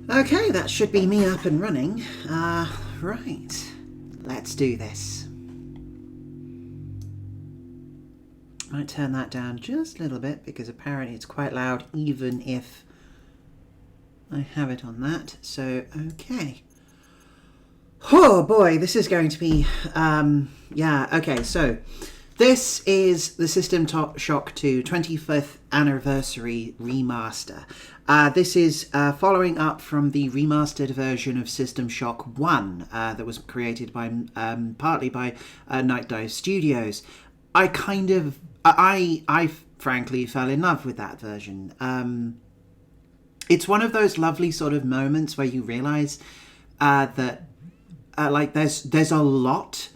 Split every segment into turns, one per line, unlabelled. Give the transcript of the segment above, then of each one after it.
Okay, that should be me up and running. Right. Let's do this. Might turn that down just a little bit because apparently it's quite loud even if I have it on that. So, okay. Oh boy, this is going to be, yeah, okay, so this is the System Shock 2 25th Anniversary Remaster. This is following up from the remastered version of System Shock 1 that was created by partly by Night Dive Studios. I frankly fell in love with that version. It's one of those lovely sort of moments where you realise that like there's a lot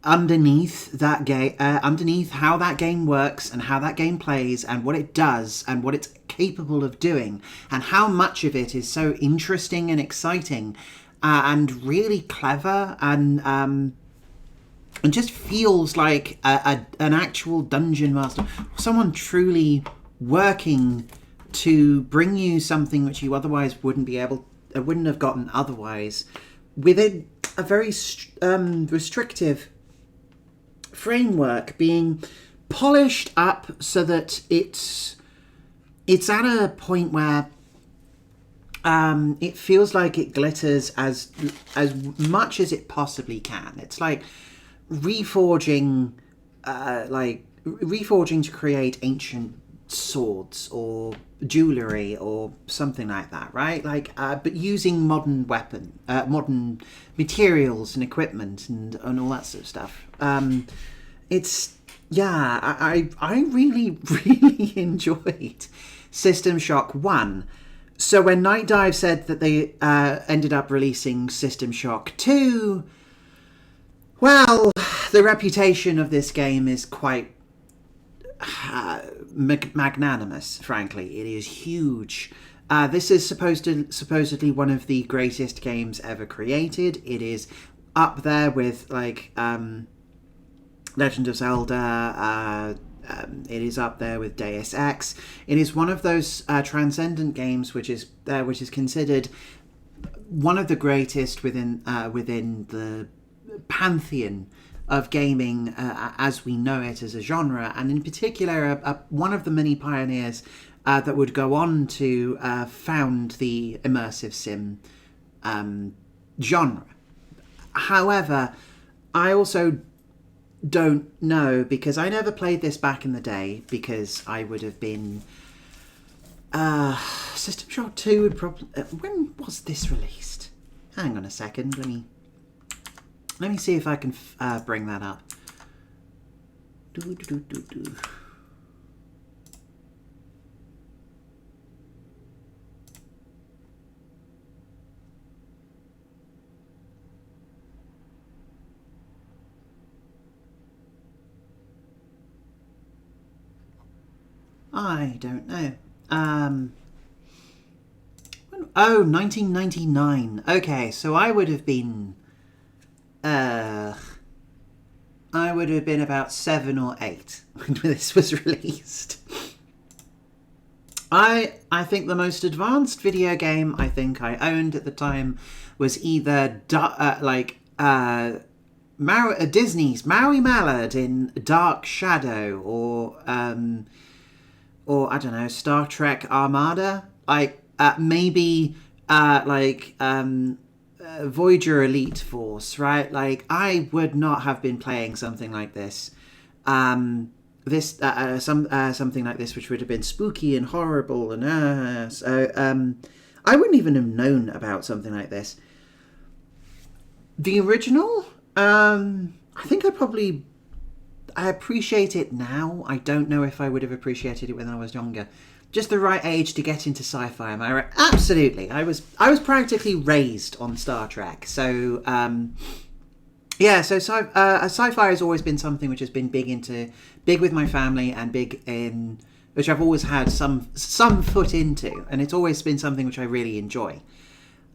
underneath that game, underneath how that game works and how that game plays and what it does and what it's capable of doing and how much of it is so interesting and exciting and really clever and just feels like an actual dungeon master, someone truly working to bring you something which you otherwise wouldn't have gotten otherwise within a very restrictive framework, being polished up so that it's at a point where it feels like it glitters as much as it possibly can. It's like reforging to create ancient swords or jewellery or something like that, right? Like, but using modern modern materials and equipment and all that sort of stuff. It's, yeah, I really, really enjoyed System Shock 1. So when Night Dive said that they ended up releasing System Shock 2, well, the reputation of this game is quite magnanimous, frankly. It is huge. This is supposedly one of the greatest games ever created. It is up there with like Legend of Zelda. It is up there with Deus Ex. It is one of those transcendent games which is considered one of the greatest within the pantheon of gaming as we know it as a genre, and in particular one of the many pioneers that would go on to found the immersive sim genre. However, I also don't know, because I never played this back in the day, because I would have been System Shock 2 would probably when was this released? Hang on a second, let me see if I can bring that up. I don't know. 1999. Okay, so I would have been about 7 or 8 when this was released. I think the most advanced video game I think I owned at the time was either Disney's Maui Mallard in Dark Shadow, or I don't know, Star Trek Armada, maybe Voyager Elite Force, right? Like, I would not have been playing something like this. Something like this, which would have been spooky and horrible, and I wouldn't even have known about something like this. The original, I think I appreciate it now. I don't know if I would have appreciated it when I was younger. Just the right age to get into sci-fi, am I right? Absolutely. I was practically raised on Star Trek. So, yeah, so sci-fi has always been something which has been big with my family, and which I've always had some foot into, and it's always been something which I really enjoy.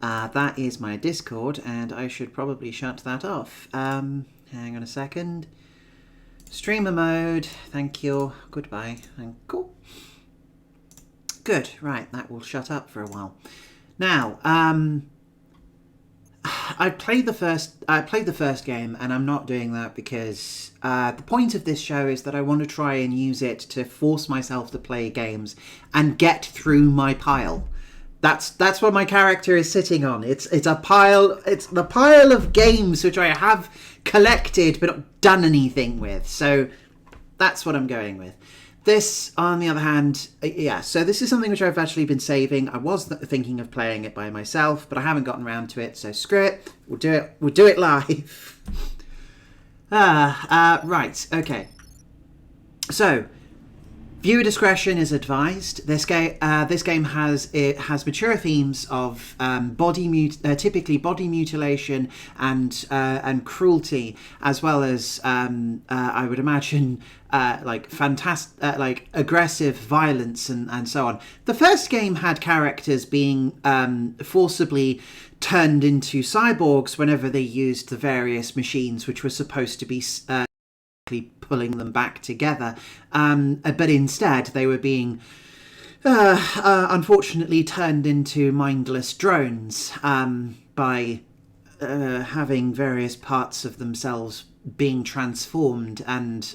That is my Discord, and I should probably shut that off. Hang on a second. Streamer mode, thank you, goodbye, cool. Good, right, that will shut up for a while. Now, I played the first game, and I'm not doing that because the point of this show is that I want to try and use it to force myself to play games and get through my pile. That's what my character is sitting on. It's a pile. It's the pile of games which I have collected but not done anything with. So that's what I'm going with. This, on the other hand, yeah, so this is something which I've actually been saving. I was thinking of playing it by myself, but I haven't gotten around to it, so screw it. We'll do it live. Right, okay. So, viewer discretion is advised. This game has mature themes of typically body mutilation and cruelty, as well as I would imagine like aggressive violence and so on. The first game had characters being forcibly turned into cyborgs whenever they used the various machines which were supposed to be pulling them back together, but instead they were being unfortunately turned into mindless drones by having various parts of themselves being transformed and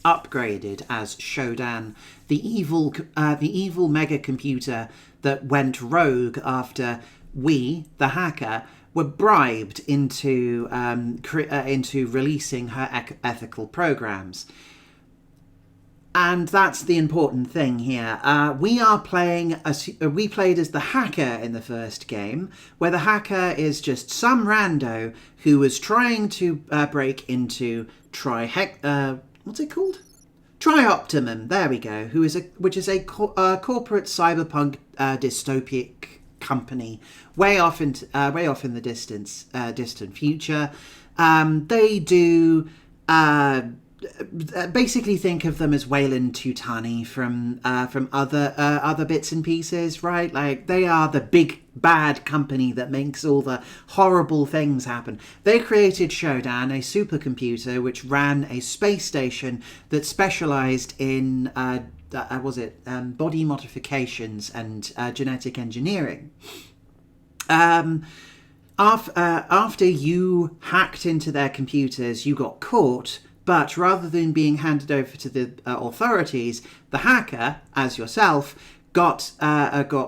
upgraded as Shodan, the evil mega computer that went rogue after we, the hacker, were bribed into releasing her ethical programs. And that's the important thing here. We played as the hacker in the first game, where the hacker is just some rando who was trying to break into what's it called? Trioptimum. There we go. Which is a corporate cyberpunk dystopic company way off in the distant future. They do basically think of them as Wayland Tutani from other bits and pieces, right? Like, they are the big bad company that makes all the horrible things happen. They created Shodan, a supercomputer which ran a space station that specialized in body modifications and genetic engineering. After you hacked into their computers, you got caught, but rather than being handed over to the authorities, the hacker, as yourself, got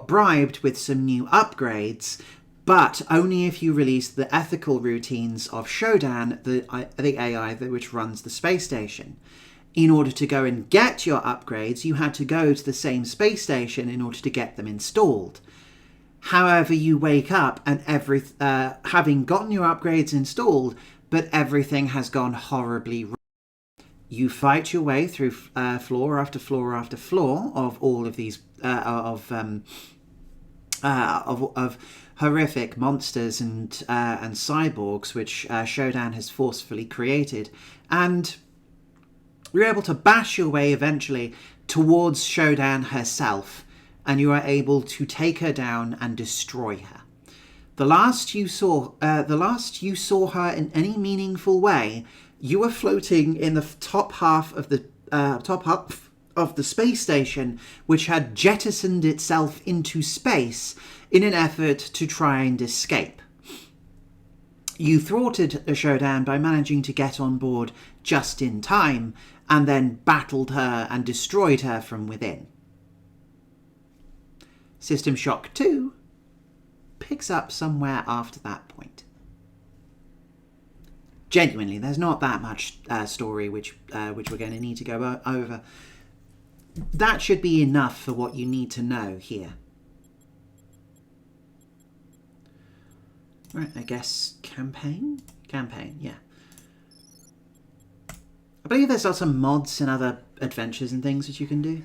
bribed with some new upgrades, but only if you released the ethical routines of Shodan, the AI which runs the space station. In order to go and get your upgrades, you had to go to the same space station in order to get them installed. However, you wake up and having gotten your upgrades installed, but everything has gone horribly wrong. You fight your way through floor after floor after floor of all of these of horrific monsters and cyborgs which Shodan has forcefully created, and you're able to bash your way eventually towards Shodan herself, and you are able to take her down and destroy her. The last you saw her in any meaningful way, you were floating in the top half of the space station, which had jettisoned itself into space in an effort to try and escape. You thwarted Shodan by managing to get on board just in time, and then battled her and destroyed her from within. System Shock 2 picks up somewhere after that point. Genuinely, there's not that much story which we're going to need to go over. That should be enough for what you need to know here. Right, I guess campaign, yeah. I believe there's lots of mods and other adventures and things that you can do.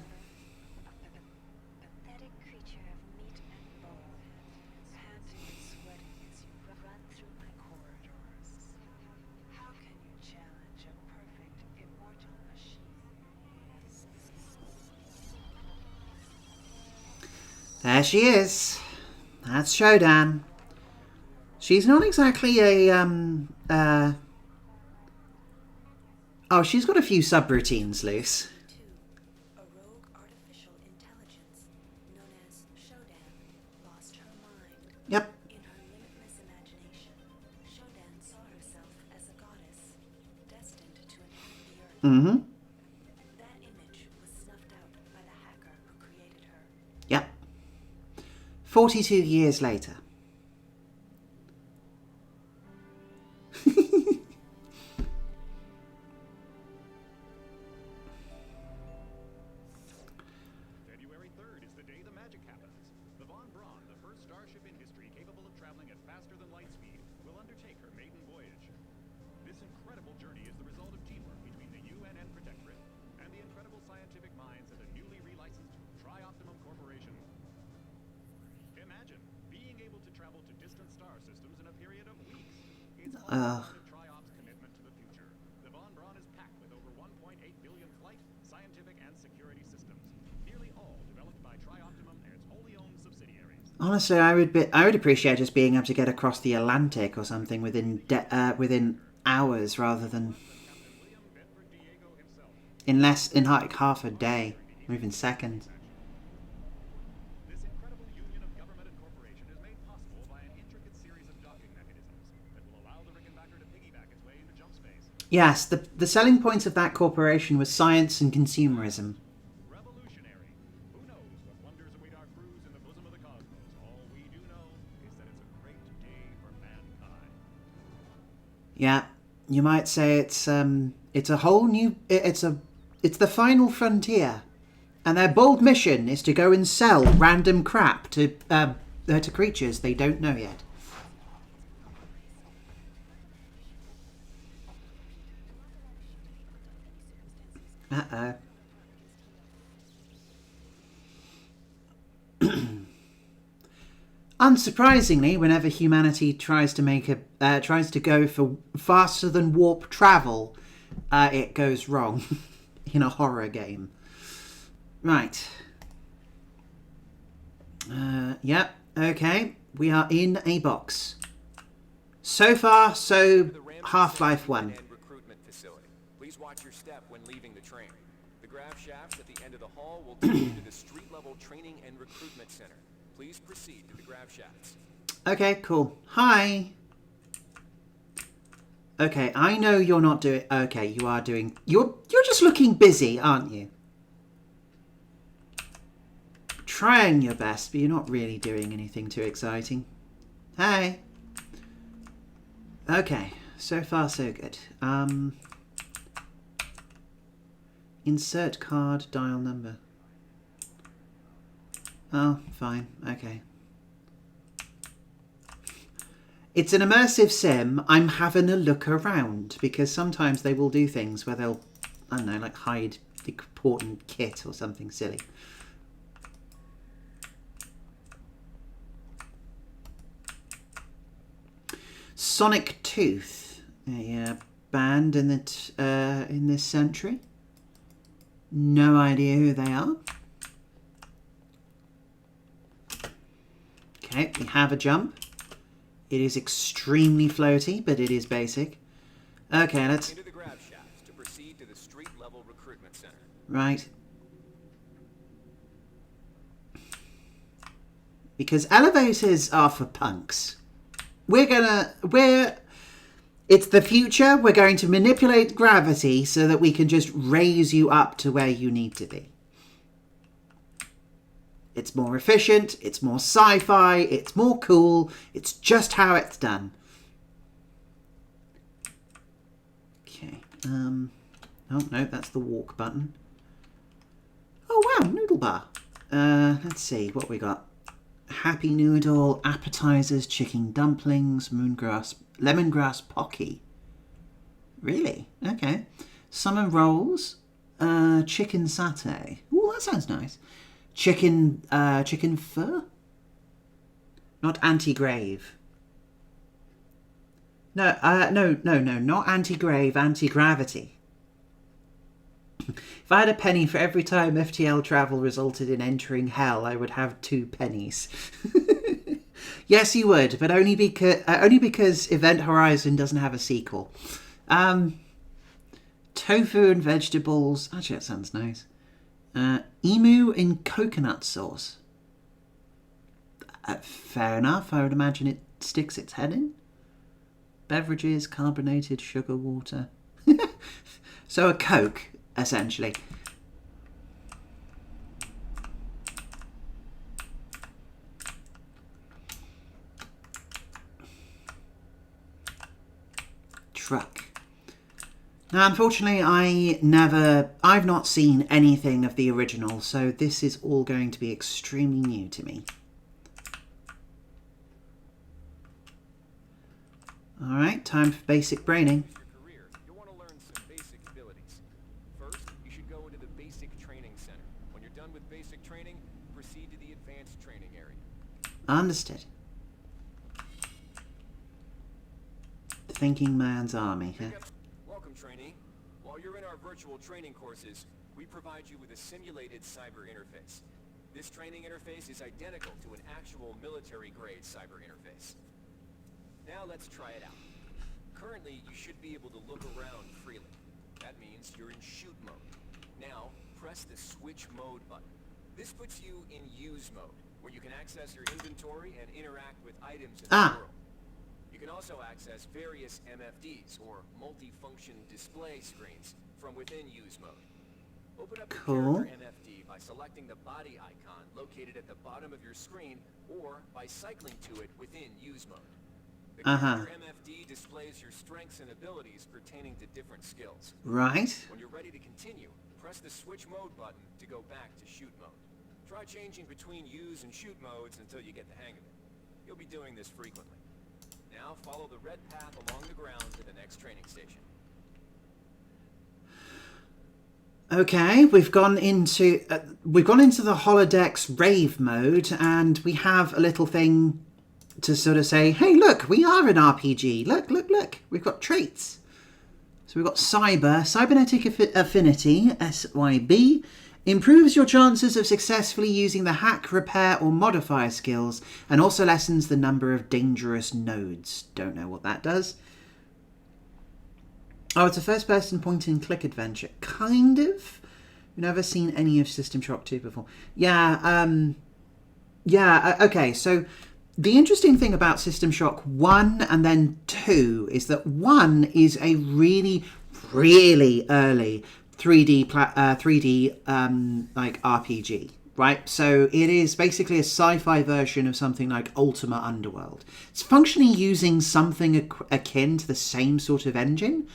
There she is. That's Shodan. She's not exactly a oh, she's got a few subroutines loose.
A rogue artificial intelligence known as Shodan
Mm-hmm.
That image was snuffed out by the hacker who created her.
Yep. 42 years later.
February 3rd is the day the magic happens. The Von Braun, the first starship in history capable of traveling at faster than light speed, will undertake her maiden voyage. This incredible journey is the result of teamwork between the UNN Protectorate and the incredible scientific minds at the newly relicensed Tri-Optimum Corporation. Imagine being able to travel to distant star systems in a period of weeks. It's all part of Tri-Op's commitment to the future. The Von Braun is packed with over 1.8 billion flight, scientific, and security systems, nearly all developed by Tri-Optimum and its wholly owned subsidiaries.
Honestly, I would appreciate just being able to get across the Atlantic or something within hours rather than
Captain William Bedford Diego himself.
in like half a day, or even seconds.
This incredible union of government and corporation is made possible by an intricate series of docking mechanisms that will allow the Rickenbacker to piggyback its way into jump space.
Yes, the selling points of that corporation was science and consumerism.
Revolutionary. Who knows what wonders await our crews in the bosom of the cosmos? All we do know is that it's a great day for mankind.
Yeah, you might say it's a whole new it's the final frontier, and their bold mission is to go and sell random crap to creatures they don't know yet. Uh-oh. Unsurprisingly, whenever humanity tries to go for faster than warp travel, it goes wrong in a horror game. Right. Yep. Okay. We are in a box. So far, so Half-Life 1.
Recruitment facility. Please watch your step when leaving the train. The grav shafts at the end of the hall will take you to the street-level training and recruitment center. Please proceed to the grav shafts.
Okay, cool. Hi. Okay, I know you're not doing... Okay, you are doing... You're just looking busy, aren't you? Trying your best, but you're not really doing anything too exciting. Hey. Okay, so far so good. Insert card, dial number. Oh, fine. Okay. It's an immersive sim. I'm having a look around because sometimes they will do things where they'll, I don't know, like hide the important kit or something silly. Sonic Tooth, a band in this century. No idea who they are. Okay, we have a jump. It is extremely floaty, but it is basic. Okay, let's...
Into the grav shafts to proceed to the street-level recruitment center.
Right. Because elevators are for punks. It's the future. We're going to manipulate gravity so that we can just raise you up to where you need to be. It's more efficient, it's more sci-fi, it's more cool, it's just how it's done. Okay, oh no, that's the walk button. Oh wow, noodle bar. Let's see, what we got? Happy noodle, appetizers, chicken dumplings, lemongrass pocky. Really? Okay. Summer rolls, chicken satay. Ooh, that sounds nice. Chicken fur? Not anti-grave. No, not anti-grave, anti-gravity. If I had a penny for every time FTL travel resulted in entering hell, I would have 2 pennies. Yes, you would, but only because Event Horizon doesn't have a sequel. Tofu and vegetables. Actually, that sounds nice. Emu in coconut sauce. Fair enough. I would imagine it sticks its head in. Beverages, carbonated sugar water. So a Coke, essentially. Truck. Now, unfortunately, I've not seen anything of the original, so this is all going to be extremely new to me. Alright, time for basic braining.
Your career, you'll want to learn some basic abilities. First, you should go into the Basic Training Center. When you're done with basic training, proceed to the Advanced Training area.
Understood. Thinking man's army, huh?
Welcome, trainee. While you're in our virtual training courses, we provide you with a simulated cyber interface. This training interface is identical to an actual military-grade cyber interface. Now let's try it out. Currently, you should be able to look around freely. That means you're in shoot mode. Now, press the switch mode button. This puts you in use mode, where you can access your inventory and interact with items in the world. You can also access various MFDs, or multifunction display screens, from within use mode. Open up your character MFD by selecting the body icon located at the bottom of your screen, or by cycling to it within use mode. The character MFD displays your strengths and abilities pertaining to different skills.
Right.
When you're ready to continue, press the switch mode button to go back to shoot mode. Try changing between use and shoot modes until you get the hang of it. You'll be doing this frequently. Now follow the red path along the ground to the next training station.
Okay, we've gone into the holodecks rave mode, and we have a little thing to sort of say, hey, look, we are an RPG. Look, look, look. We've got traits. So we've got cybernetic affinity, SYB, improves your chances of successfully using the hack, repair, or modifier skills, and also lessens the number of dangerous nodes. Don't know what that does. Oh, it's a first-person point-and-click adventure. Kind of. We've never seen any of System Shock 2 before. Yeah, okay, so the interesting thing about System Shock 1 and then 2 is that 1 is a really, really early 3D like RPG, right? So it is basically a sci-fi version of something like Ultima Underworld. It's functionally using something akin to the same sort of engine,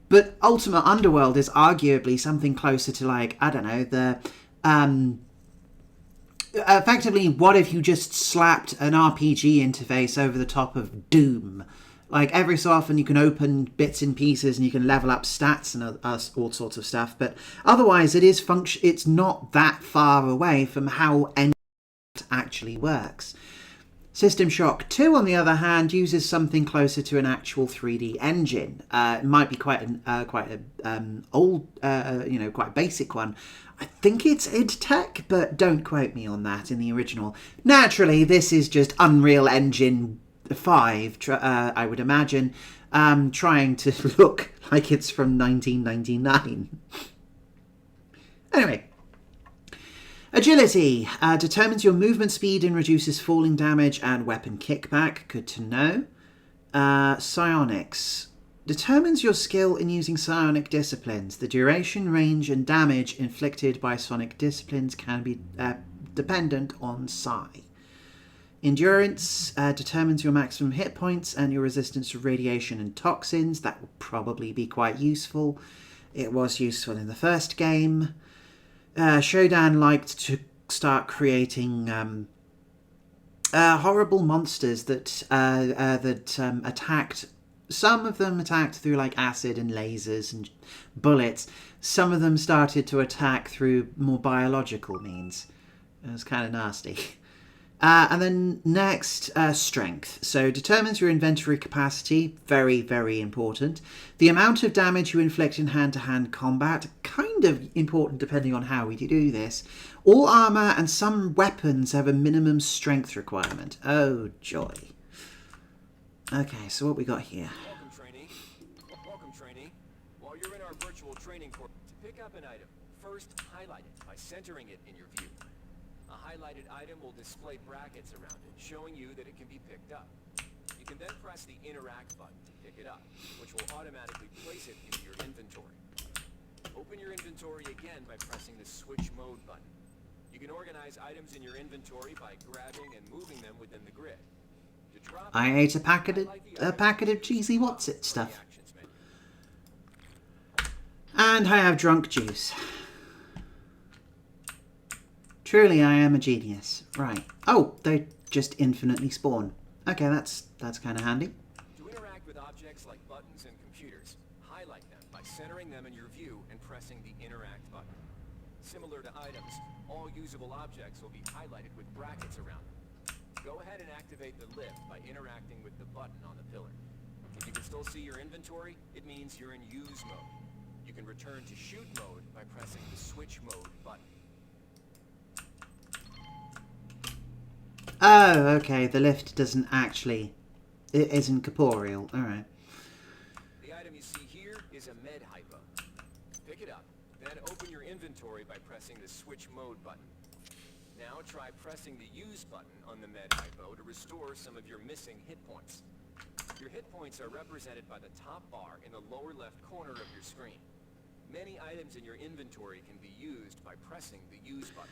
but Ultima Underworld is arguably something closer to, like, I don't know, the effectively, what if you just slapped an RPG interface over the top of Doom? Like, every so often you can open bits and pieces and you can level up stats and all sorts of stuff. But otherwise, it's not that far away from how engine actually works. System Shock 2, on the other hand, uses something closer to an actual 3D engine. It might be quite basic one. I think it's id-Tech, but don't quote me on that in the original. Naturally, this is just Unreal Engine 5, I would imagine, trying to look like it's from 1999. Anyway. Agility determines your movement speed and reduces falling damage and weapon kickback. Good to know. Psionics determines your skill in using psionic disciplines. The duration, range, and damage inflicted by psionic disciplines can be dependent on psi. Endurance determines your maximum hit points and your resistance to radiation and toxins. That will probably be quite useful. It was useful in the first game. Shodan liked to start creating horrible monsters that attacked. Some of them attacked through, like, acid and lasers and bullets. Some of them started to attack through more biological means. It was kind of nasty. And then next, strength. So determines your inventory capacity. Very, very important. The amount of damage you inflict in hand-to-hand combat. Kind of important depending on how we do this. All armor and some weapons have a minimum strength requirement. Oh, joy. Okay, so what we got here?
Welcome, trainee. While you're in our virtual training course, to pick up an item, first highlight it by centering it in your view. A highlighted item will display brackets around it, showing you that it can be picked up. You can then press the Interact button to pick it up, which will automatically place it into your inventory. Open your inventory again by pressing the Switch Mode button. You can organize items in your inventory by grabbing and moving them within the grid. To drop
I ate a packet of cheesy what's-it stuff. And I have drunk juice. Truly, I am a genius. Right. Oh, they just infinitely spawn. Okay, that's kind of handy.
To interact with objects like buttons and computers, highlight them by centering them in your view and pressing the Interact button. Similar to items, all usable objects will be highlighted with brackets around them. Go ahead and activate the lift by interacting with the button on the pillar. If you can still see your inventory, it means you're in use mode. You can return to shoot mode by pressing the Switch Mode button.
Oh, okay, the lift doesn't actually... It isn't corporeal. Alright.
The item you see here is a med hypo. Pick it up, then open your inventory by pressing the Switch Mode button. Now try pressing the Use button on the med hypo to restore some of your missing hit points. Your hit points are represented by the top bar in the lower left corner of your screen. Many items in your inventory can be used by pressing the Use button.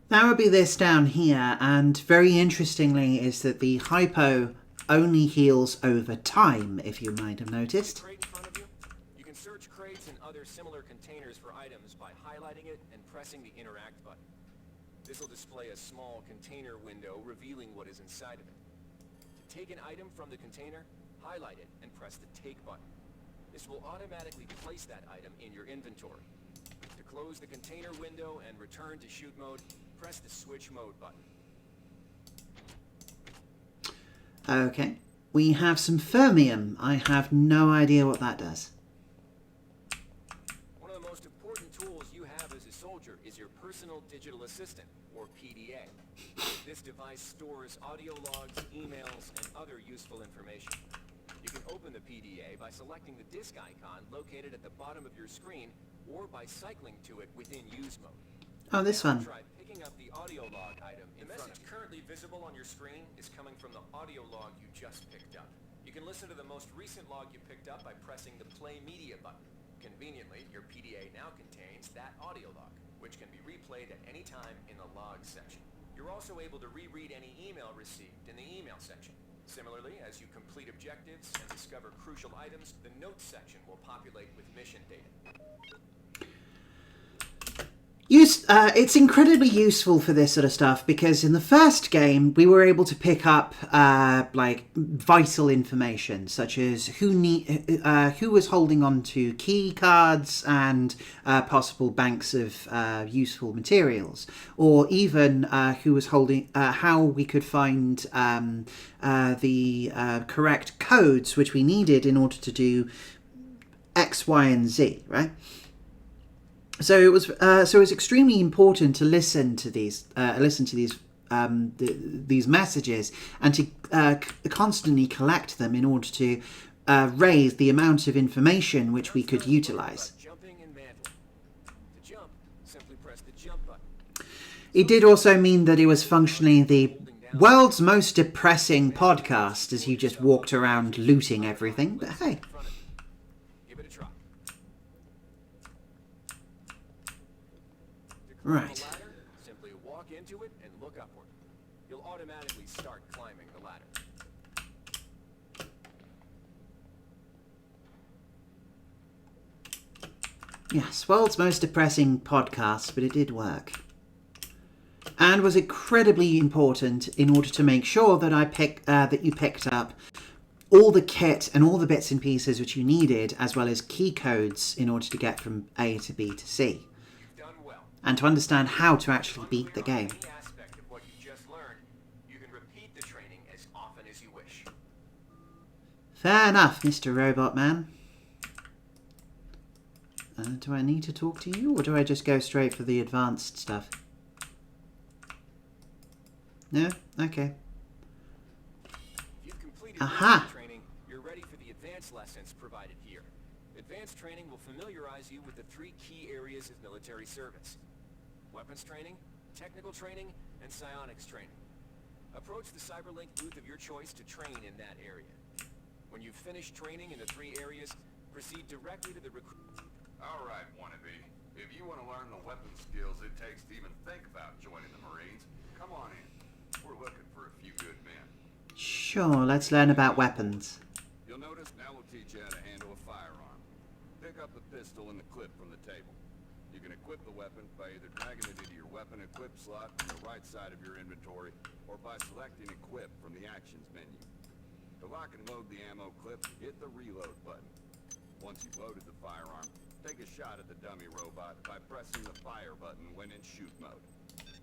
That would be this down here, and very interestingly is that the hypo only heals over time, if you might have noticed.
Crate in front of you? You can search crates and other similar containers for items by highlighting it and pressing the Interact button. This will display a small container window revealing what is inside of it. To take an item from the container, highlight it and press the Take button. This will automatically place that item in your inventory. To close the container window and return to shoot mode, press the Switch Mode button.
Okay. We have some fermium. I have no idea what that does.
One of the most important tools you have as a soldier is your personal digital assistant, or PDA. This device stores audio logs, emails, and other useful information. You can open the PDA by selecting the disk icon located at the bottom of your screen, or by cycling to it within use mode.
Oh, this one.
Try picking up the audio log item in front of you. The message currently visible on your screen is coming from the audio log you just picked up. You can listen to the most recent log you picked up by pressing the Play Media button. Conveniently, your PDA now contains that audio log, which can be replayed at any time in the Logs section. You're also able to reread any email received in the Email section. Similarly, as you complete objectives and discover crucial items, the Notes section will populate with mission data.
It's incredibly useful for this sort of stuff because in the first game we were able to pick up like vital information such as who was holding on to key cards and possible banks of useful materials, or even who was holding how we could find the correct codes which we needed in order to do X, Y, and Z, right? So it was extremely important to listen to these these messages and to constantly collect them in order to raise the amount of information which we could utilize.
Jumping and mantling. To jump, simply press the jump button.
It did also mean that it was functionally the world's most depressing podcast as you just walked around looting everything. But hey.
Give it a try.
Right.
The ladder, simply walk into it and look upward. You'll automatically start climbing the ladder.
Yes, world's most depressing podcast, but it did work. And was incredibly important in order to make sure that that you picked up all the kit and all the bits and pieces which you needed, as well as key codes in order to get from A to B to C. And to understand how to actually beat the game.
Any aspect of what you just learned, you can repeat the training as often as you wish.
Fair enough, Mr. Robot Man. Do I need to talk to you, or do I just go straight for the advanced stuff? No? Okay.
If you've completed
Aha!
training, you're ready for the advanced lessons provided here. Advanced training will familiarize you with the 3 key areas of military service: weapons training, technical training, and psionics training. Approach the Cyberlink booth of your choice to train in that area. When you've finished training in the 3 areas, proceed directly to the
Alright, wannabe. If you want to learn the weapon skills it takes to even think about joining the Marines, come on in. We're looking for a few good men.
Sure, let's learn about weapons.
You'll notice now we'll teach you how to handle a firearm. Pick up the pistol and the clip from the table. You can equip the weapon by either dragging it into your weapon equip slot on the right side of your inventory, or by selecting equip from the actions menu. To lock and load the ammo clip, hit the reload button. Once you've loaded the firearm, take a shot at the dummy robot by pressing the fire button when in shoot mode.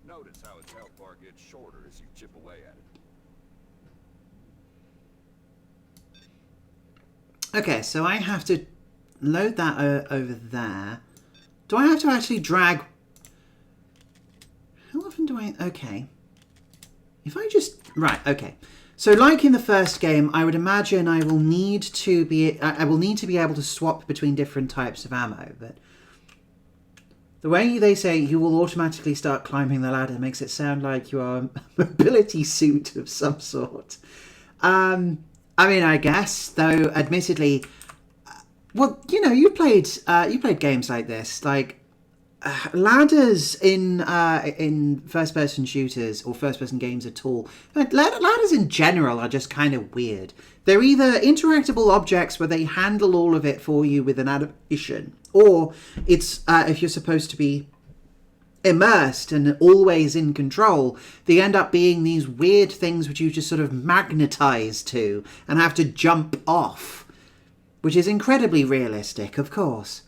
Notice how its health bar gets shorter as you chip away at it.
Okay, so I have to load that over there. Do I have to actually drag... How often do I... Okay. If I just... Right, okay. So like in the first game, I would imagine I will need to be able to swap between different types of ammo, but the way they say you will automatically start climbing the ladder makes it sound like you are a mobility suit of some sort. I mean, I guess, though, admittedly, well, you know, you played games like this, like ladders in first-person shooters or first-person games at all. But ladders in general are just kind of weird. They're either interactable objects where they handle all of it for you with an animation, or it's if you're supposed to be immersed and always in control, they end up being these weird things which you just sort of magnetize to and have to jump off, which is incredibly realistic, of course.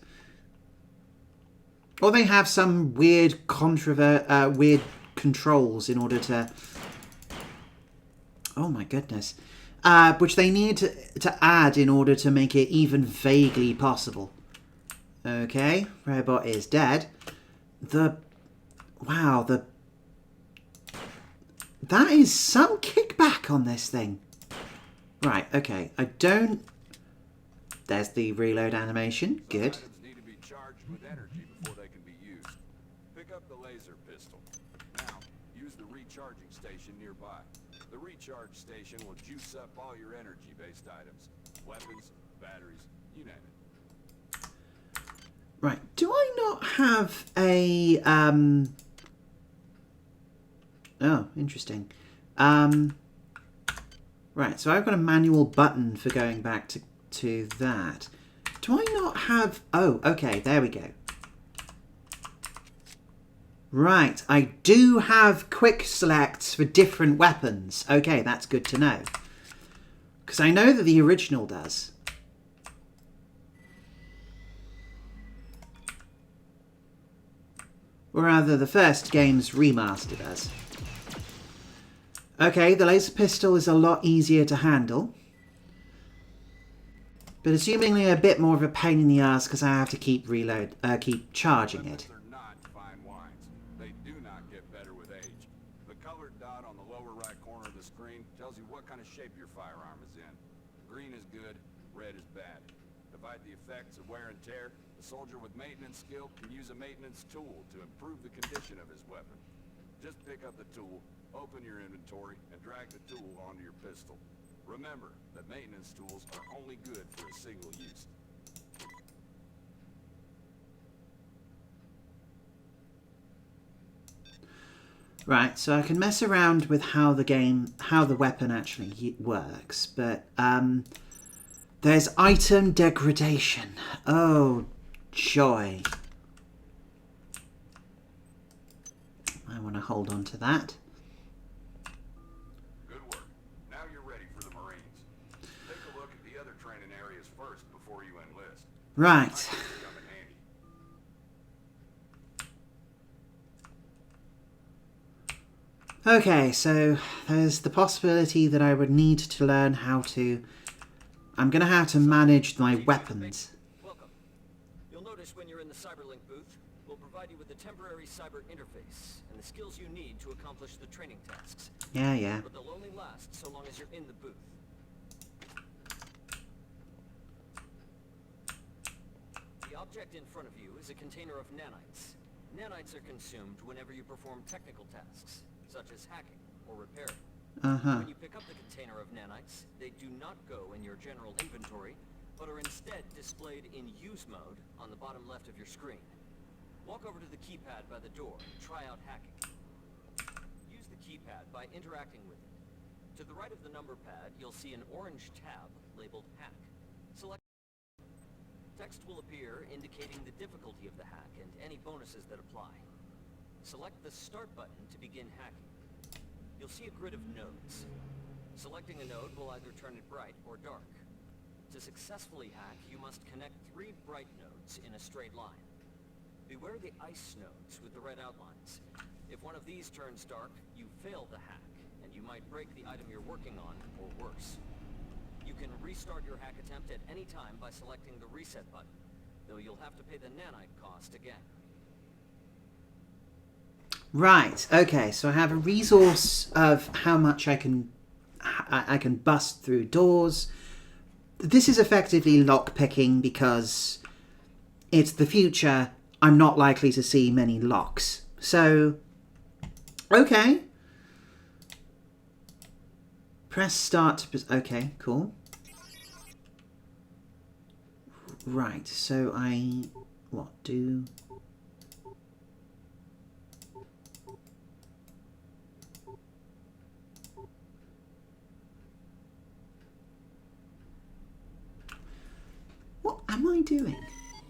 Or they have some weird weird controls in order to... Oh my goodness. Which they need to add in order to make it even vaguely possible. Okay, robot is dead. Wow, that is some kickback on this thing. Right, okay, I don't... There's the reload animation, good.
Items need to be charged with energy before they can be used. Pick up the laser pistol. Now, use the recharging station nearby. The recharge station will juice up all your energy-based items. Weapons, batteries, you name it.
Right, do I not have a... Oh, interesting. Right, so I've got a manual button for going back to that. Do I not have... Oh, okay, there we go. Right, I do have quick selects for different weapons. Okay, that's good to know. Because I know that the original does. Or rather, the first game's remaster does. Okay, the laser pistol is a lot easier to handle. But assumingly a bit more of a pain in the ass because I have to keep charging it.
Weapons are not fine wines. They do not get better with age. The colored dot on the lower right corner of the screen tells you what kind of shape your firearm is in. Green is good, red is bad. To fight the effects of wear and tear, a soldier with maintenance skill can use a maintenance tool to improve the condition of his weapon. Just pick up the tool, open your inventory, and drag the tool onto your pistol. Remember that maintenance tools are only good for a single use.
Right, so I can mess around with how the weapon actually works, but there's item degradation. Oh, joy. I want to hold on to that.
Good work. Now you're ready for the Marines. Take a look at the other training areas first before you enlist.
Right.
Might come in handy.
Okay, so there's the possibility that I would need to learn how to... I'm going to have to manage my weapons.
Welcome. You'll notice when you're in the Cyberlink booth, we'll provide you with a temporary cyber interface and the skills you need to accomplish the training tasks.
Yeah.
But they'll only last so long as you're in the booth. The object in front of you is a container of nanites. Nanites are consumed whenever you perform technical tasks, such as hacking or repairing.
Uh-huh.
When you pick up the container of nanites, they do not go in your general inventory, but are instead displayed in use mode on the bottom left of your screen. Walk over to the keypad by the door and try out hacking. Use the keypad by interacting with it. To the right of the number pad, you'll see an orange tab labeled Hack. Select. Text will appear indicating the difficulty of the hack and any bonuses that apply. Select the Start button to begin hacking. You'll see a grid of nodes. Selecting a node will either turn it bright or dark. To successfully hack, you must connect 3 bright nodes in a straight line. Beware the ice nodes with the red outlines. If one of these turns dark, you fail the hack, and you might break the item you're working on, or worse. You can restart your hack attempt at any time by selecting the reset button, though you'll have to pay the nanite cost again.
Right, okay, so I have a resource of how much I can bust through doors. This is effectively lockpicking because it's the future. I'm not likely to see many locks. So, okay. Press start. Okay, cool. Right, so what do... What am I doing?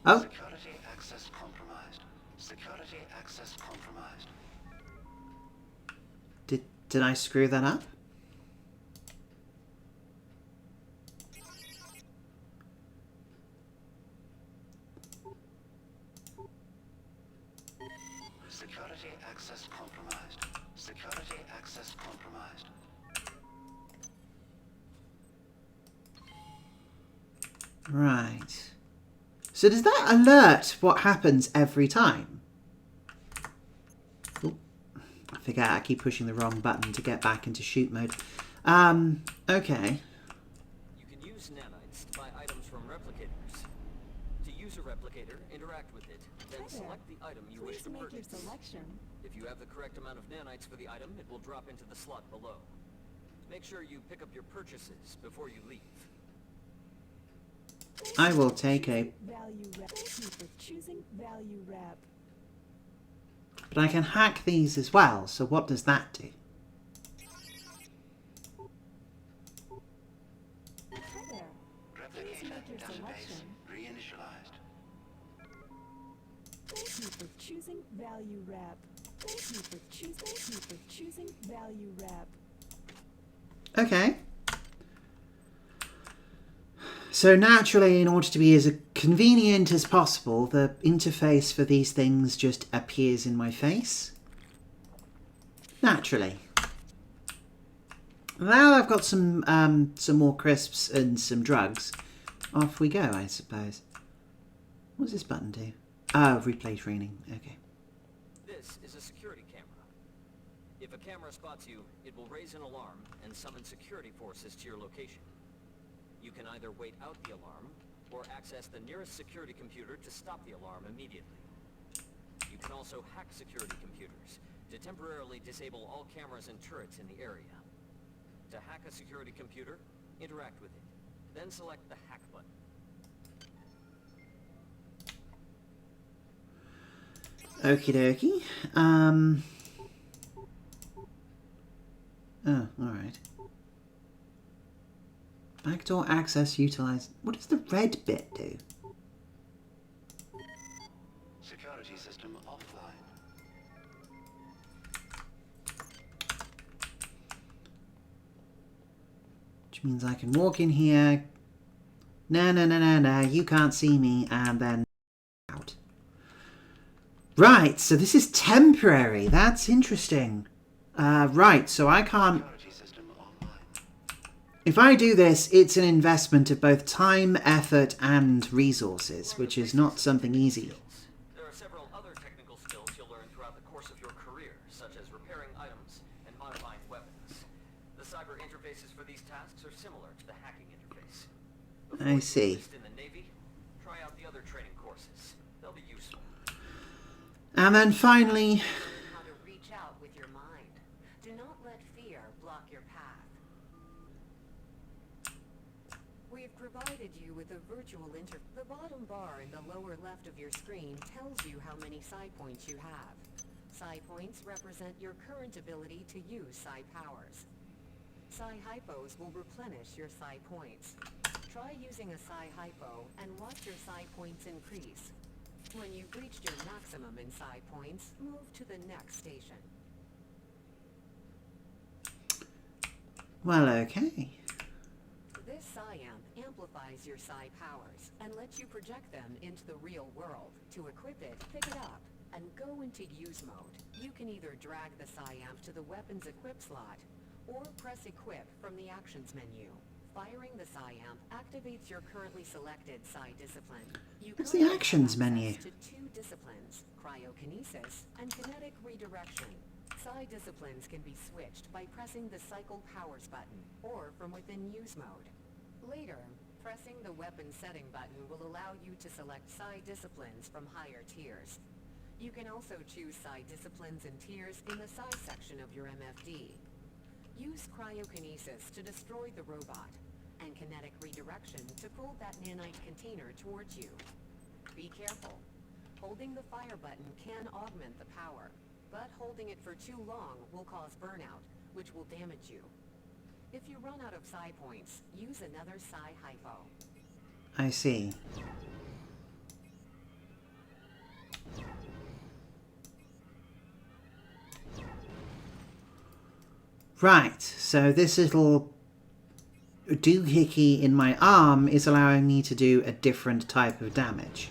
Oh.
Security access compromised. Security access compromised.
Did I screw that up?
Security access compromised. Security access compromised.
Right. So does that alert what happens every time? Oh, I forget, I keep pushing the wrong button to get back into shoot mode. Okay.
You can use nanites to buy items from replicators. To use a replicator, interact with it, then select the item you wish to purchase. If you have the correct amount of nanites for the item, it will drop into the slot below. Make sure you pick up your purchases before you leave.
I will take a...
Value wrap. Thank you for choosing value wrap.
But I can hack these as well, so what does that do?
Hi there. Please
Replicator
make your
database
selection.
reinitialized.
Thank you for choosing value wrap. Thank you for choosing value wrap.
Okay. So naturally, in order to be as convenient as possible, the interface for these things just appears in my face. Naturally. Now I've got some more crisps and some drugs. Off we go, I suppose. What does this button do? Oh, replay training. Okay.
This is a security camera. If a camera spots you, it will raise an alarm and summon security forces to your location. You can either wait out the alarm, or access the nearest security computer to stop the alarm immediately. You can also hack security computers to temporarily disable all cameras and turrets in the area. To hack a security computer, interact with it, then select the hack button.
Okie dokie. Oh, alright. Backdoor access utilized. What does the red bit do?
Security system offline.
Which means I can walk in here. No, you can't see me, and then out. Right, so this is temporary. That's interesting. Right, so I can't...
Security system online.
If I do this, it's an investment of both time, effort, and resources, which is not something easy.
There are several other technical skills you'll learn throughout the course of your career, such as repairing items and modifying weapons. The cyber interfaces for these tasks are similar to the hacking interface. Before
I
you
see.
enlist in the Navy, try out the other training courses. They'll be useful.
And then finally...
How to reach out with your mind. Do not let fear block your path. We
We've provided you with a virtual The bottom bar in the lower left of your screen tells you how many psi points you have. Psi points represent your current ability to use psi powers. Psi hypos will replenish your psi points. Try using a psi hypo and watch your psi points increase. When you've reached your maximum in psi points, move to the next station.
Well, okay.
This psi amp amplifies your psi powers and lets you project them into the real world. To equip it, pick it up and go into use mode. You can either drag the psi amp to the weapon's equip slot or press equip from the actions menu. Firing the psi amp activates your currently selected psi discipline. You
What's the
currently
actions
have
menu?
access to 2 disciplines, cryokinesis and kinetic redirection. Psi disciplines can be switched by pressing the cycle powers button or from within use mode. Later, pressing the weapon setting button will allow you to select psi disciplines from higher tiers. You can also choose psi disciplines and tiers in the psi section of your MFD. Use cryokinesis to destroy the robot, and kinetic redirection to pull that nanite container towards you. Be careful. Holding the fire button can augment the power, but holding it for too long will cause burnout, which will damage you. If you run out of psi points, use another psi hypo.
I see. Right, so this little doohickey in my arm is allowing me to do a different type of damage.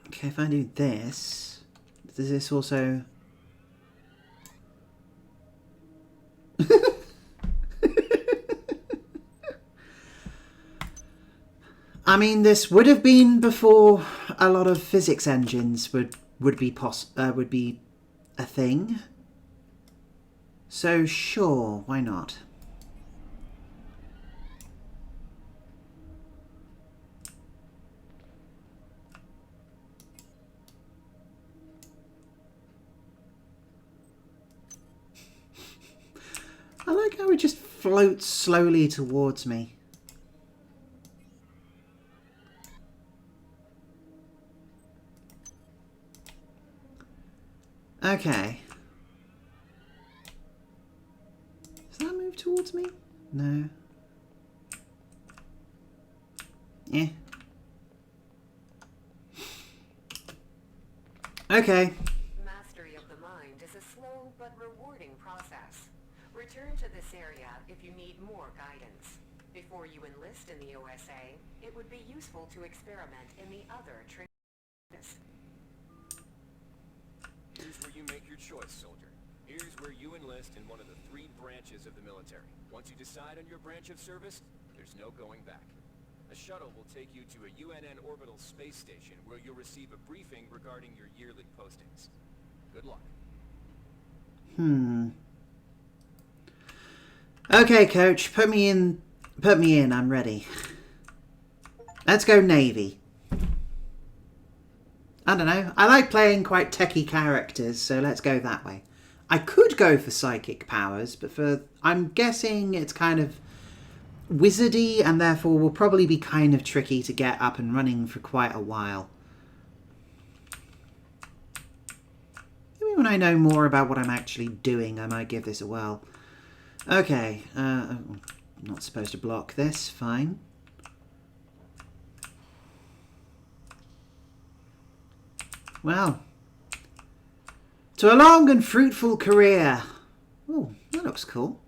Okay, if I do this, does this also... I mean, this would have been before a lot of physics engines would be a thing. So sure, why not? I like how it just floats slowly towards me. Okay. Does that move towards me? No. Yeah. Okay.
Mastery of the mind is a slow but rewarding process. Return to this area if you need more guidance. Before you enlist in the OSA, it would be useful to experiment in the other training.
Here's where you make your choice, soldier. Here's where you enlist in one of the 3 branches of the military. Once you decide on your branch of service, there's no going back. A shuttle will take you to a UNN orbital space station where you'll receive a briefing regarding your yearly postings. Good luck.
Okay, coach, put me in, I'm ready. Let's go Navy. I don't know, I like playing quite techie characters, so let's go that way. I could go for psychic powers, but I'm guessing it's kind of wizardy and therefore will probably be kind of tricky to get up and running for quite a while. Maybe when I know more about what I'm actually doing, I might give this a whirl. Okay, I'm not supposed to block this, fine. Well, to a long and fruitful career. Oh, that looks cool.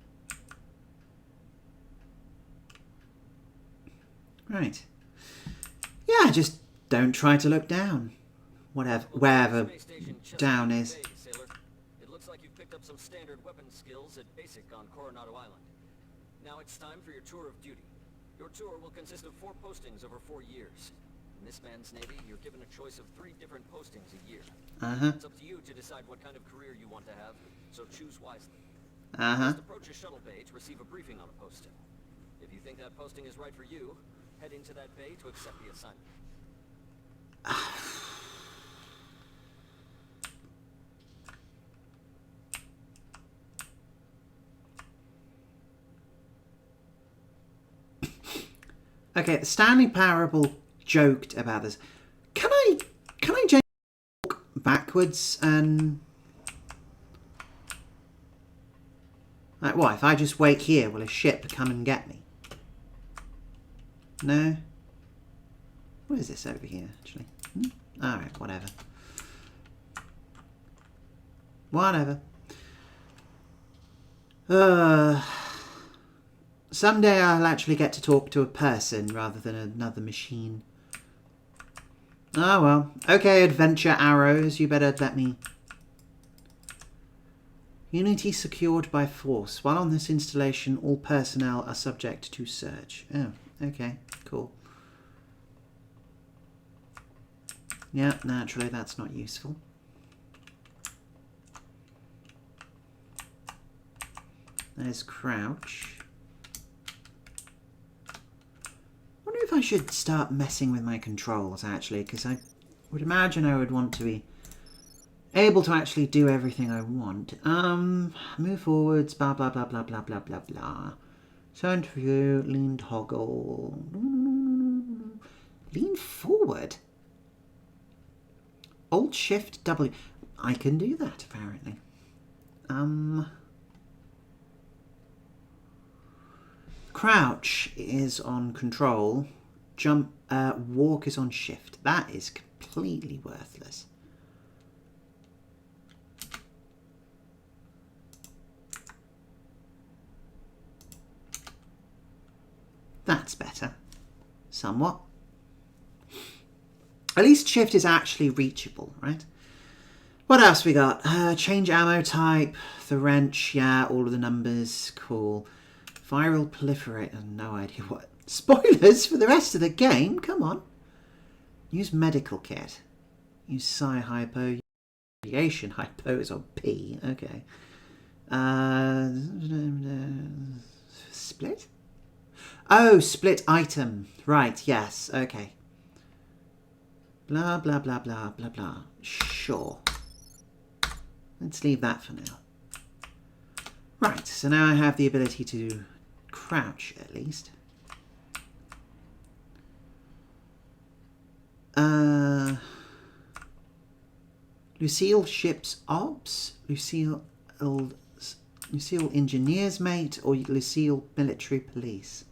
Right. Yeah, just don't try to look down. Wherever down is.
It looks like you've picked up some standard weapon skills at basic on Coronado Island. Now it's time for your tour of duty. Your tour will consist of 4 postings over 4 years. In this man's Navy, you're given a choice of 3 different postings a year. It's up to you to decide what kind of career you want to have, so choose wisely. Just approach a shuttle bay to receive a briefing on a posting. If you think that posting is right for you, head into that bay to accept the assignment.
Okay, the Stanley Parable joked about this. Can I genuinely walk backwards and... Like, what, if I just wait here, will a ship come and get me? No? What is this over here, actually? Alright, whatever. Whatever. Someday I'll actually get to talk to a person rather than another machine. Oh well. Okay, adventure arrows, you better let me... Unity secured by force. While on this installation, all personnel are subject to search. Oh, okay, cool. Yeah, naturally that's not useful. There's crouch. I wonder if I should start messing with my controls, actually, because I would imagine I would want to be able to actually do everything I want. Move forwards, blah, blah, blah, blah, blah, blah, blah, blah. Turn to view, lean toggle. Lean forward? Alt Shift W. I can do that, apparently. Crouch is on control. Jump, walk is on shift. That is completely worthless. That's better. Somewhat. At least shift is actually reachable, right? What else we got? Change ammo type, the wrench, yeah, all of the numbers, cool. Viral proliferate, no idea what. Spoilers for the rest of the game, come on. Use medical kit. Use psi hypo. Radiation hypo is on P, okay. Split? Oh, split item. Right, yes, okay. Blah, blah, blah, blah, blah, blah. Sure. Let's leave that for now. Right, so now I have the ability to crouch, at least. Lucille ship's ops? Lucille engineer's mate? Or Lucille military police?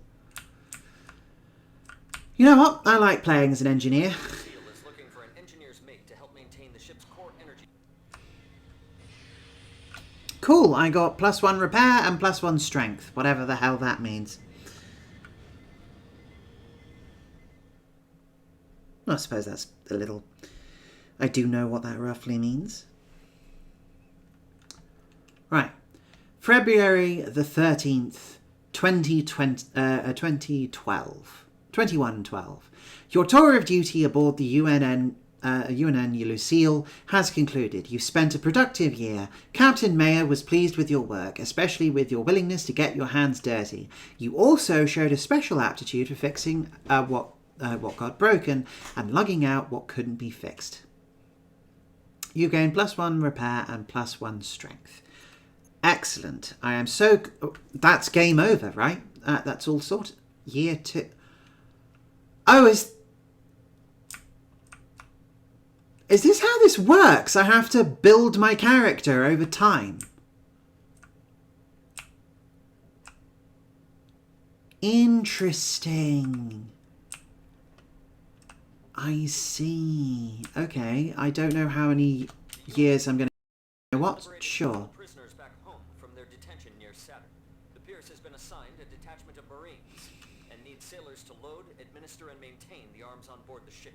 You know what? I like playing as an engineer.
Lucille is looking for an engineer's mate to help maintain the ship's core energy.
Cool, I got +1 repair and +1 strength, whatever the hell that means. I suppose that's a little... I do know what that roughly means. Right. February the 13th, 2012. 2112. Your tour of duty aboard the UNN Lucille has concluded. You've spent a productive year. Captain Mayer was pleased with your work, especially with your willingness to get your hands dirty. You also showed a special aptitude for fixing what got broken and lugging out what couldn't be fixed. You gain +1 repair and +1 strength. Excellent. I am so... that's game over, right? That's all sorted. Year 2. Oh, is this how this works? I have to build my character over time. Interesting. I see. Okay, I don't know how many years I'm going to... What? Sure.
Prisoners back home from their detention near Saturn. The Pierce has been assigned a detachment of Marines and needs sailors to load, administer, and maintain the arms on board the ship.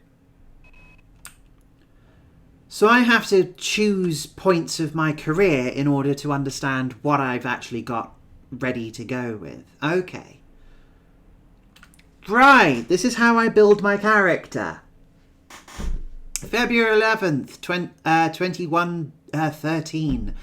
So I have to choose points of my career in order to understand what I've actually got ready to go with. Okay. Right, this is how I build my character. February 11th, 2113.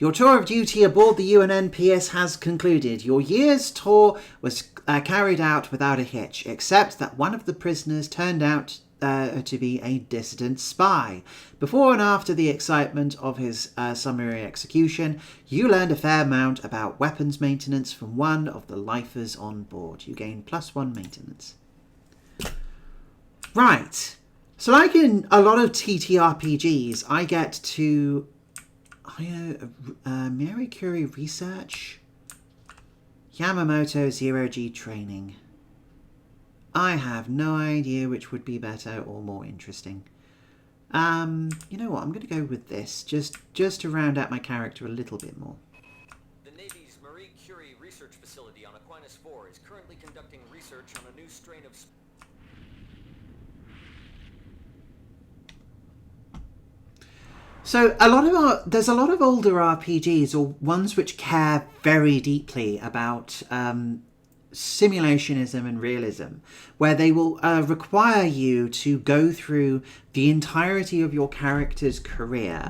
Your tour of duty aboard the UNN PS has concluded. Your year's tour was carried out without a hitch, except that one of the prisoners turned out to be a dissident spy. Before and after the excitement of his summary execution, you learned a fair amount about weapons maintenance from one of the lifers on board. You gain +1 maintenance. Right. So like in a lot of TTRPGs, I get to... Mary Curie research, Yamamoto zero-G training. I have no idea which would be better or more interesting. You know what? I'm going to go with this, just to round out my character a little bit more.
The Navy's Marie Curie research facility on Aquinas 4 is currently conducting research on a new strain of...
So there's a lot of older RPGs, or ones which care very deeply about simulationism and realism, where they will require you to go through the entirety of your character's career.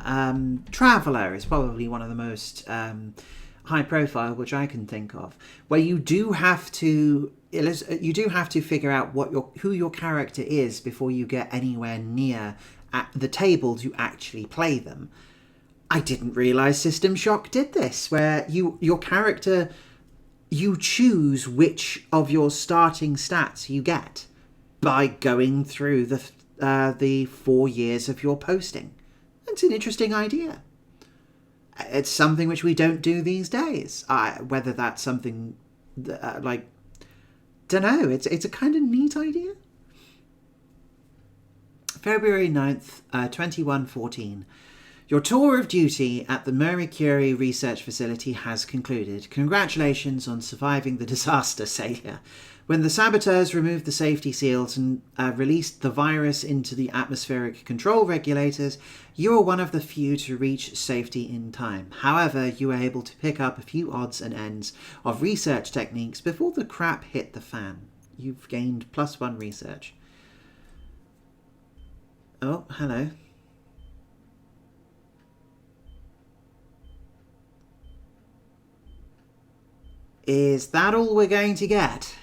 Traveller is probably one of the most high profile which I can think of, where you do have to figure out who your character is before you get anywhere near at the table to actually play them. I didn't realise System Shock did this, where your character, you choose which of your starting stats you get by going through the 4 years of your posting. It's an interesting idea. It's something which we don't do these days. Whether that's something don't know. It's a kind of neat idea. February 9th, 2114. Your tour of duty at the Marie Curie research facility has concluded. Congratulations on surviving the disaster, Sailor. When the saboteurs removed the safety seals and released the virus into the atmospheric control regulators, you were one of the few to reach safety in time. However, you were able to pick up a few odds and ends of research techniques before the crap hit the fan. You've gained +1 research. Oh, hello. Is that all we're going to get?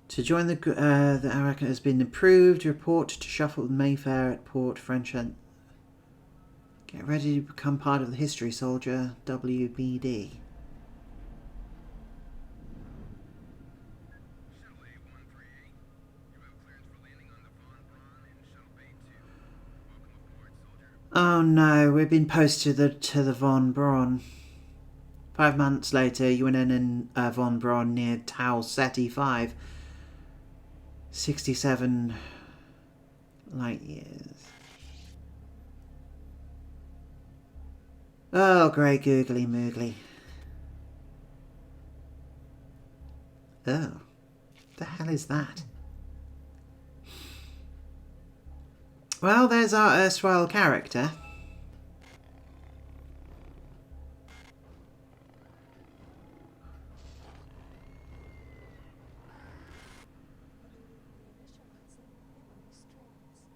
To join the Arakan has been approved. Report to Shuffle Mayfair at Port French and get ready to become part of the History Soldier, WBD. Oh no, we've been posted to the Von Braun. 5 months later, UNN Von Braun near Tau Ceti 5. 67 light years. Oh, great googly moogly. Oh, the hell is that? Well, there's our erstwhile character.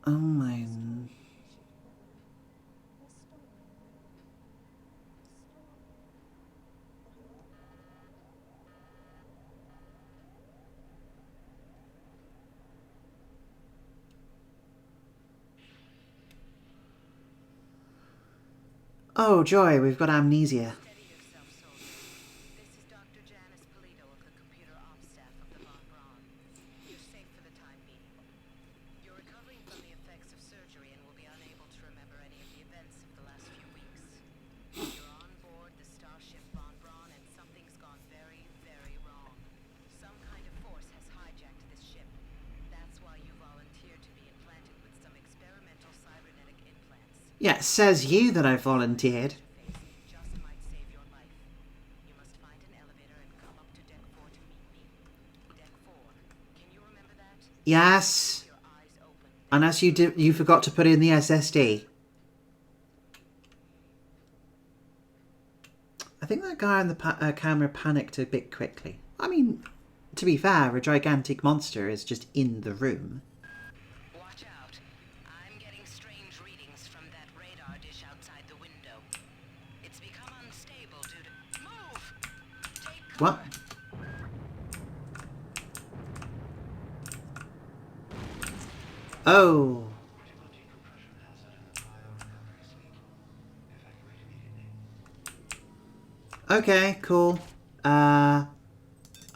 Oh my... Oh joy, we've got amnesia.
Steady yourself, soldier. This is Dr. Janice Polito of the computer ops staff of the Von Braun. You're safe for the time being. You're recovering from the effects of surgery and will be unable to remember any of the events of the last few weeks. You're on board the starship Von Braun and something's gone very, very wrong. Some kind of force has hijacked this ship. That's why you volunteered to be implanted with some experimental cybernetic implants.
Yeah, it says you that I volunteered.
Just might save your life. You must find an elevator and come up to Deck 4 to meet me. Deck 4. Can you remember that?
Yes.
Your eyes open.
Unless you forgot to put in the SSD. I think that guy on the camera panicked a bit quickly. I mean, to be fair, a gigantic monster is just in the room.
Watch out. I'm getting strange
What? Oh.
Critical decompression hazard in the cryo recovery suite. Evacuate immediately.
Okay, cool.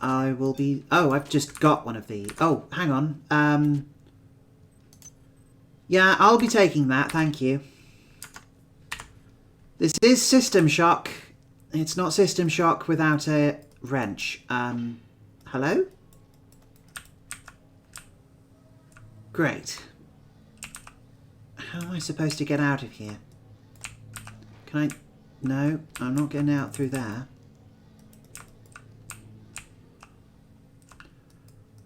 I will be... Oh, I've just got one of these. Oh, hang on. Yeah, I'll be taking that, thank you. This is System Shock. It's not System Shock without a wrench. Hello? Great. How am I supposed to get out of here? Can I... No, I'm not getting out through there.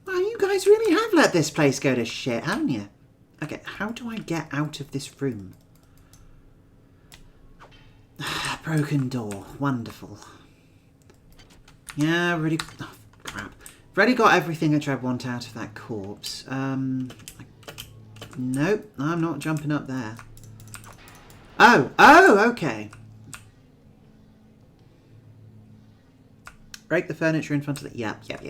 Wow, you guys really have let this place go to shit, haven't you? Okay, how do I get out of this room? Broken door. Wonderful. Yeah, already... Oh, crap. I've already got everything I want out of that corpse. Nope, I'm not jumping up there. Oh, okay. Break the furniture in front of the... Yep.
The entire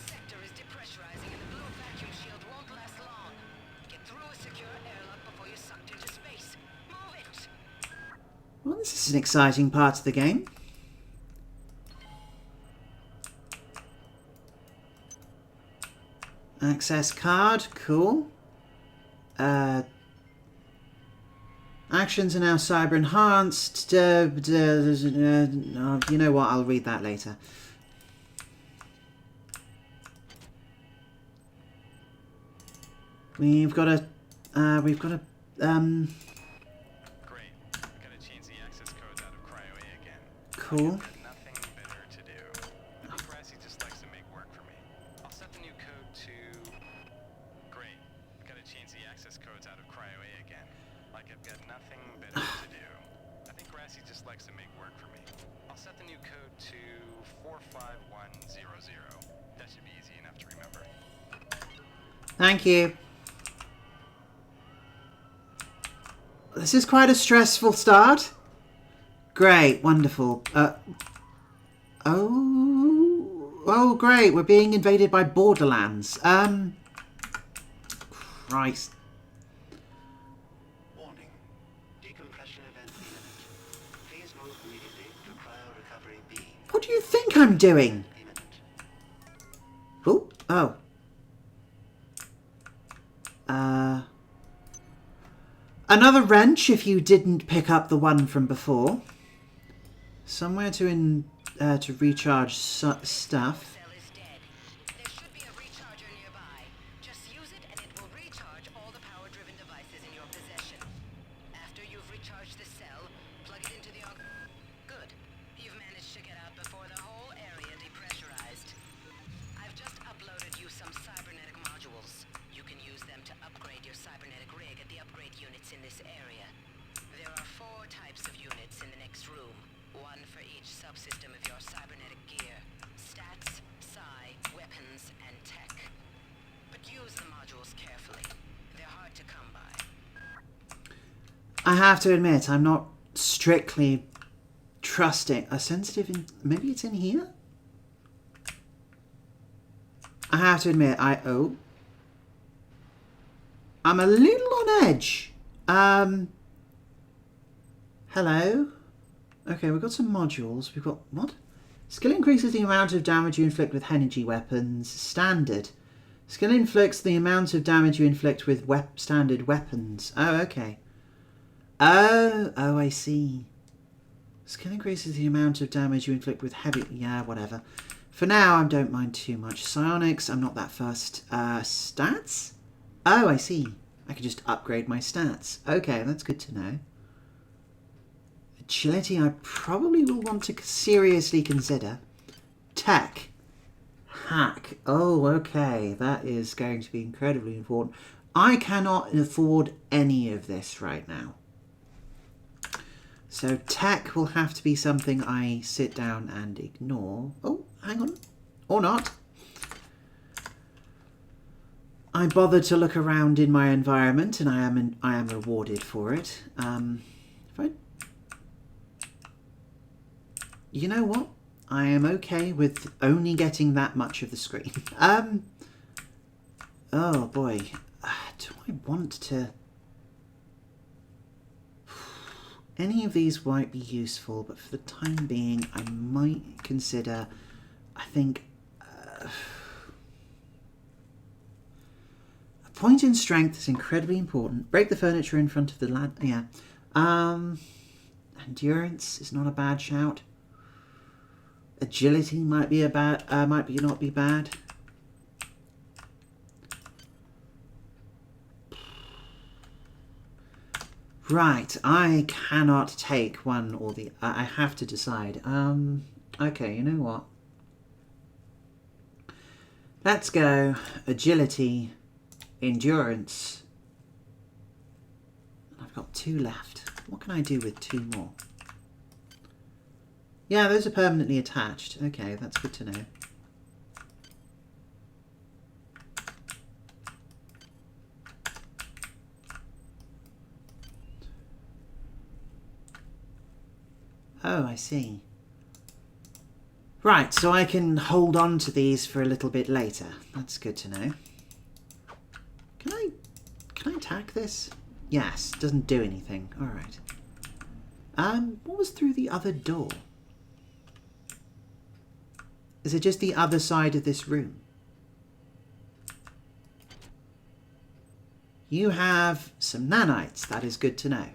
sector is depressurizing and the blue vacuum shield won't last long. Get through a secure airlock before you're sucked into space. Move it!
Well, this is an exciting part of the game. Access card, cool. Actions are now cyber enhanced. You know what? I'll read that later. We've got a.
Great. Gotta change the access codes out of Cryo A again.
Cool.
I've got nothing better to do. I think Grassy just likes to make work for me. I'll set the new code to... Great. Gotta change the access codes out of Cryo A again. Like I've got nothing better to do. I think Grassy just likes to make work for me. I'll set the new code to 45100. That should be easy enough to remember.
Thank you. This is quite a stressful start. Great, wonderful. Oh, great. We're being invaded by Borderlands. Christ.
Warning. Decompression event imminent. Please move immediately to cryo recovery B.
What do you think I'm doing?
Imminent.
Oh. Another wrench if you didn't pick up the one from before. Somewhere to recharge stuff.
Cell is dead. There should be a recharger nearby. Just use it and it will recharge all the power-driven devices in your possession. After you've recharged the cell, plug it into the... Good. You've managed to get out before the whole area depressurized. I've just uploaded you some cybernetic modules. You can use them to upgrade your cybernetic rig at the upgrade units in this area. There are 4 types of units in the next room. One for each subsystem of your cybernetic gear. Stats, psi, weapons, and tech. But use the modules carefully. They're hard to come by.
I have to admit, I'm not strictly trusting a sensitive... Maybe it's in here? I have to admit, I'm a little on edge. Hello? Okay, we've got some modules. We've got... What? Skill increases the amount of damage you inflict with energy weapons. Standard. Skill inflicts the amount of damage you inflict with standard weapons. Oh, okay. Oh, I see. Skill increases the amount of damage you inflict with heavy... Yeah, whatever. For now, I don't mind too much. Psionics, I'm not that fussed. Stats? Oh, I see. I can just upgrade my stats. Okay, that's good to know. Agility, I probably will want to seriously consider. Tech. Hack. Oh, okay. That is going to be incredibly important. I cannot afford any of this right now. So tech will have to be something I sit down and ignore. Oh, hang on. Or not. I bothered to look around in my environment and I am rewarded for it. If I You know what? I am okay with only getting that much of the screen. Oh boy. Do I want to... Any of these might be useful, but for the time being, I might consider, I think... a point in strength is incredibly important. Break the furniture in front of the lad... Yeah. Endurance is not a bad shout. Agility might be not be bad. Right, I cannot take one or the... I have to decide. Okay, you know what? Let's go agility, endurance. I've got 2 left. What can I do with 2 more? Yeah, those are permanently attached. Okay, that's good to know. Oh, I see. Right, so I can hold on to these for a little bit later. That's good to know. Can I attack this? Yes, doesn't do anything. All right. What was through the other door? Is it just the other side of this room? You have some nanites. That is good to know.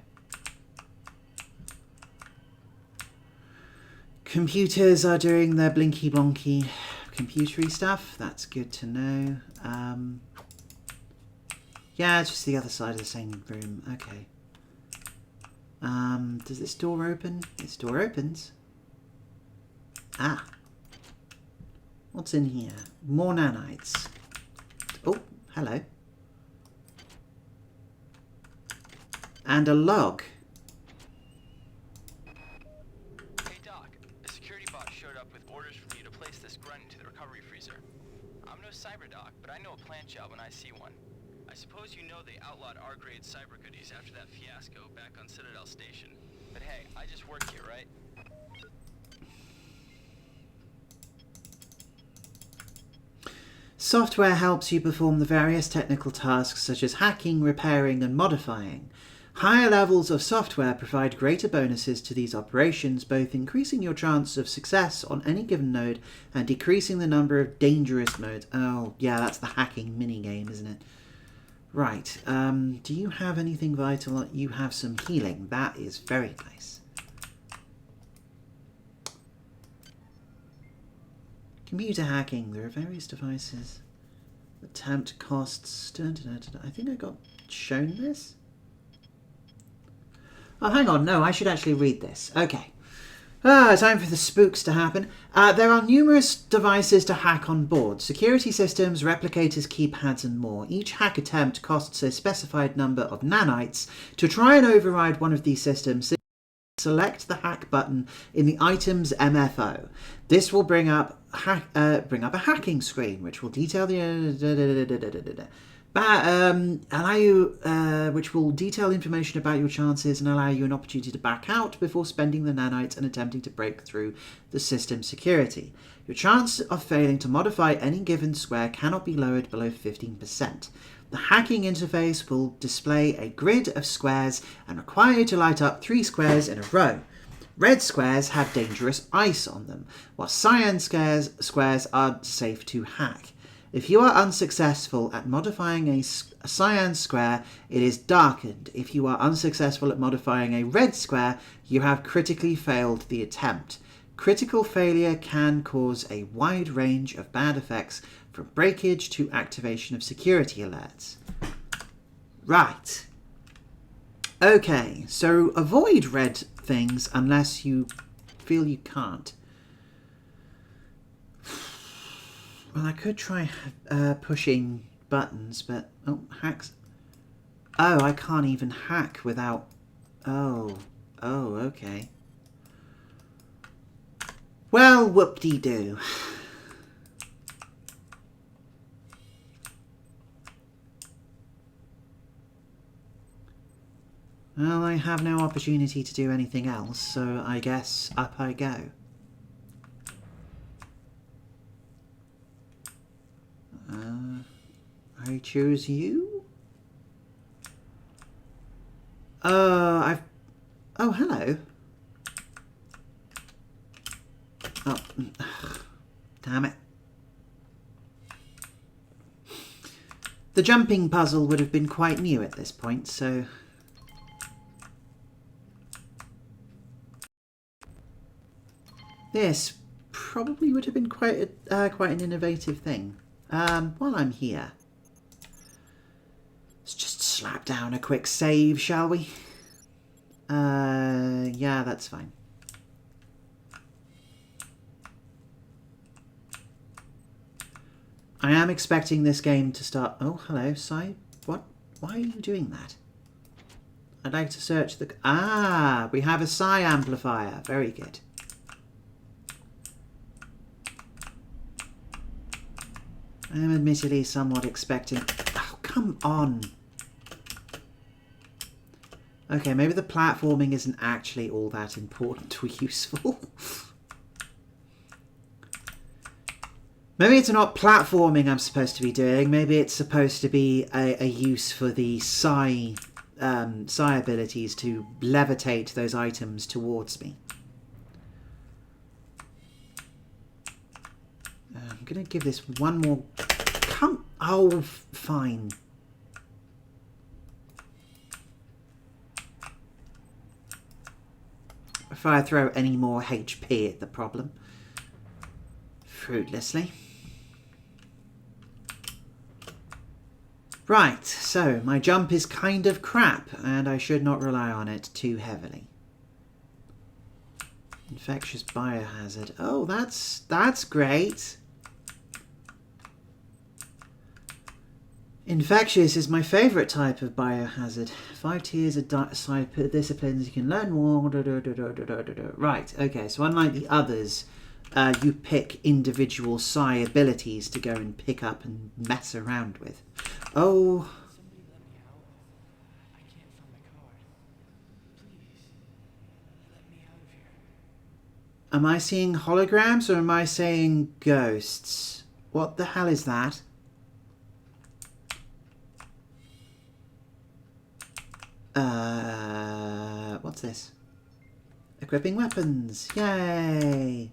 Computers are doing their blinky blonky computery stuff. That's good to know. Yeah, it's just the other side of the same room. Okay. Does this door open? This door opens. Ah. What's in here? More nanites. Oh, hello. And a log.
Hey Doc, a security bot showed up with orders from you to place this grunt into the recovery freezer. I'm no cyber doc, but I know a plant job when I see one. I suppose you know they outlawed R-grade cyber goodies after that fiasco back on Citadel Station. But hey, I just work here, right?
Software helps you perform the various technical tasks such as hacking, repairing, and modifying. Higher levels of software provide greater bonuses to these operations, both increasing your chance of success on any given node and decreasing the number of dangerous modes. Oh, yeah, that's the hacking minigame, isn't it? Right. Do you have anything vital? You have some healing. That is very nice. Computer hacking. There are various devices. Attempt costs. I think I got shown this. Oh, hang on. No, I should actually read this. Okay. Time for the spooks to happen. There are numerous devices to hack on board. Security systems, replicators, keypads, and more. Each hack attempt costs a specified number of nanites. To try and override one of these systems, select the hack button in the item's MFO. This will bring up a hacking screen, which will detail which will detail information about your chances and allow you an opportunity to back out before spending the nanites and attempting to break through the system security. Your chance of failing to modify any given square cannot be lowered below 15%. The hacking interface will display a grid of squares and require you to light up 3 squares in a row. Red squares have dangerous ice on them, while cyan squares are safe to hack. If you are unsuccessful at modifying a cyan square, it is darkened. If you are unsuccessful at modifying a red square, you have critically failed the attempt. Critical failure can cause a wide range of bad effects, from breakage to activation of security alerts. Right. Okay, so avoid red things unless you feel you can't. Well, I could try pushing buttons, but... Oh, hacks. Oh, I can't even hack without... Oh, okay. Well, whoop-de-doo. Well, I have no opportunity to do anything else, so I guess up I go. choose you. Oh, hello. Oh, damn it. The jumping puzzle would have been quite new at this point, so... This probably would have been quite an innovative thing. While I'm here, let's just slap down a quick save, shall we? Yeah, that's fine. I am expecting this game to start... Oh, hello, Sai. What? Why are you doing that? I'd like to search the... Ah, we have a Sai amplifier. Very good. I am admittedly somewhat expecting... Oh, come on. Okay, maybe the platforming isn't actually all that important or useful. Maybe it's not platforming I'm supposed to be doing. Maybe it's supposed to be a use for the Psi abilities to levitate those items towards me. I'm going to give this one more... Oh, fine. If I throw any more HP at the problem. Fruitlessly. Right, so my jump is kind of crap, and I should not rely on it too heavily. Infectious biohazard. Oh, that's great. Infectious is my favourite type of biohazard. 5 tiers of disciplines, you can learn more. Right, okay, so unlike the others, you pick individual Psi abilities to go and pick up and mess around with. Oh.
Somebody let me out. I can't find my card. Please, let me out of here.
Am I seeing holograms or am I saying ghosts? What the hell is that? What's this? Equipping weapons. Yay!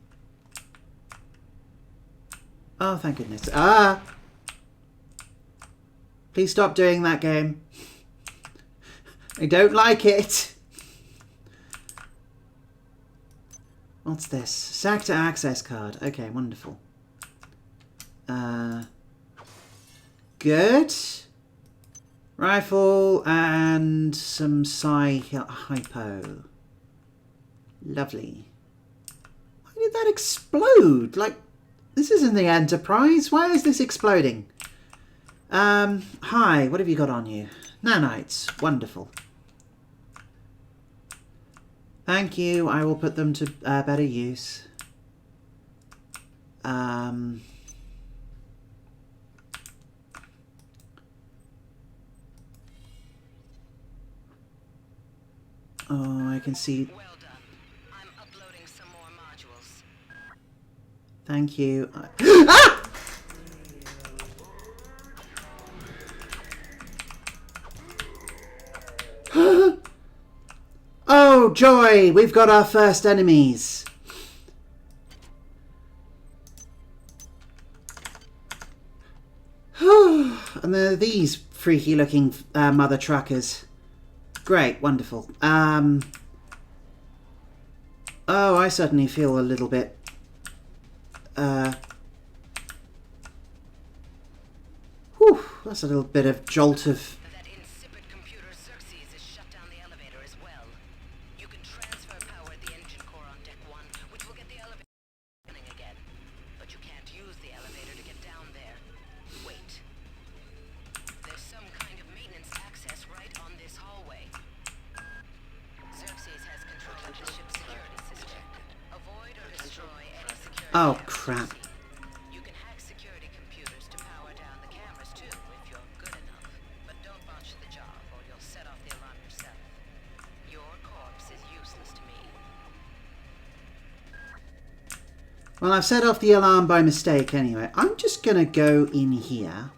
Oh, thank goodness. Ah! Please stop doing that, game. I don't like it. What's this? Sector access card. Okay, wonderful. Good. Rifle and some Psi hypo. Lovely. Why did that explode? Like, this isn't the Enterprise. Why is this exploding? Hi, what have you got on you? Nanites. Wonderful. Thank you. I will put them to better use. Oh, I can see...
Well done. I'm uploading some more modules.
Thank you. Ah! Oh, joy! We've got our first enemies. And there are these freaky looking mother truckers. Great, wonderful. Oh, I certainly feel a little bit... whew, that's a little bit of jolt of...
That insipid computer Xerxes has shut down the elevator as well. You can transfer power at the engine core on deck 1, which will get the elevator running again. But you can't use the elevator to get down there. Wait. There's some kind of maintenance access right on this hallway. Xerxes has control of the ship's security system. Avoid or destroy any security.
Oh, crap.
You can hack security computers to power down the cameras too, if you're good enough. But don't botch the job, or you'll set off the alarm yourself. Your corpse is useless to me.
Well, I've set off the alarm by mistake anyway. I'm just going to go in here.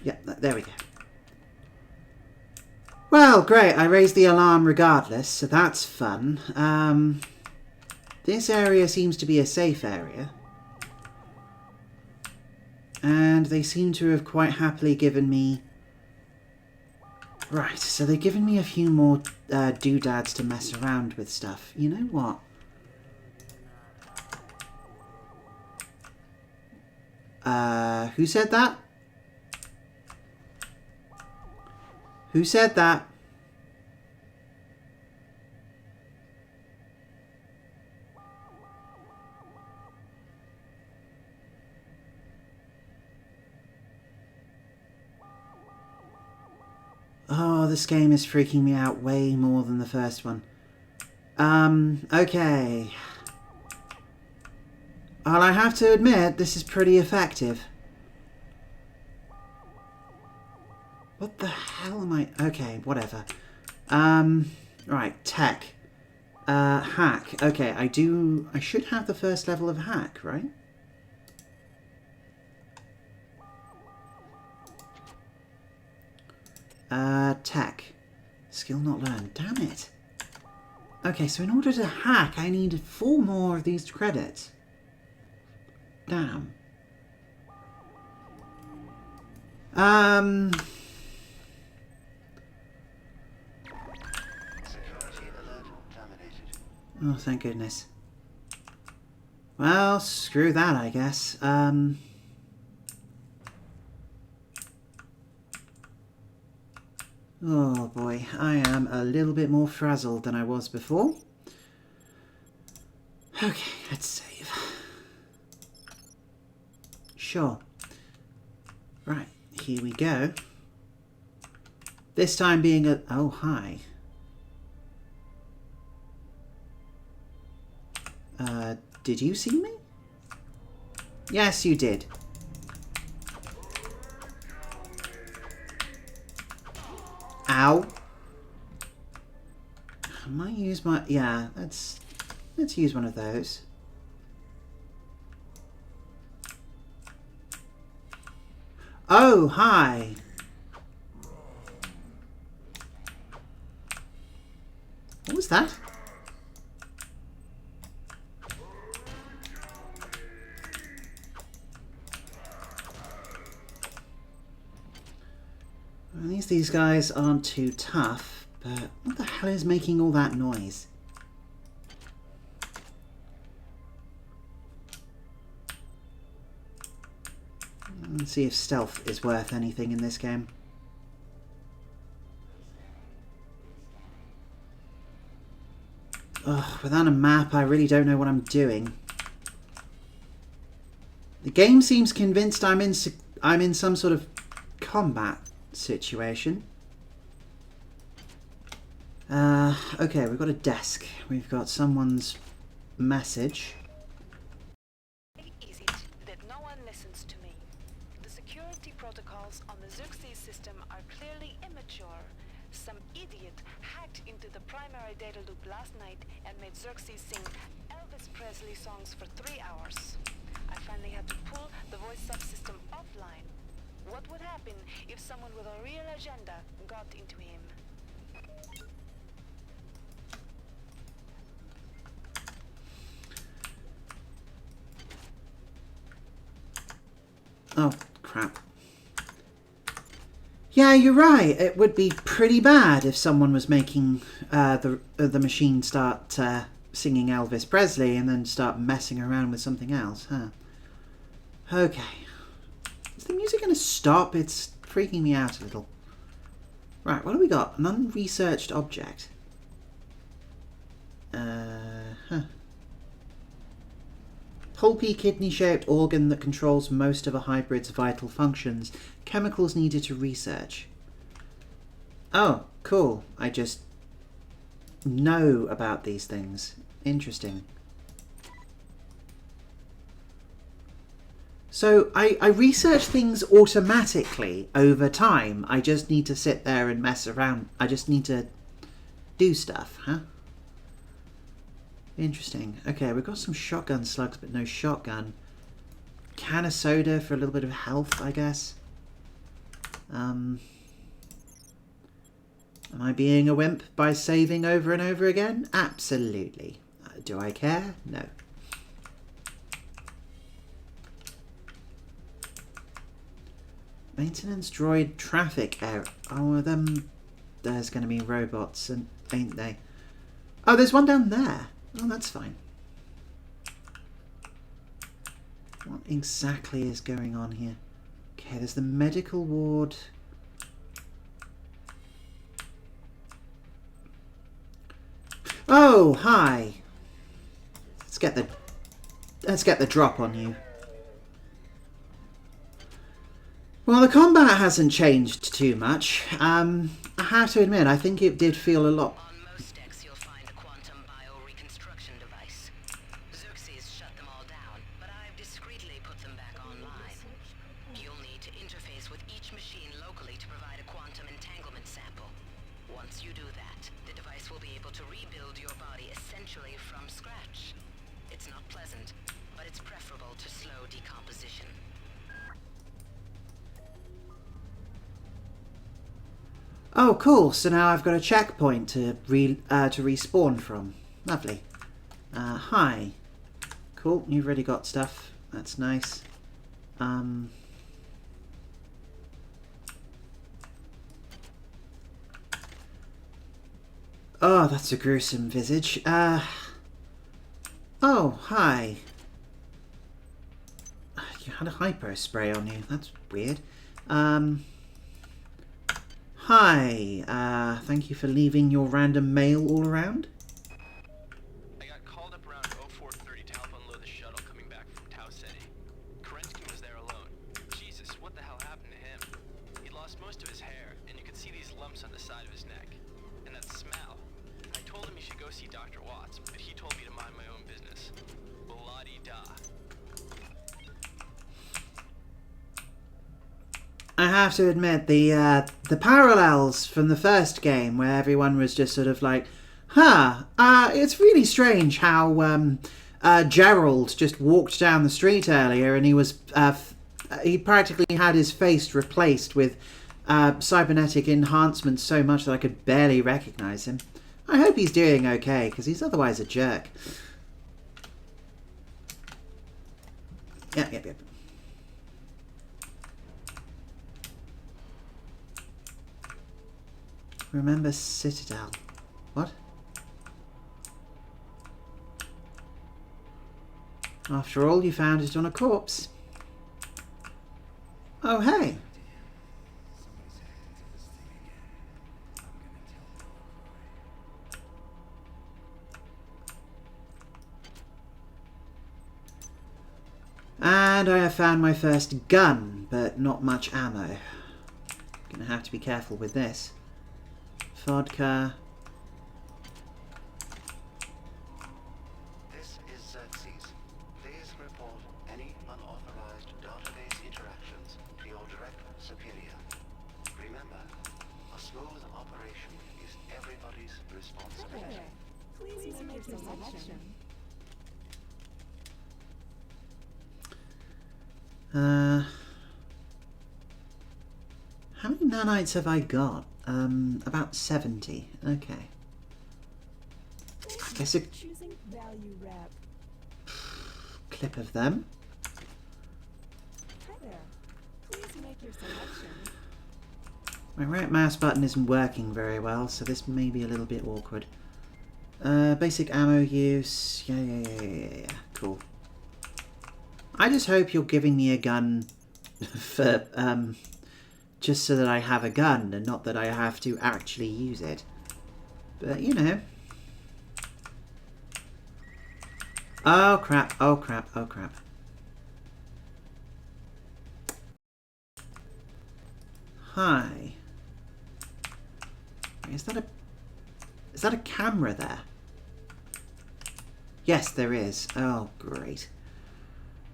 Yeah, there we go. Well, great. I raised the alarm regardless, so that's fun. This area seems to be a safe area. And they seem to have quite happily given me... Right, so they've given me a few more doodads to mess around with stuff. You know what? Who said that? Who said that? Oh, this game is freaking me out way more than the first one. Okay. Well, I have to admit, this is pretty effective. What the hell am I... Okay, whatever. Right, tech. Hack. Okay, I should have the first level of hack, right? Tech. Skill not learned. Damn it. Okay, so in order to hack, I need 4 more of these credits. Damn.
Security alert terminated.
Oh, thank goodness. Well, screw that, I guess. Oh boy, I am a little bit more frazzled than I was before. Okay, let's save. Sure. Right, here we go. This time being a... Oh, hi. Did you see me? Yes, you did. Ow. I might use my... Yeah, let's use one of those. Oh, hi. What was that? At least these guys aren't too tough, but what the hell is making all that noise? Let's see if stealth is worth anything in this game. Ugh, without a map, I really don't know what I'm doing. The game seems convinced I'm in some sort of combat situation. Okay, we've got a desk. We've got someone's message.
Why is it that no one listens to me? The security protocols on the Xerxes system are clearly immature. Some idiot hacked into the primary data loop last night and made Xerxes sing Elvis Presley songs for 3 hours. I finally had to pull the voice subsystem offline. What would happen if someone with a real agenda got into him?
Oh, crap. Yeah, you're right. It would be pretty bad if someone was making the machine start singing Elvis Presley and then start messing around with something else, huh? Okay. Is the music going to stop? It's freaking me out a little. Right, what do we got? An unresearched object. Pulpy kidney-shaped organ that controls most of a hybrid's vital functions. Chemicals needed to research. Oh, cool. I just know about these things. Interesting. So I research things automatically over time. I just need to sit there and mess around. I just need to do stuff, huh? Interesting. Okay, we've got some shotgun slugs, but no shotgun. Can of soda for a little bit of health, I guess. Am I being a wimp by saving over and over again? Absolutely. Do I care? No. Maintenance droid traffic error. Oh, there's going to be robots, ain't they? Oh, there's one down there. Oh, that's fine. What exactly is going on here? Okay, there's the medical ward. Oh, hi. Let's get the drop on you. Well, the combat hasn't changed too much. I have to admit, I think it did feel a lot.
On most decks, you'll find a quantum bioreconstruction device. Xerxes shut them all down, but I've discreetly put them back online. You'll need to interface with each machine locally to provide a quantum entanglement sample. Once you do that, the device will be able to rebuild your body essentially from scratch. It's not pleasant, but it's preferable to slow decomposition.
Oh, cool. So now I've got a checkpoint to respawn from. Lovely. Hi. Cool. You've already got stuff. That's nice. Oh, that's a gruesome visage. Oh, hi. You had a hypo spray on you. That's weird. Hi, thank you for leaving your random mail all around.
I got called up around 0430 to help unload the shuttle coming back from Tau Ceti. Kerensky was there alone. Jesus, what the hell happened to him? He'd lost most of his hair, and you could see these lumps on the side of his neck. And that smell. I told him he should go see Dr. Watts, but he told me to mind my own business. La-di-da.
I have to admit, the parallels from the first game, where everyone was just sort of like, it's really strange how Gerald just walked down the street earlier and he was he practically had his face replaced with cybernetic enhancements so much that I could barely recognize him. I hope he's doing okay, because he's otherwise a jerk. Yep. Remember Citadel. What? After all, you found it on a corpse. Oh, hey. And I have found my first gun, but not much ammo. Gonna have to be careful with this. Vodka.
This is Xerxes. Please report any unauthorized database interactions to your direct superior. Remember, a smooth operation is everybody's responsibility.
Please make your selection.
How many nanites have I got? About 70. Okay. I guess a
Choosing value wrap.
clip of them.
Hi there. Please make your selection.
My right mouse button isn't working very well, so this may be a little bit awkward. Basic ammo use. Yeah. Cool. I just hope you're giving me a gun for, just so that I have a gun and not that I have to actually use it. But, you know. Oh crap. Hi. Is that a camera there? Yes, there is. Oh, great.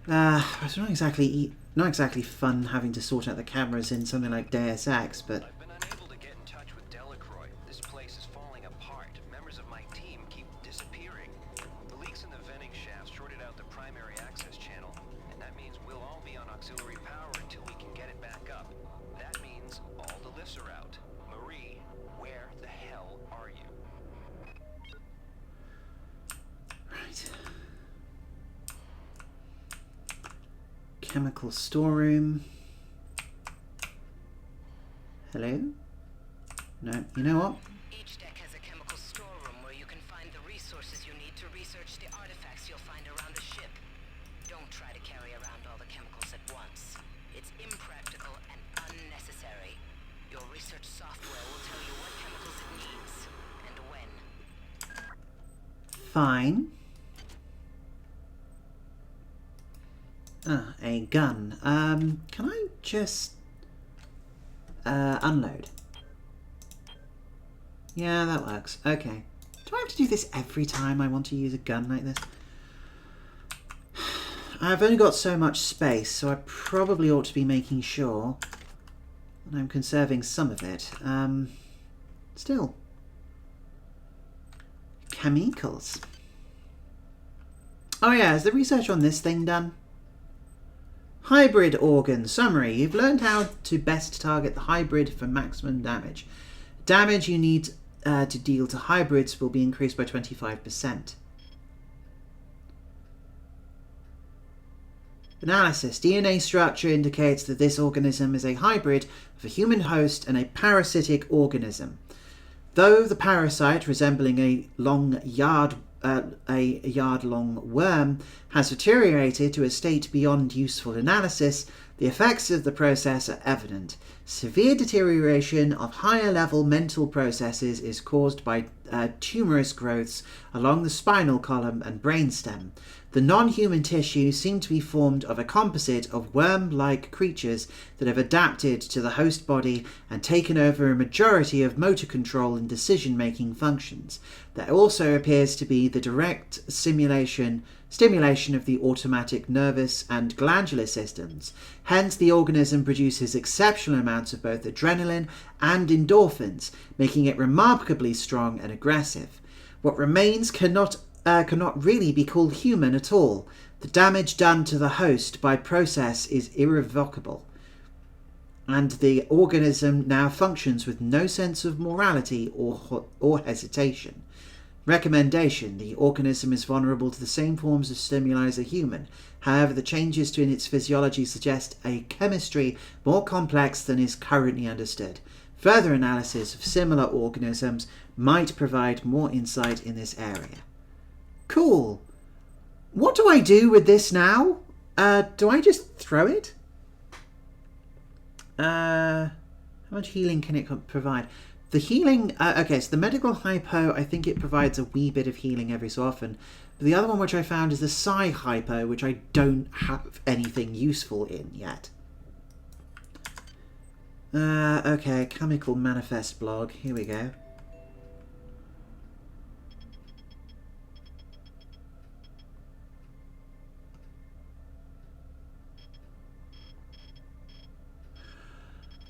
It's not exactly fun having to sort out the cameras in something like Deus Ex, but
I've been unable to get in touch with Delacroix. This place is falling apart. Members of my team keep disappearing. The leaks in the venting shaft shorted out the primary access channel, and that means we'll all be on auxiliary power until we can get it back up. That means
chemical storeroom. Hello? No, you know what?
Each deck has a chemical storeroom where you can find the resources you need to research the artifacts you'll find around the ship. Don't try to carry around all the chemicals at once. It's impractical and unnecessary. Your research software will tell you what chemicals it needs and when.
Fine. Ah, a gun. Can I just unload? Yeah, that works. Okay. Do I have to do this every time I want to use a gun like this? I've only got so much space, so I probably ought to be making sure that I'm conserving some of it. Still. Chemicals. Oh yeah, is the research on this thing done? Hybrid organ. Summary. You've learned how to best target the hybrid for maximum damage. Damage you need to deal to hybrids will be increased by 25%. Analysis. DNA structure indicates that this organism is a hybrid of a human host and a parasitic organism. Though the parasite, resembling a yard-long worm, has deteriorated to a state beyond useful analysis, the effects of the process are evident. Severe deterioration of higher-level mental processes is caused by tumorous growths along the spinal column and brainstem. The non-human tissues seem to be formed of a composite of worm-like creatures that have adapted to the host body and taken over a majority of motor control and decision-making functions. There also appears to be the direct stimulation of the automatic nervous and glandular systems. Hence, the organism produces exceptional amounts of both adrenaline and endorphins, making it remarkably strong and aggressive. What remains cannot really be called human at all. The damage done to the host by process is irrevocable, and the organism now functions with no sense of morality or hesitation. Recommendation. The organism is vulnerable to the same forms of stimuli as a human. However, the changes in its physiology suggest a chemistry more complex than is currently understood. Further analysis of similar organisms might provide more insight in this area. Cool. What do I do with this now? Do I just throw it? How much healing can it provide? The healing... okay, so the medical hypo, I think it provides a wee bit of healing every so often. But the other one which I found is the psi hypo, which I don't have anything useful in yet. Okay, chemical manifest blog. Here we go.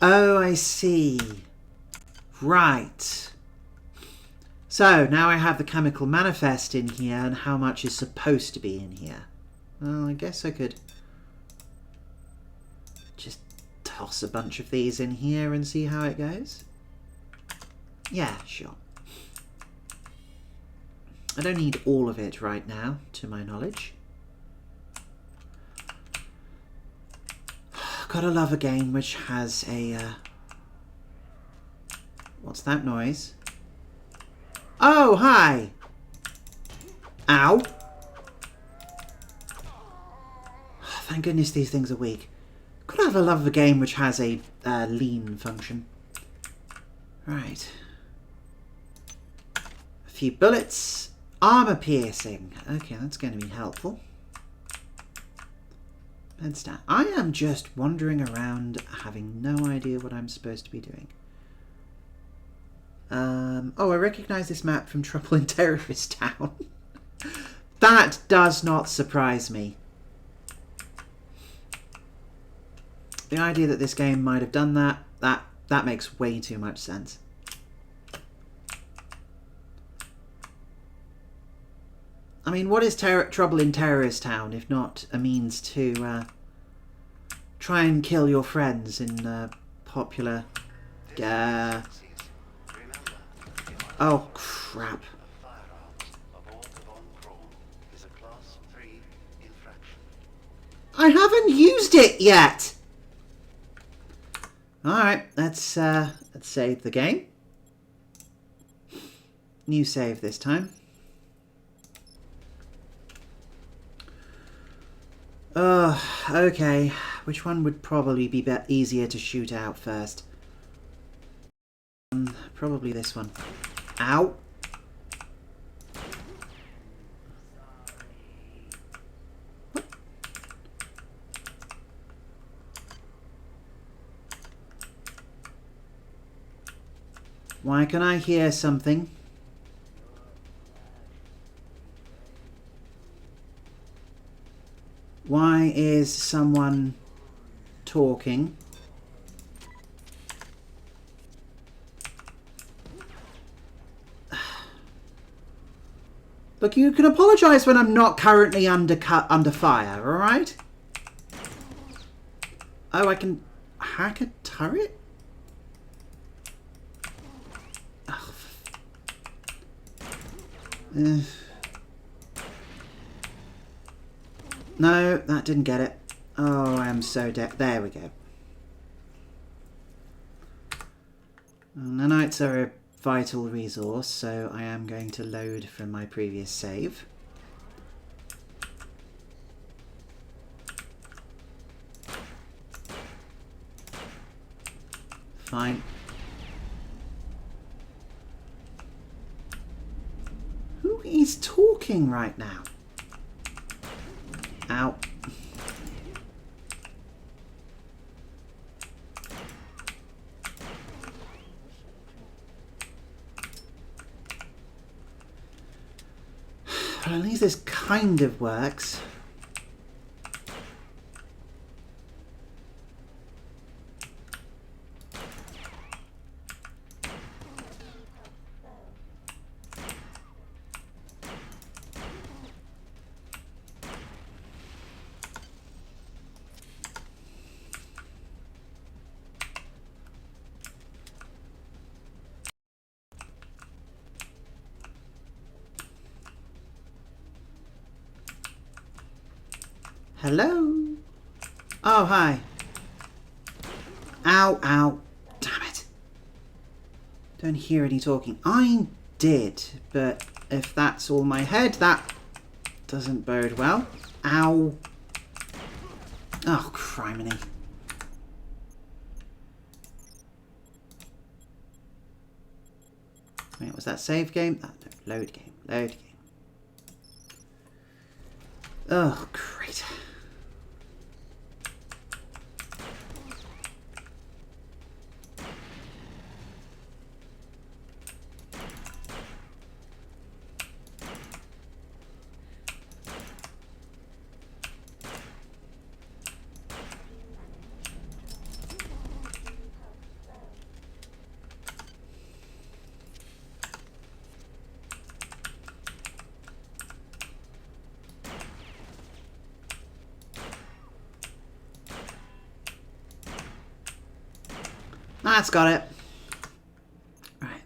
Oh, I see. Right. So, now I have the chemical manifest in here and how much is supposed to be in here. Well, I guess I could just toss a bunch of these in here and see how it goes. Yeah, sure. I don't need all of it right now, to my knowledge. Gotta love a game which has a... what's that noise? Oh, hi! Ow! Thank goodness these things are weak. Gotta have a love of a game which has a lean function. Right. A few bullets. Armor piercing. Okay, that's going to be helpful. Bedstat. I am just wandering around having no idea what I'm supposed to be doing. Oh, I recognise this map from Trouble in Terrorist Town. That does not surprise me. The idea that this game might have done that makes way too much sense. I mean, what is Trouble in Terrorist Town if not a means to try and kill your friends in popular... oh, crap.
Firearms aboard the Von Braun is a Class 3 infraction.
I haven't used it yet. All right, let's save the game. New save this time. Okay. Which one would probably be easier to shoot out first? Probably this one. Ow. Why can I hear something? Why is someone talking? Look, you can apologise when I'm not currently under fire, alright? Oh, I can hack a turret? Oh. No, that didn't get it. Oh, I am so dead. There we go. Nanites are a vital resource, so I am going to load from my previous save. Fine. Who is talking right now? Ow. Well, at least this kind of works. Hello? Oh, hi. Ow, ow. Damn it. Don't hear any talking. I did, but if that's all my head, that doesn't bode well. Ow. Oh, criminy. Wait, was that save game? Oh, no, load game. Load game. Oh, great. That's got it. Right.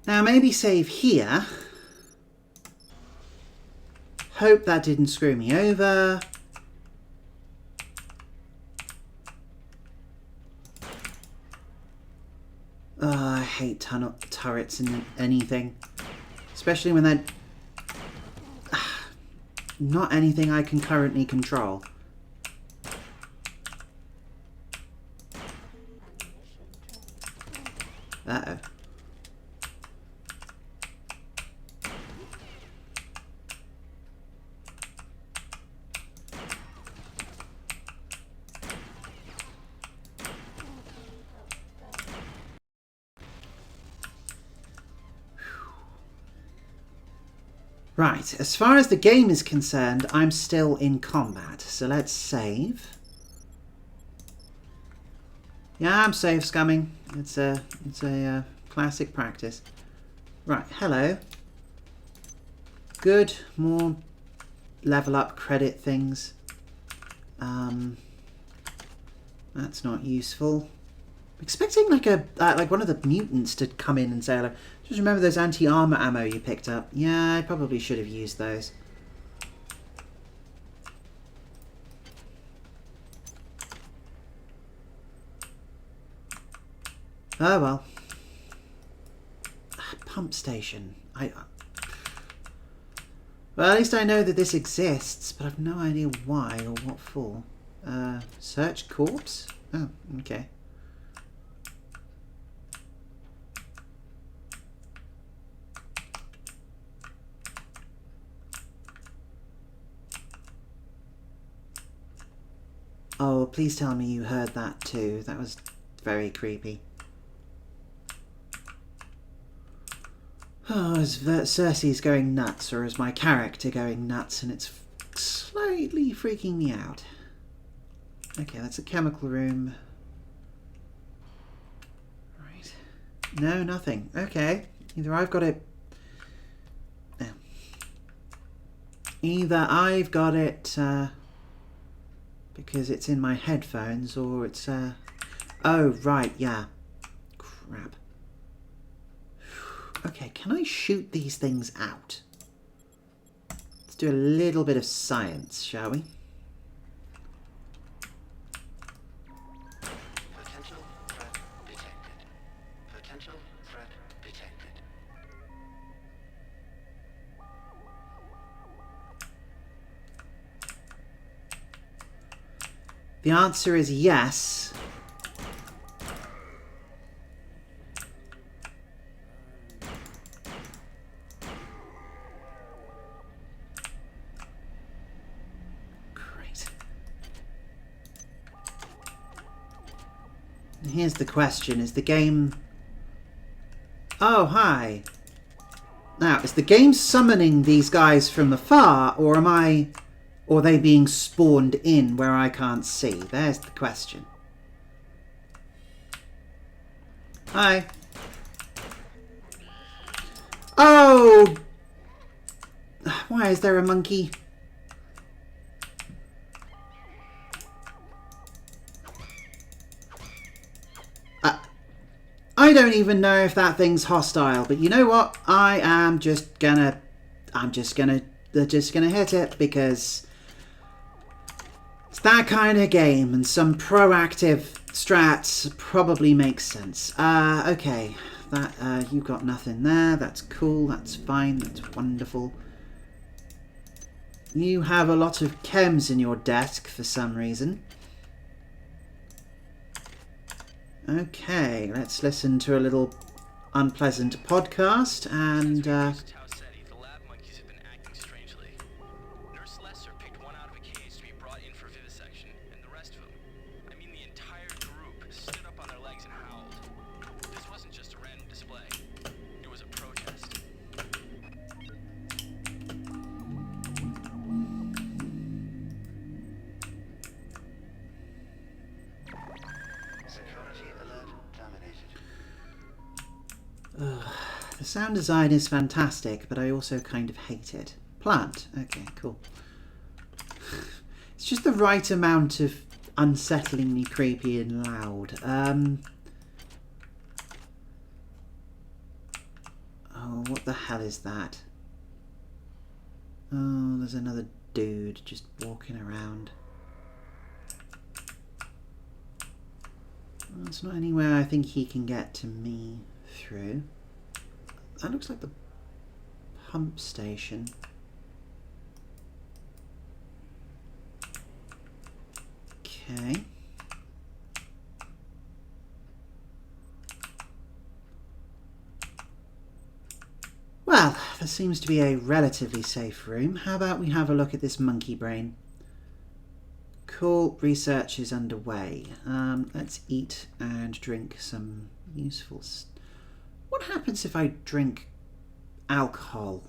Now maybe save here. Hope that didn't screw me over. Oh, I hate turrets and anything. Especially when they're not anything I can currently control. Uh-oh. Right, as far as the game is concerned, I'm still in combat. So let's save. Yeah, I'm save scumming. It's a classic practice. Right, hello. Good, more level up credit things. That's not useful. I'm expecting like one of the mutants to come in and say, like, just remember those anti-armor ammo you picked up. Yeah, I probably should have used those. Oh well. Pump station. Well, at least I know that this exists, but I've no idea why or what for. Search corpse? Oh, okay. Oh, please tell me you heard that too. That was very creepy. Oh, is Cersei's going nuts, or is my character going nuts, and it's slightly freaking me out. Okay, that's a chemical room. Right. No, nothing. Okay. Either I've got it... No. Either I've got it because it's in my headphones, or it's... Oh, right, yeah. Crap. Okay, can I shoot these things out? Let's do a little bit of science, shall we?
Potential threat detected. Potential threat detected.
The answer is yes. Great. And here's the question, is the game... Oh, hi. Now, is the game summoning these guys from afar, or am I... Or are they being spawned in where I can't see? There's the question. Hi. Oh! Why is there a monkey? I don't even know if that thing's hostile, but you know what? I'm just gonna hit it because it's that kind of game, and some proactive strats probably makes sense. Okay, that you've got nothing there. That's cool. That's fine. That's wonderful. You have a lot of chems in your desk for some reason. Okay, let's listen to a little unpleasant podcast and the sound design is fantastic, but I also kind of hate it. Plant. Okay, cool. It's just the right amount of unsettlingly creepy and loud. Oh, what the hell is that? Oh, there's another dude just walking around. Well, it's not anywhere I think he can get to me through. That looks like the pump station. Okay. Well, there seems to be a relatively safe room. How about we have a look at this monkey brain? Cool, research is underway. Let's eat and drink some useful stuff. What happens if I drink alcohol?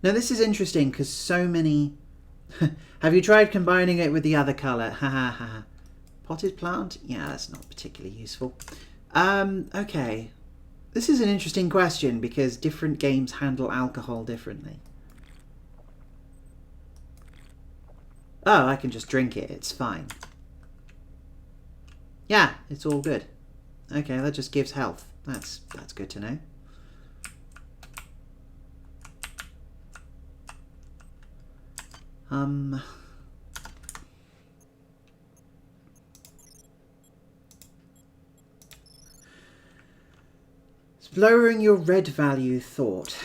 Now this is interesting because so many... Have you tried combining it with the other colour? Ha ha ha. Potted plant? Yeah, that's not particularly useful. Okay. This is an interesting question because different games handle alcohol differently. Oh, I can just drink it. It's fine. Yeah, it's all good. Okay, that just gives health. That's good to know. Lowering your red value thought,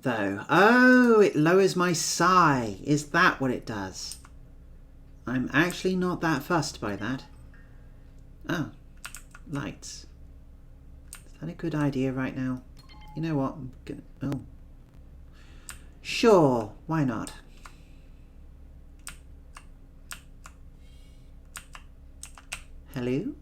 though. Oh, it lowers my psi. Is that what it does? I'm actually not that fussed by that. Oh, lights. Is that a good idea right now? You know what? I'm gonna... Oh. Sure, why not? Hello?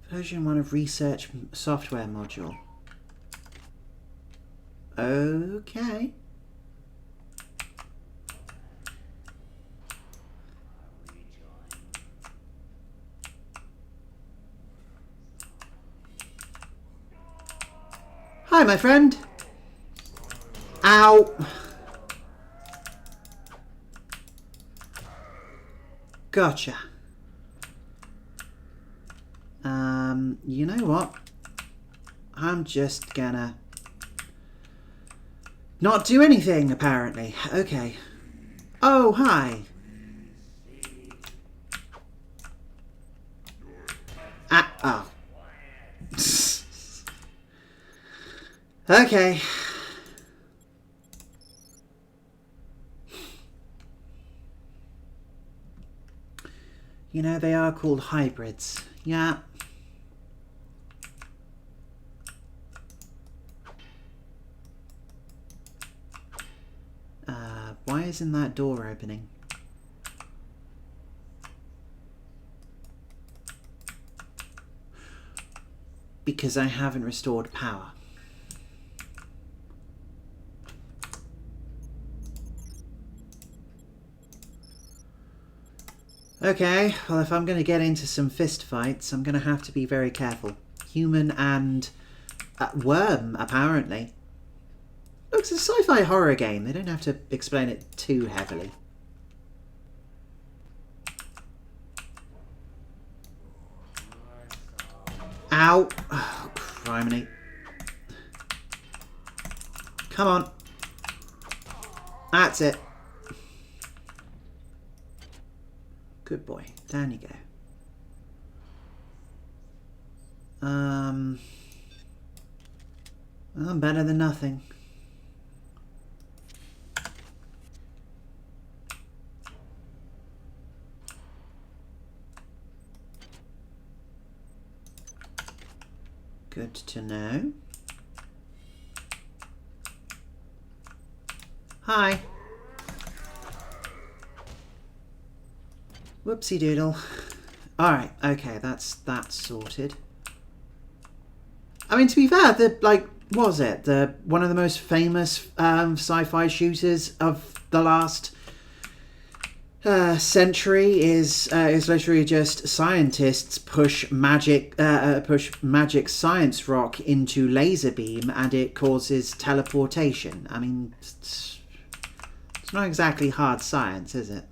Version 1 of research software module. Okay. Hi, my friend. Ow. Gotcha. You know what? I'm just gonna not do anything, apparently. Okay. Oh, hi. Ah, oh. Okay. You know, they are called hybrids. Yeah. Why isn't that door opening? Because I haven't restored power. Okay, well, if I'm going to get into some fist fights, I'm going to have to be very careful. Human and worm, apparently. Look, it's a sci-fi horror game. They don't have to explain it too heavily. Ow! Oh, criminy. Come on. That's it. Good boy. Down you go. Well, better than nothing. Good to know. Hi. Whoopsie doodle. Alright, okay, that's sorted. I mean, to be fair, was it? One of the most famous sci-fi shooters of the last century is literally just scientists push magic science rock into laser beam and it causes teleportation. I mean, it's not exactly hard science, is it?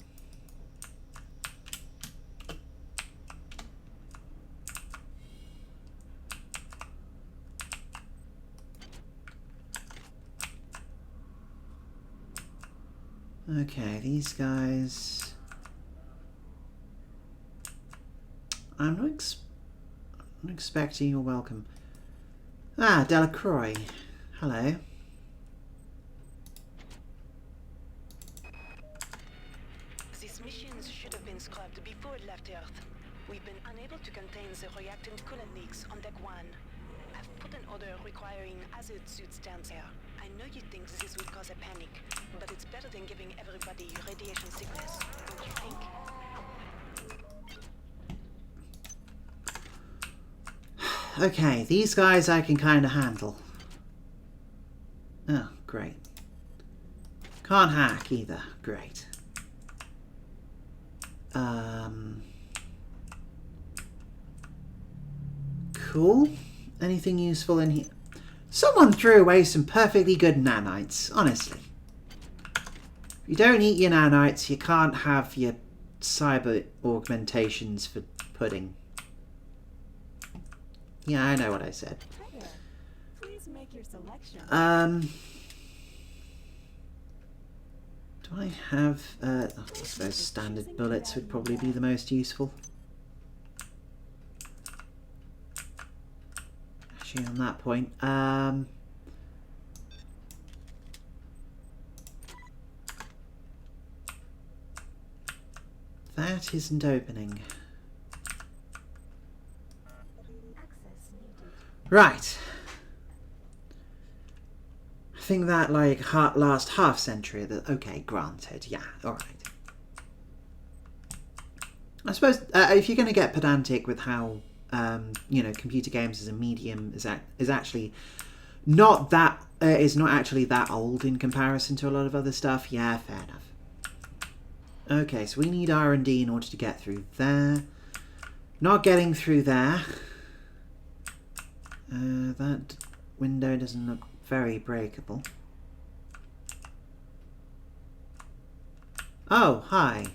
Okay, these guys... I'm not expecting your welcome. Ah, Delacroix. Hello.
These missions should have been scrubbed before it left Earth. We've been unable to contain the reactant coolant leaks on Deck 1. I've put an order requiring hazard suits down there. I know you think this would cause a panic, but it's better than giving everybody radiation sickness, don't you think?
Okay, these guys I can kind of handle. Oh, great. Can't hack either. Great. Cool. Anything useful in here? Someone threw away some perfectly good nanites, honestly. If you don't eat your nanites, you can't have your cyber augmentations for pudding. Yeah, I know what I said.
Hi there. Please make your selection.
Do I have... I suppose standard bullets would probably be the most useful. Actually, on that point, that isn't opening. Right. I think that, like, last half century, okay, granted, yeah, alright. I suppose, if you're going to get pedantic with how, you know, computer games as a medium is actually not that, is not actually that old in comparison to a lot of other stuff, yeah, fair enough. Okay, so we need R&D in order to get through there. Not getting through there. That window doesn't look very breakable. Oh, hi.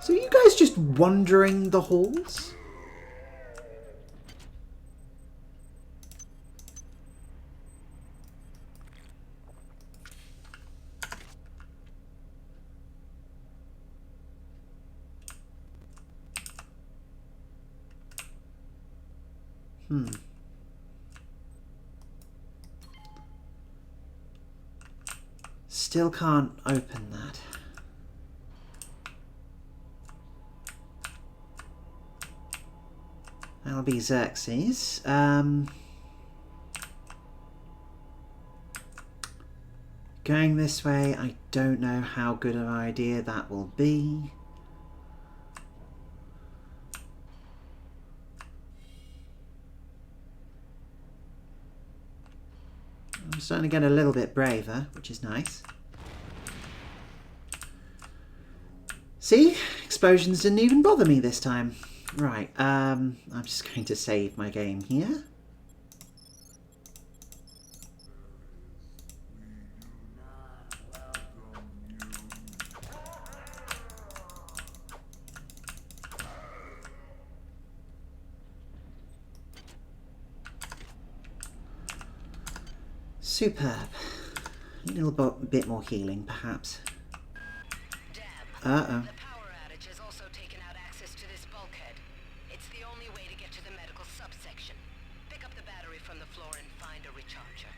So you guys just wandering the halls? Still can't open that. That'll be Xerxes. Going this way, I don't know how good an idea that will be. I'm starting to get a little bit braver, which is nice. See? Explosions didn't even bother me this time. Right, I'm just going to save my game here. Superb. A little bit more healing, perhaps. Uh-oh.
The power outage has also taken out access to this bulkhead. It's the only way to get to the medical subsection. Pick up the battery from the floor and find a recharger.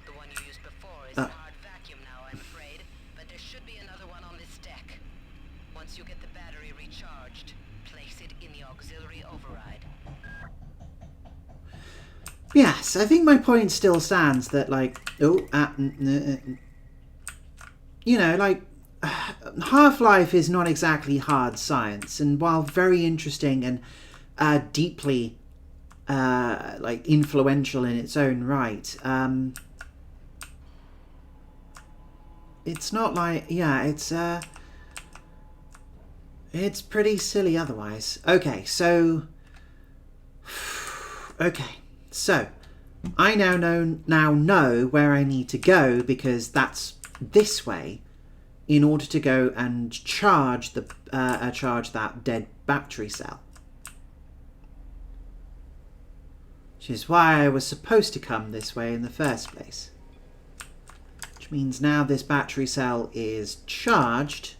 The one you used before is in hard vacuum now, I'm afraid, but there should be another one on this deck. Once you get the battery recharged, place it in the auxiliary override.
Yes, I think my point still stands that, like, you know, like, Half-Life is not exactly hard science, and while very interesting and deeply, like, influential in its own right, it's not like, yeah, it's pretty silly otherwise. Okay, so, okay. So, I now know where I need to go because that's this way in order to go and charge that dead battery cell. Which is why I was supposed to come this way in the first place. Which means now this battery cell is charged.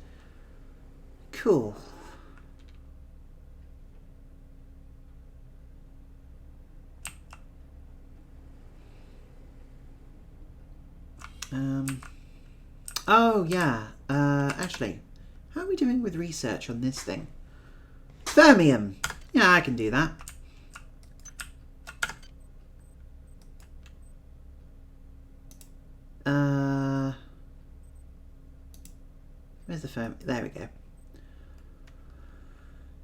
Cool. Oh, yeah. Actually, how are we doing with research on this thing? Thermium! Yeah, I can do that. Where's the firm? There we go.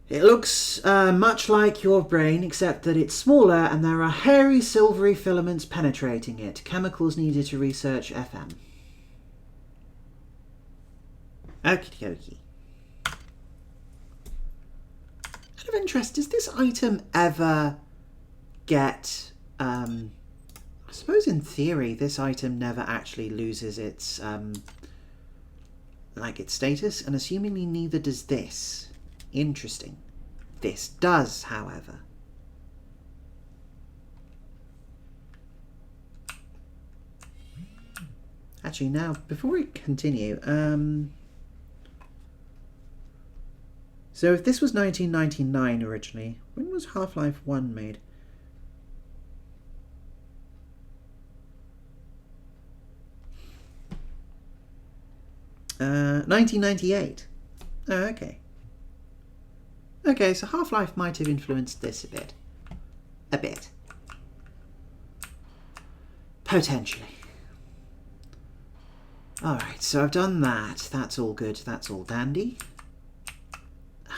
It looks much like your brain, except that it's smaller and there are hairy silvery filaments penetrating it. Chemicals needed to research FM. Okie dokie. Out of interest, does this item ever get... I suppose in theory this item never actually loses its, like its status, and assumingly neither does this. Interesting. This does, however. Actually, now, before we continue, so if this was 1999 originally, when was Half-Life 1 made? Uh, 1998. Oh, okay. Okay, so Half-Life might have influenced this a bit. A bit. Potentially. Alright, so I've done that. That's all good. That's all dandy.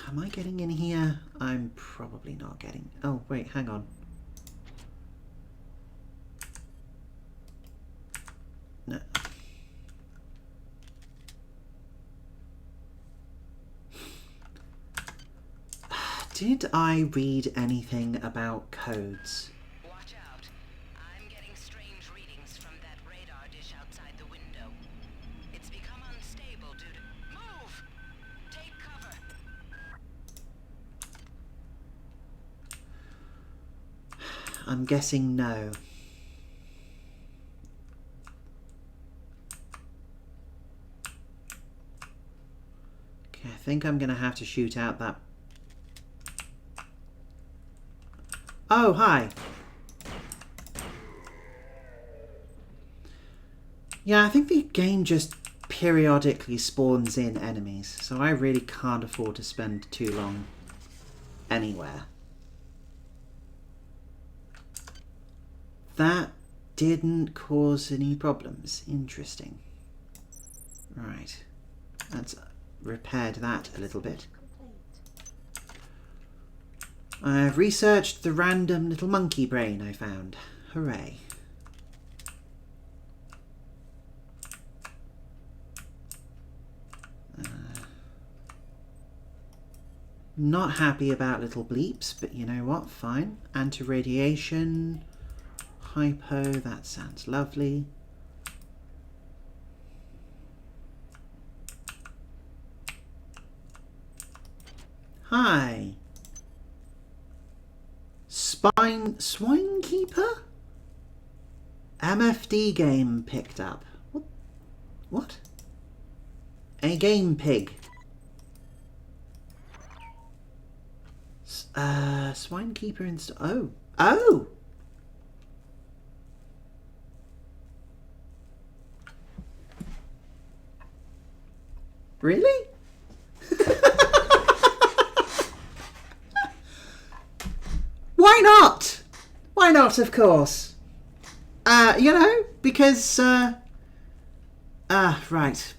Am I getting in here? I'm probably not getting... Oh, wait, hang on. No. Did I read anything about codes?
Watch out. I'm getting strange readings from that radar dish outside the window. It's become unstable due to... Move! Take cover!
I'm guessing no. Okay, I think I'm going to have to shoot out that... Oh, hi. Yeah, I think the game just periodically spawns in enemies, so I really can't afford to spend too long anywhere. That didn't cause any problems. Interesting. Right. Let's repaired that a little bit. I've researched the random little monkey brain I found. Hooray. Not happy about little bleeps, but you know what? Fine. Anti-radiation. Hypo. That sounds lovely. Hi. Swine Keeper? MFD game picked up. What? A game pig. Swine Keeper oh. Oh! Really? Why not? Why not, of course. You know, because, right.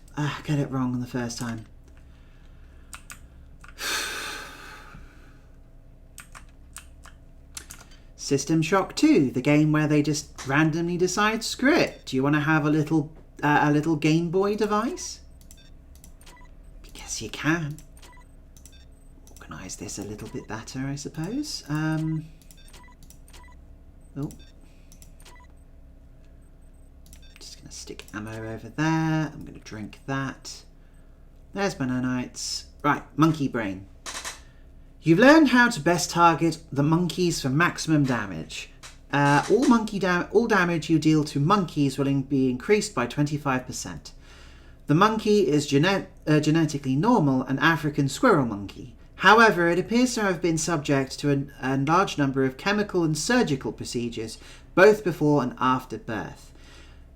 Get it wrong the first time. System Shock 2, the game where they just randomly decide, screw it. Do you want to have a little Game Boy device? Because you can. Organise this a little bit better, I suppose. Oh. Just going to stick ammo over there. I'm going to drink that. There's my nanites. Right, monkey brain. You've learned how to best target the monkeys for maximum damage. All damage you deal to monkeys will be increased by 25%. The monkey is genetically normal, an African squirrel monkey. However, it appears to have been subject to a large number of chemical and surgical procedures, both before and after birth.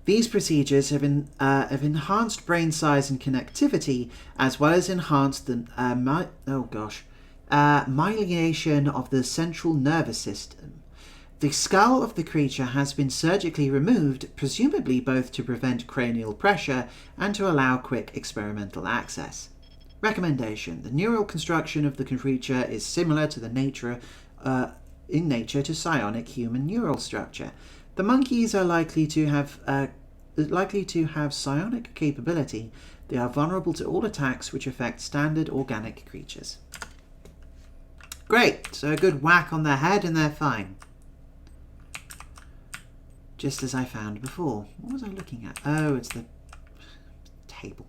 These procedures have enhanced brain size and connectivity, as well as enhanced the myelation of the central nervous system. The skull of the creature has been surgically removed, presumably both to prevent cranial pressure and to allow quick experimental access. Recommendation. The neural construction of the creature is similar to in nature to psionic human neural structure. The monkeys are likely to have psionic capability. They are vulnerable to all attacks which affect standard organic creatures. Great, so a good whack on their head and they're fine. Just as I found before. What was I looking at? Oh, it's the table.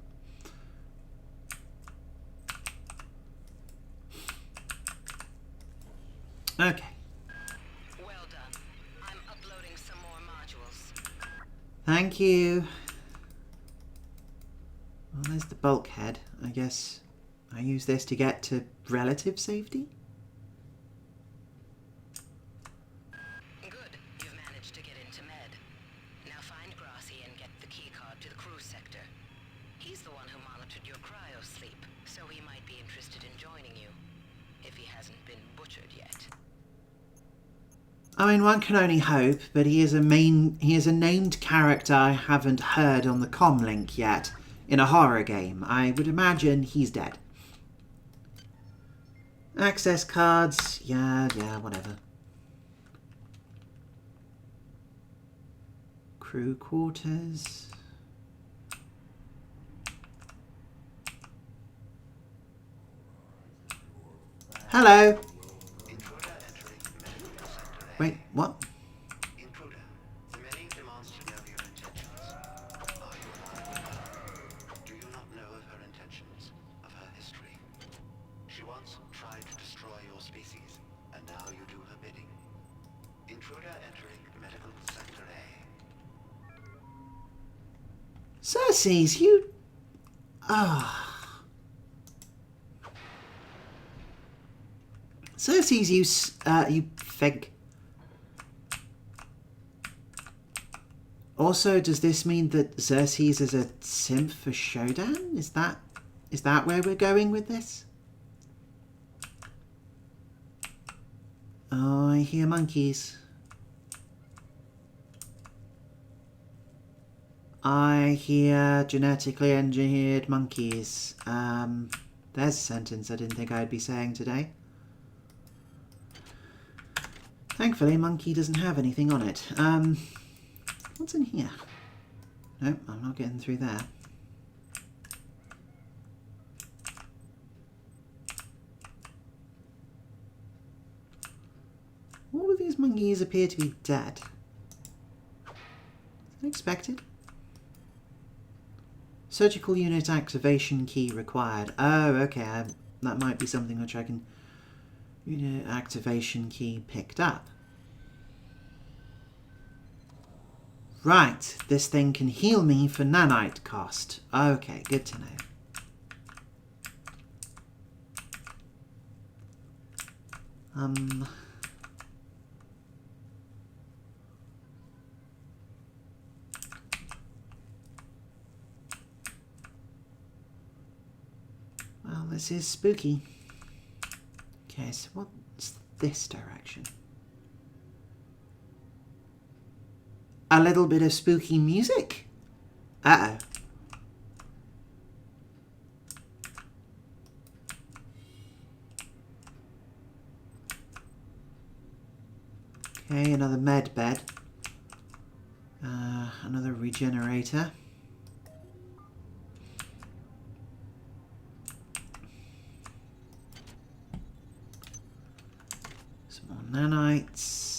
Okay.
Well done. I'm uploading some more modules.
Thank you. There's the bulkhead. I guess I use this to get to relative safety.
Good. You've managed to get into Med. Now find Grassi and get the keycard to the cruise sector. He's the one who monitored your cryo sleep, so he might be interested in joining you, if he hasn't been butchered yet.
I mean, one can only hope, but he is a named character I haven't heard on the comlink yet in a horror game. I would imagine he's dead. Access cards, yeah, whatever. Crew quarters. Hello. Wait, what?
Intruder, Many demands to know your intentions. Are you alive with her? Do you not know of her intentions, of her history? She once tried to destroy your species, and now you do her bidding. Intruder entering Medical Sector A.
Xerxes, you... Ah. Xerxes, you fig. Also, does this mean that Xerxes is a simp for Shodan? Is that where we're going with this? Oh, I hear monkeys. I hear genetically engineered monkeys. There's a sentence I didn't think I'd be saying today. Thankfully, monkey doesn't have anything on it. What's in here? Nope, I'm not getting through there. All of these monkeys appear to be dead. Unexpected. Surgical unit activation key required. Oh, okay. That might be something which I can... Unit activation key picked up. Right, this thing can heal me for nanite cost. Okay, good to know. Well, this is spooky. Okay, so what's this direction? A little bit of spooky music? Uh-oh. Okay, another med bed. Another regenerator. Some more nanites.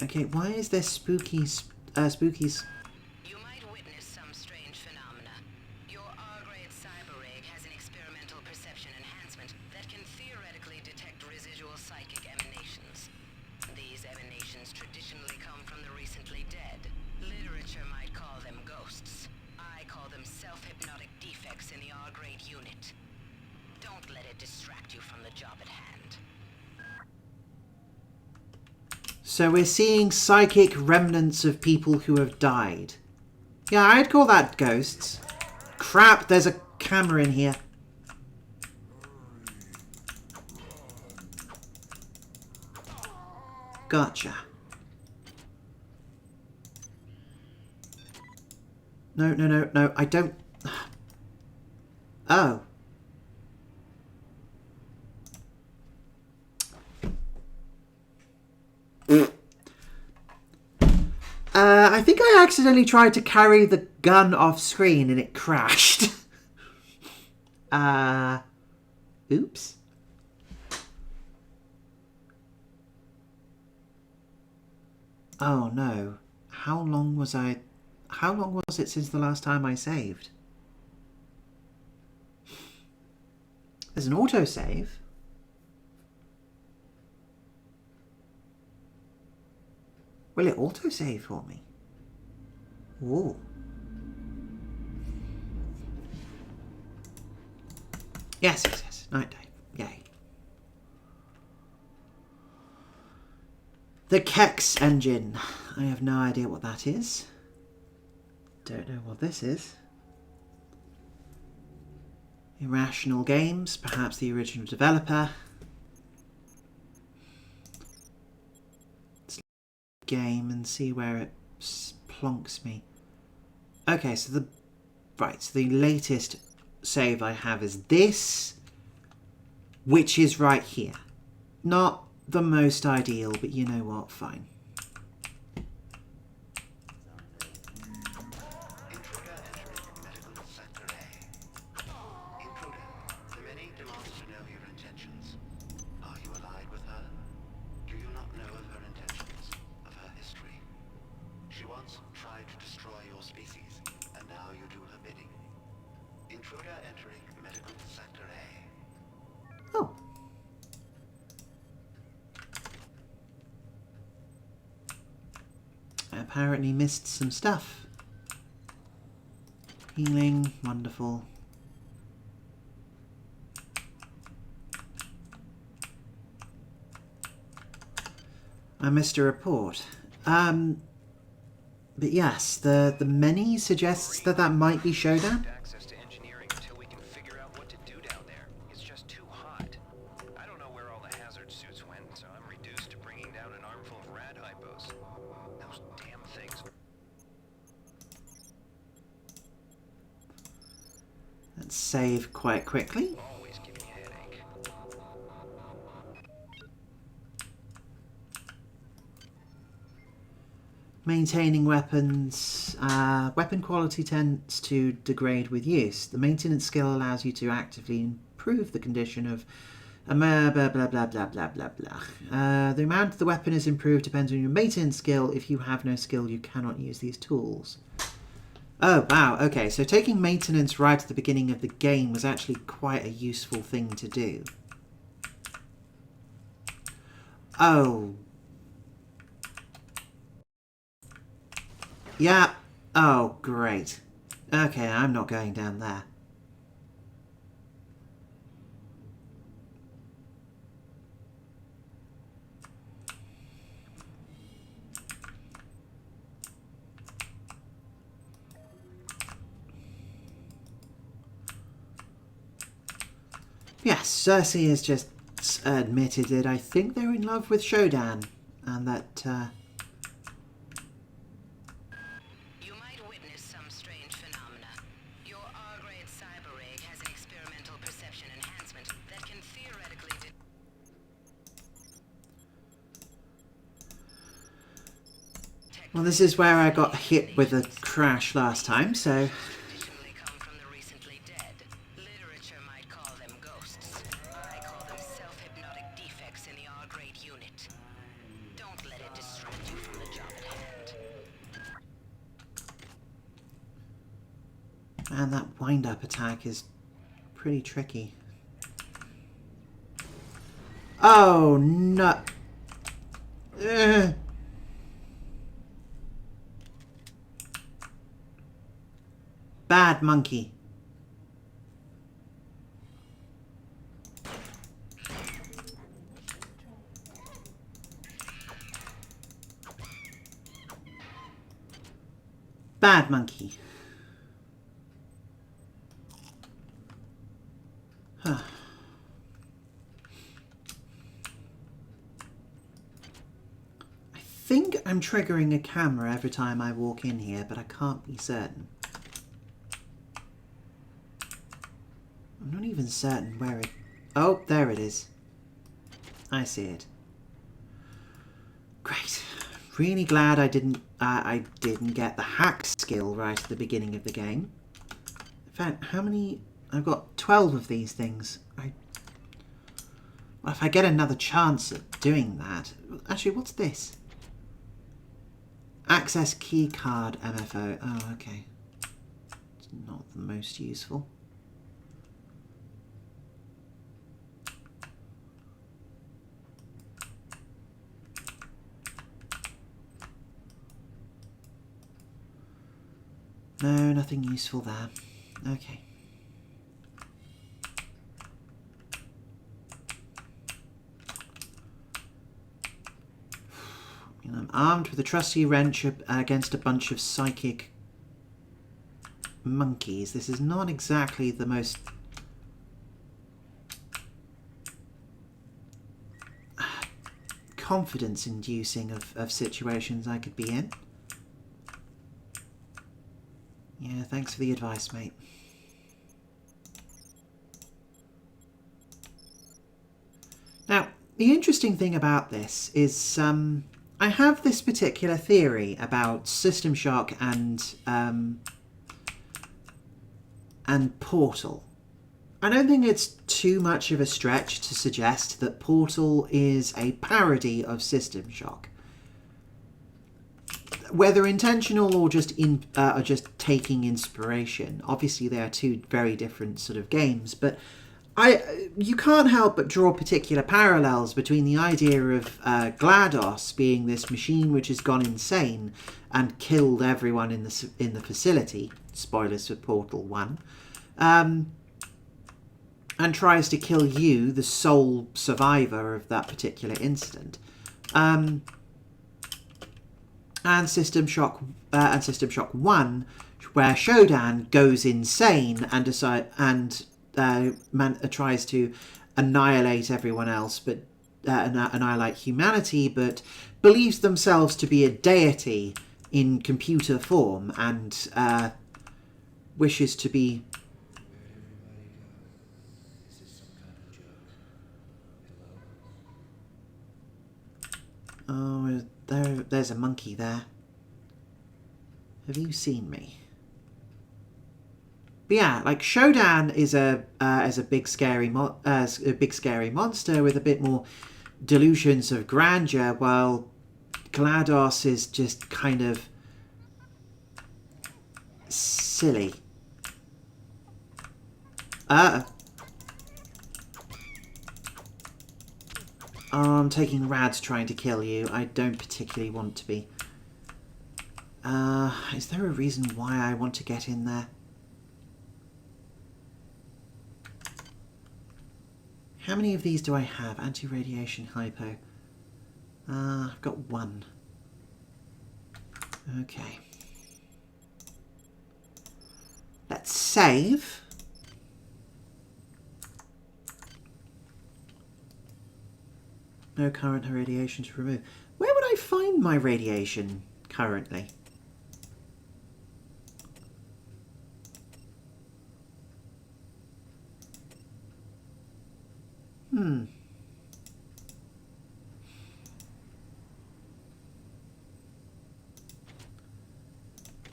Okay, why is there spookies?
You might witness some strange phenomena. Your R-grade cyber rig has an experimental perception enhancement that can theoretically detect residual psychic emanations. These emanations traditionally come from the recently dead. Literature might call them ghosts. I call them self-hypnotic defects in the R-grade unit. Don't let it distract you from the job at hand.
So we're seeing psychic remnants of people who have died. Yeah, I'd call that ghosts. Crap, there's a camera in here. Gotcha. No, I don't... Oh. I think I accidentally tried to carry the gun off screen and it crashed. Oops. Oh no. How long was it since the last time I saved? There's an autosave. Will it autosave for me? Ooh. Yes, yes, yes. Night dive. Yay. The Kex engine. I have no idea what that is. Don't know what this is. Irrational Games, perhaps the original developer. Let's game and see where it plonks me. Okay, so the latest save I have is this, which is right here. Not the most ideal, but you know what, fine.
Intruder entering medical sector A. Intruder, the many demands to know your intentions. Are you allied with her? Do you not know of her intentions, of her history? She once tried to destroy your species, and now you do her bidding. Intruder entering medical sector A.
Oh. I apparently missed some stuff. Healing, wonderful. I missed a report. But yes, the menu suggests that that might be Shodan.
Access to engineering until we can figure out what to do down there. It's just too hot. I don't know where all the hazard suits went, so I'm reduced to bringing down an armful of rad hypos. Those damn things.
Let's save quite quickly.
Always give me a headache.
Maintaining weapons. Weapon quality tends to degrade with use. The maintenance skill allows you to actively improve the condition of blah blah blah blah blah blah blah blah. The amount the weapon is improved depends on your maintenance skill. If you have no skill, you cannot use these tools. Oh, wow, okay, so taking maintenance right at the beginning of the game was actually quite a useful thing to do. Oh. Yeah. Oh, great. Okay, I'm not going down there. Yes, Cersei has just admitted that I think they're in love with Shodan, and that,
You might witness some strange phenomena. Your R-grade cyber rig has an experimental perception enhancement that can theoretically
well, this is where I got hit with a crash last time, so...
traditionally come from the recently dead. Literature might call them ghosts. I call them self-hypnotic defects in the R-grade unit. Don't let it distract you from the job at hand.
Man, that wind-up attack is pretty tricky. Oh, no. Ugh. Bad monkey. Bad monkey. Huh. I think I'm triggering a camera every time I walk in here, but I can't be certain. I'm not even certain where it... Oh, there it is. I see it. Great. Really glad I didn't get the hack skill right at the beginning of the game. In fact, how many... I've got 12 of these things. Well, if I get another chance at doing that... Actually, what's this? Access key card MFO. Oh, okay. It's not the most useful. No, nothing useful there. Okay. And I'm armed with a trusty wrench against a bunch of psychic monkeys. This is not exactly the most confidence-inducing of situations I could be in. Yeah, thanks for the advice, mate. Now, the interesting thing about this is I have this particular theory about System Shock and Portal. I don't think it's too much of a stretch to suggest that Portal is a parody of System Shock. Whether intentional or just taking inspiration. Obviously, they are two very different sort of games, but you can't help but draw particular parallels between the idea of GLaDOS being this machine which has gone insane and killed everyone in the facility. Spoilers for Portal 1. And tries to kill you, the sole survivor of that particular incident. And System Shock 1, where Shodan goes insane and tries to annihilate everyone else, but annihilate humanity, but believes themselves to be a deity in computer form and wishes to be. Oh, there's a monkey there. Have you seen me? But yeah, like Shodan is a big scary monster with a bit more delusions of grandeur, while GLaDOS is just kind of silly. Oh, I'm taking rads trying to kill you. I don't particularly want to be. Is there a reason why I want to get in there? How many of these do I have? Anti-radiation hypo. I've got one. Okay. Let's save. No current radiation to remove. Where would I find my radiation currently?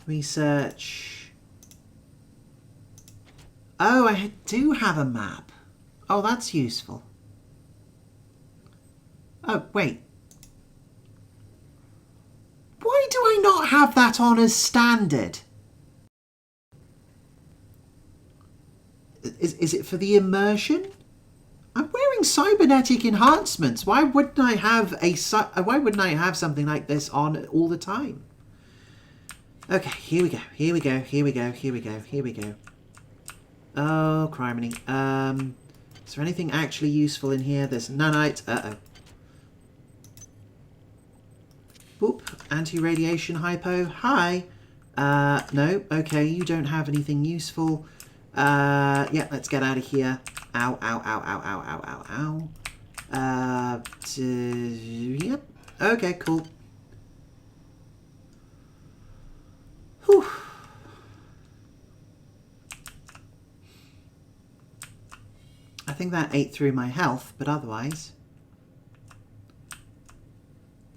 Research. Oh, I do have a map. Oh, that's useful. Oh, wait. Why do I not have that on as standard? Is it for the immersion? I'm wearing cybernetic enhancements. Why wouldn't I have something like this on all the time? Okay, here we go. Here we go. Here we go. Here we go. Here we go. Oh, criminy. Is there anything actually useful in here? There's nanite. Uh-oh. Boop. Anti-radiation hypo. Hi. No. Okay, you don't have anything useful. Yeah, let's get out of here. Ow, ow, ow, ow, ow, ow, ow, ow. Yep. Okay, cool. Whew. I think that ate through my health, but otherwise...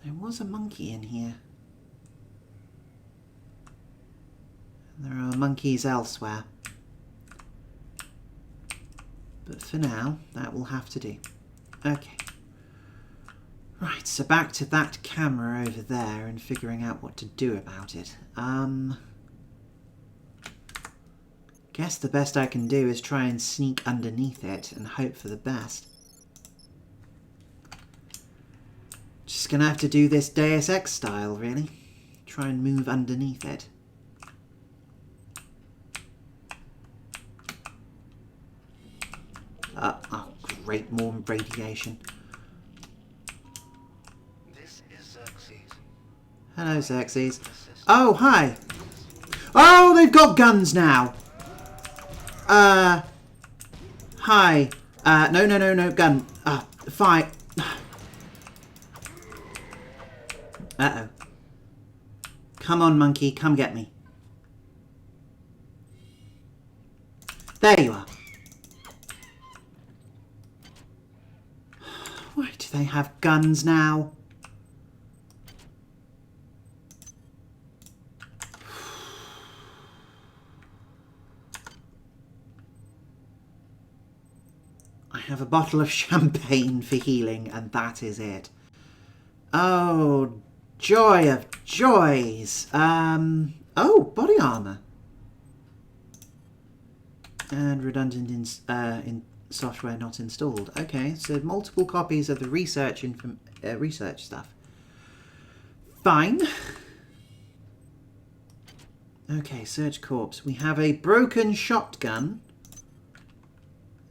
There was a monkey in here. There are monkeys elsewhere. But for now, that will have to do. Okay. Right, so back to that camera over there and figuring out what to do about it. Guess the best I can do is try and sneak underneath it and hope for the best. Just gonna have to do this Deus Ex style, really. Try and move underneath it. Oh, great, more radiation.
This is Xerxes.
Hello, Xerxes. Oh, hi. Oh, they've got guns now. Hi. No, gun. Fight. Uh-oh. Come on, monkey, come get me. There you are. Why do they have guns now? I have a bottle of champagne for healing, and that is it. Oh, joy of joys. Oh, body armor. And redundant in software not installed. Okay, so multiple copies of the research stuff. Fine. Okay, search corpse. We have a broken shotgun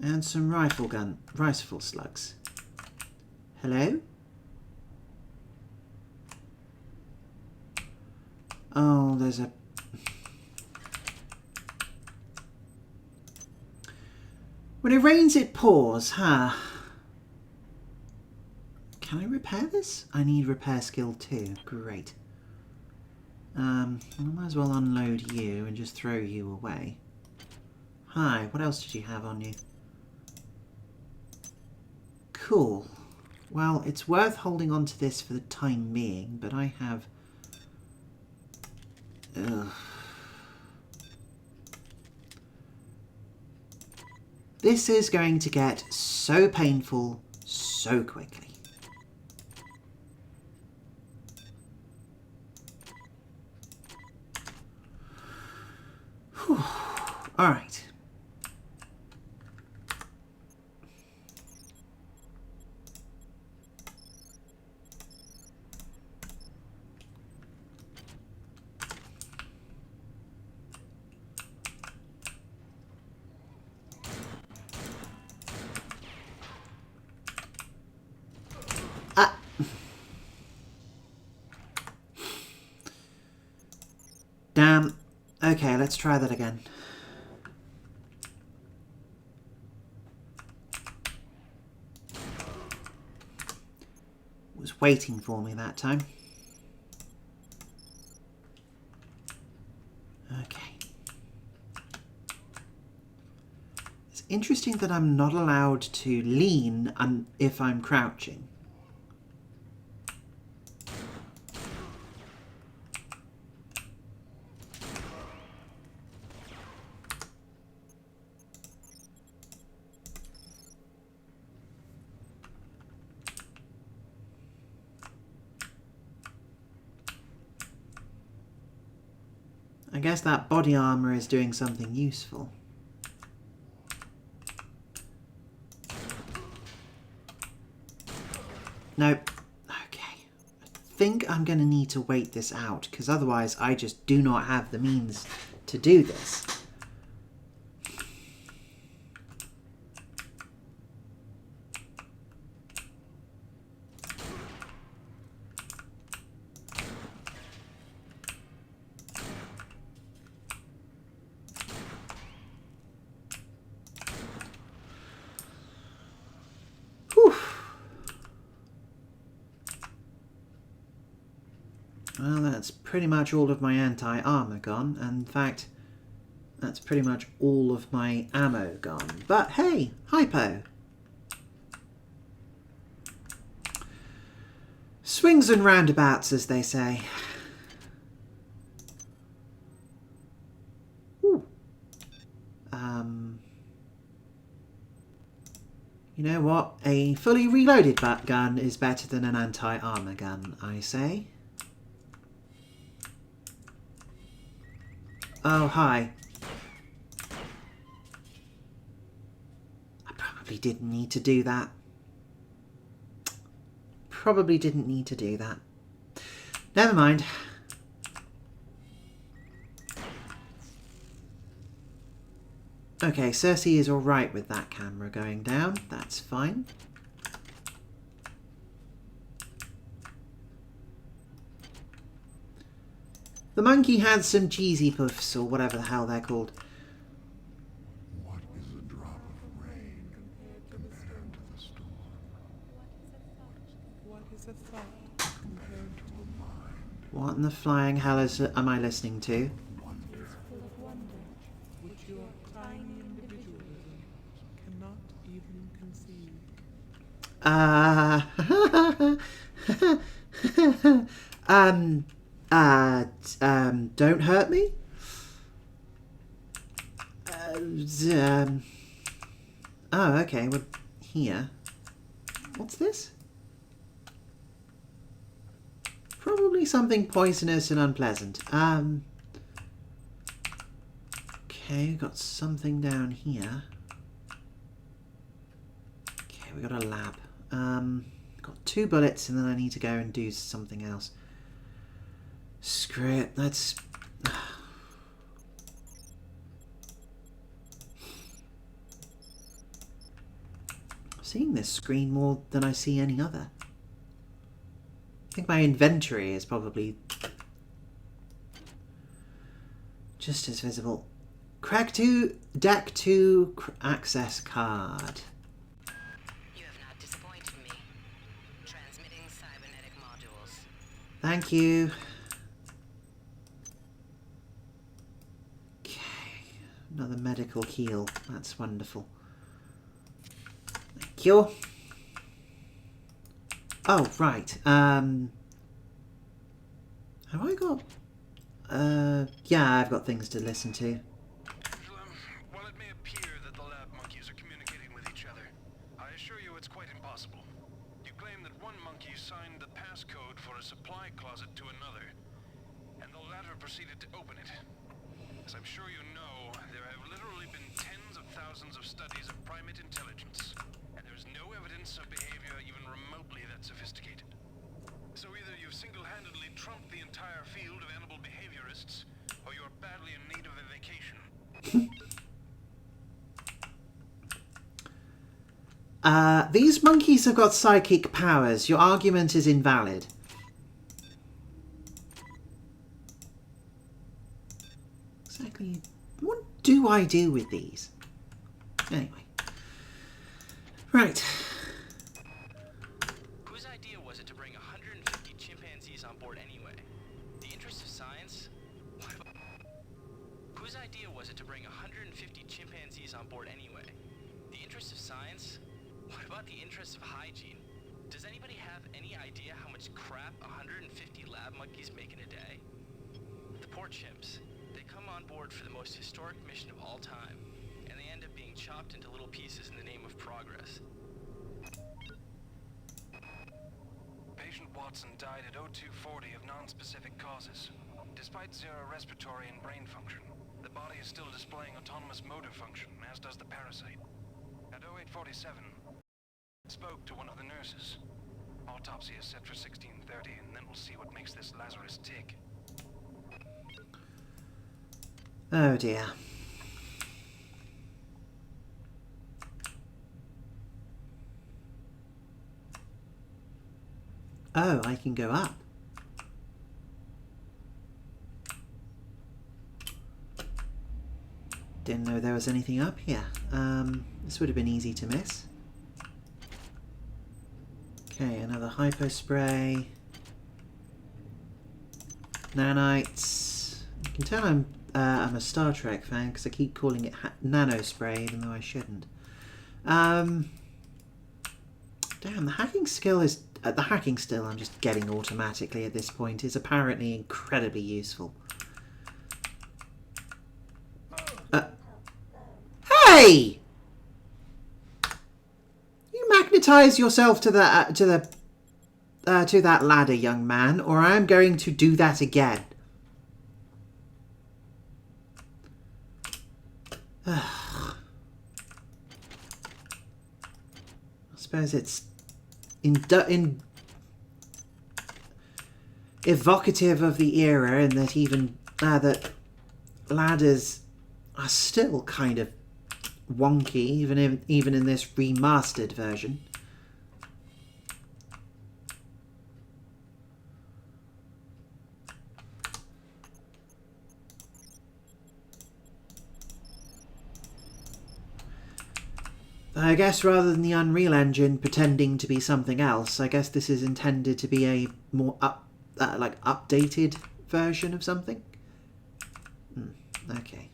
and some rifle slugs. Hello? Oh, there's a... When it rains, it pours, huh? Can I repair this? I need repair skill 2. Great. I might as well unload you and just throw you away. Hi, what else did you have on you? Cool. Well, it's worth holding on to this for the time being, but I have... Ugh. This is going to get so painful so quickly. Whew. All right. Damn. Okay, let's try that again. Was waiting for me that time. Okay. It's interesting that I'm not allowed to lean if I'm crouching. I guess that body armor is doing something useful. Nope. Okay. I think I'm going to need to wait this out, because otherwise I just do not have the means to do this. Well, that's pretty much all of my anti-armor gone, and in fact, that's pretty much all of my ammo gone. But hey, hypo! Swings and roundabouts, as they say. Ooh. You know what? A fully reloaded gun is better than an anti-armor gun, I say. Oh, hi. I probably didn't need to do that. Probably didn't need to do that. Never mind. Okay, Cersei is alright with that camera going down. That's fine. The monkey had some cheesy puffs, or whatever the hell they're called.
What is a drop of rain compared to the storm?
What is a thought compared to a mind?
What in the flying hell am I listening to?
Is full of wonder, which your tiny individualism cannot even conceive.
Don't hurt me? Oh, okay, well, here. What's this? Probably something poisonous and unpleasant. Okay, we've got something down here. Okay, we got a lab. Got 2 bullets and then I need to go and do something else. Screw it, let's... Seeing this screen more than I see any other. I think my inventory is probably just as visible. Crack 2, Deck 2 access card.
You have not disappointed me. Transmitting cybernetic modules.
Thank you. Okay, another medical keel. That's wonderful. Thank you. Oh, right. Have I got... yeah, I've got things to listen to.
While it may appear that the lab monkeys are communicating with each other, I assure you it's quite impossible. You claim that one monkey signed the passcode for a supply closet to another, and the latter proceeded to open it. As I'm sure you know, there have literally been tens of thousands of studies of primate intelligence, and there's no evidence of behavior even remotely that sophisticated. So either you've single-handedly trumped the entire field of animal behaviorists, or you're badly in need of a vacation.
These monkeys have got psychic powers. Your argument is invalid. Exactly. What do I do with these? Anyway. Right.
Whose idea was it to bring 150 chimpanzees on board anyway? The interest of science? Whose idea was it to bring 150 chimpanzees on board anyway? The interest of science? What about the interest of hygiene? Does anybody have any idea how much crap 150 lab monkeys make in a day? The poor chimps. They come on board for the most historic mission of all time, and they end up being chopped into little pieces in the name of progress.
Patient Watson died at 0240 of non-specific causes. Despite zero respiratory and brain function, the body is still displaying autonomous motor function, as does the parasite. At 0847, spoke to one of the nurses. Autopsy is set for 1630, and then we'll see what makes this Lazarus tick.
Oh dear. Oh, I can go up. Didn't know there was anything up here. This would have been easy to miss. Okay, another hypo spray. Nanites. You can tell I'm a Star Trek fan because I keep calling it nano spray even though I shouldn't. Damn, the hacking skill is... the hacking skill I'm just getting automatically at this point is apparently incredibly useful. Hey! You magnetize yourself to that ladder, young man, or I'm going to do that again. I suppose it's evocative of the era, and that even that ladders are still kind of wonky, even in this remastered version. I guess rather than the Unreal Engine pretending to be something else, I guess this is intended to be a more updated version of something. Okay.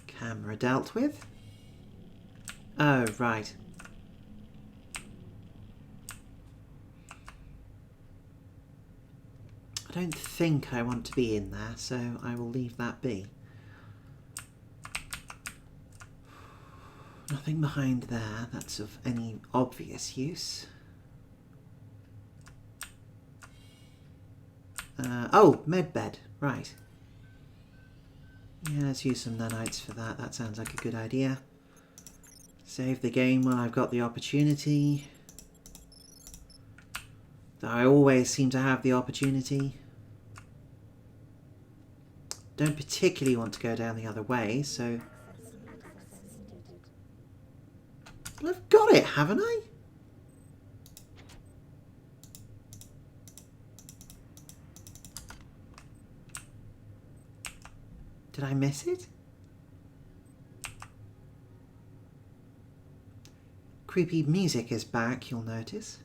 Camera dealt with. Oh, right. I don't think I want to be in there, so I will leave that be. Nothing behind there that's of any obvious use. Oh, medbed, right. Yeah, let's use some nanites for that. That sounds like a good idea. Save the game while I've got the opportunity. Though I always seem to have the opportunity. Don't particularly want to go down the other way, so... But I've got it, haven't I? Did I miss it? Creepy music is back, you'll notice.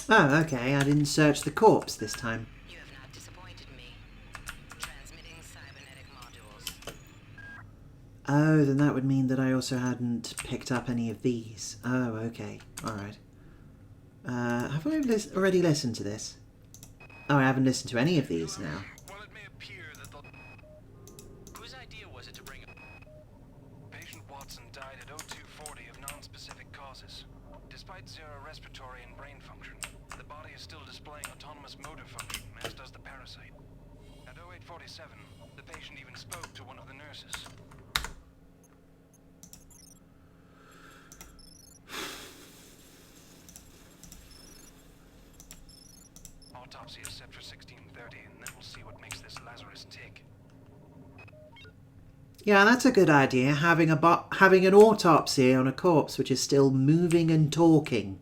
Oh, okay, I didn't search the corpse this time.
You have not disappointed me. Transmitting cybernetic modules.
Oh, then that would mean that I also hadn't picked up any of these. Oh, okay, alright. Have I already listened to this? Oh, I haven't listened to any of these now.
Well, it may appear that the
Whose idea was it to bring
patient Watson died at 0240 of non-specific causes. Despite zero respiratory and brain function, the body is still displaying autonomous motor function, as does the parasite. At 0847, the patient even spoke to one of the nurses. Autopsy is set for 1630, and then we'll see what makes this Lazarus tick.
Yeah, that's a good idea, having an autopsy on a corpse which is still moving and talking.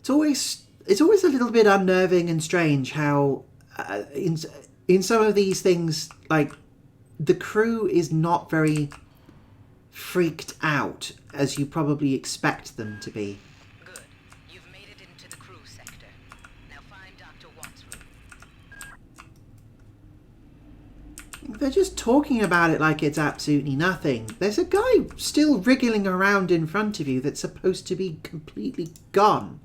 It's always a little bit unnerving and strange how in some of these things, like, the crew is not very freaked out as you probably expect them to be.
Good. You've made it into the crew sector. Now find Dr. Watt's room.
They're just talking about it like it's absolutely nothing. There's a guy still wriggling around in front of you that's supposed to be completely gone.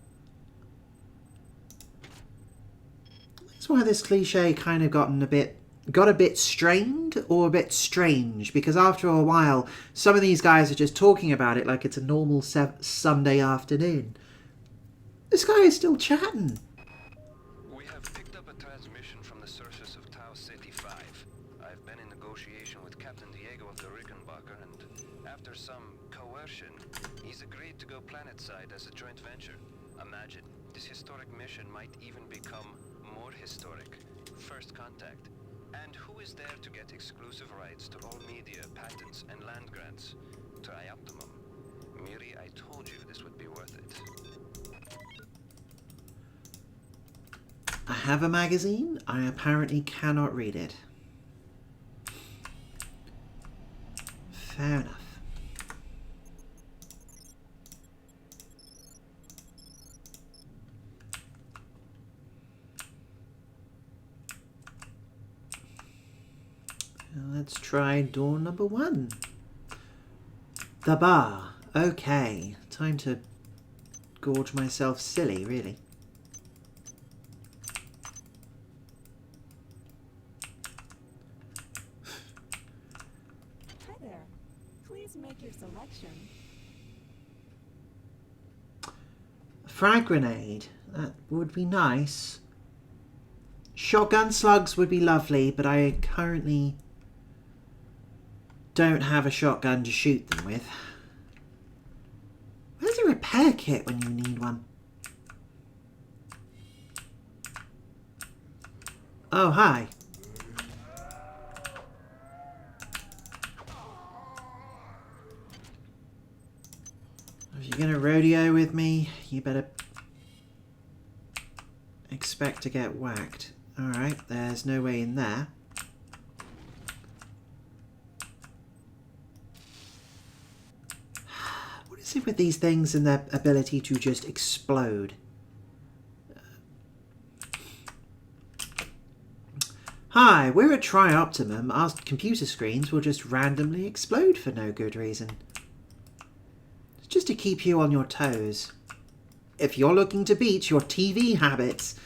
That's why this cliche kind of got a bit strained or a bit strange, because after a while some of these guys are just talking about it like it's a normal Sunday afternoon. This guy is still chatting.
We have picked up a transmission from the surface of Tau Ceti 5. I've been in negotiation with Captain Diego of the Rickenbacker, and after some coercion, he's agreed to go planetside as a joint venture. Imagine, this historic mission might even become more historic. First contact. And who is there to get exclusive rights to all media, patents, and land grants? Trioptimum. Miri, I told you this would be worth it.
I have a magazine. I apparently cannot read it. Fair enough. Let's try door number 1. The bar. Okay. Time to gorge myself silly, really.
Hi there. Please make your selection.
A frag grenade. That would be nice. Shotgun slugs would be lovely, but I currently don't have a shotgun to shoot them with. Where's a repair kit when you need one? Oh, hi. If you're gonna rodeo with me, you better expect to get whacked. Alright, there's no way in there. What is it with these things and their ability to just explode? Hi, we're at Tri-Optimum. Our computer screens will just randomly explode for no good reason. It's just to keep you on your toes. If you're looking to beat your TV habits,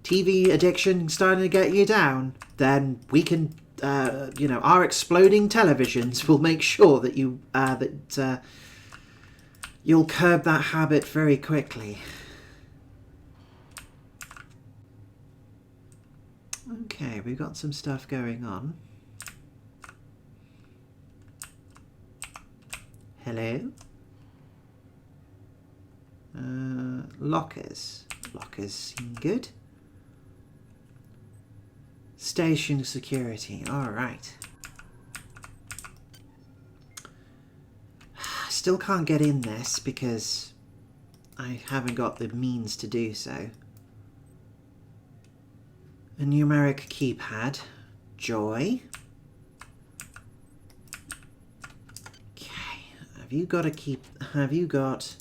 TV addiction starting to get you down, then we can, you know, our exploding televisions will make sure that you'll curb that habit very quickly. Okay, we've got some stuff going on. Hello? Lockers. Lockers seem good. Station security. Alright. Still can't get in this because I haven't got the means to do so. A numeric keypad. Joy. Okay. Have you got a key... Have you got...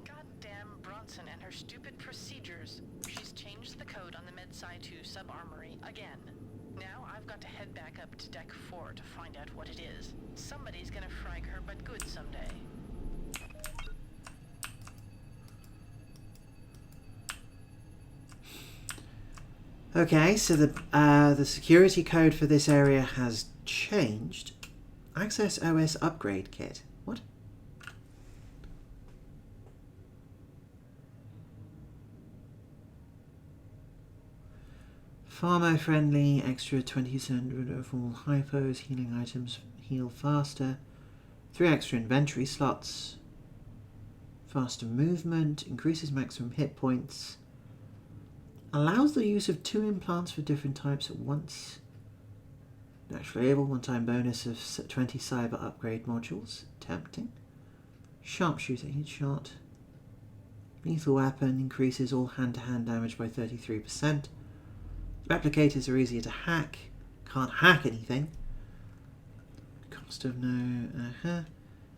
Goddamn Bronson and her stupid procedures. She's changed the code on the MedSci 2 sub-armory again. Now I've got to head back up to Deck 4 to find out what it is. Somebody's gonna frag her but good someday.
Okay, so the security code for this area has changed. Access OS upgrade kit. What? Pharma-friendly, extra 20% of all hypos, healing items heal faster, 3 extra inventory slots, faster movement, increases maximum hit points, allows the use of 2 implants for different types at once, naturally able, one-time bonus of 20 cyber upgrade modules, tempting, sharpshooter headshot, lethal weapon, increases all hand-to-hand damage by 33%, replicators are easier to hack, can't hack anything, cost of no,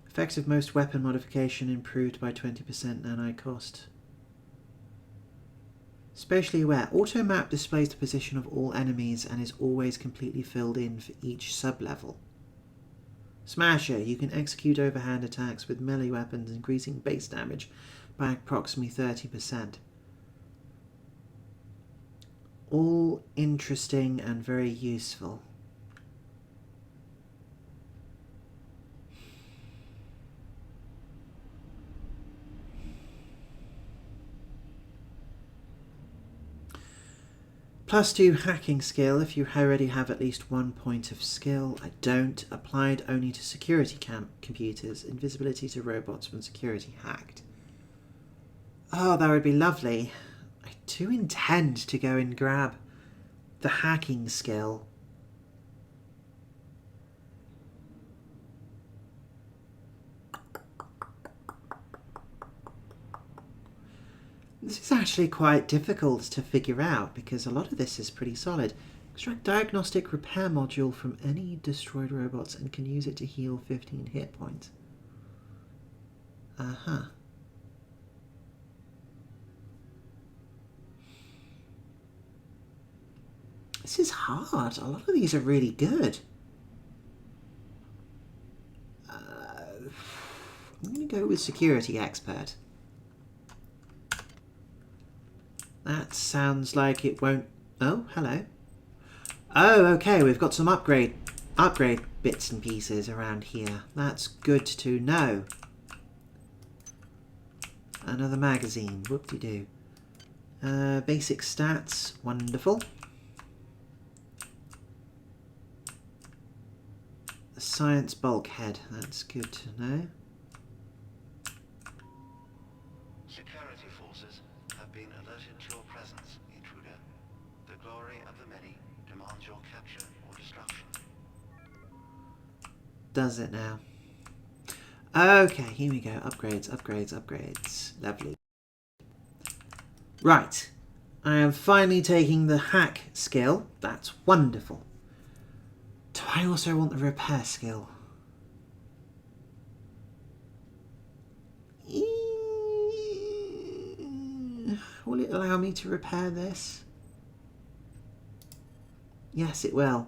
effects of most weapon modification improved by 20% nano cost. Spatially aware. Auto map displays the position of all enemies and is always completely filled in for each sub-level. Smasher. You can execute overhand attacks with melee weapons, increasing base damage by approximately 30%. All interesting and very useful. +2 hacking skill if you already have at least 1 point of skill. I don't. Applied only to security computers. Invisibility to robots when security hacked. Oh, that would be lovely. I do intend to go and grab the hacking skill. This is actually quite difficult to figure out because a lot of this is pretty solid. Extract diagnostic repair module from any destroyed robots and can use it to heal 15 hit points. This is hard. A lot of these are really good. I'm going to go with security expert. That sounds like it won't... Oh, hello. Oh, okay, we've got some upgrade bits and pieces around here. That's good to know. Another magazine. Whoop-de-doo. Basic stats. Wonderful. science bulkhead. That's good to know.
Security forces have been alerted to your presence, intruder. The glory of the many demands your capture or destruction.
Does it now? Okay, here we go. Upgrades, upgrades, upgrades. Lovely. Right. I am finally taking the hack skill. That's wonderful. Do I also want the repair skill? Will it allow me to repair this? Yes, it will.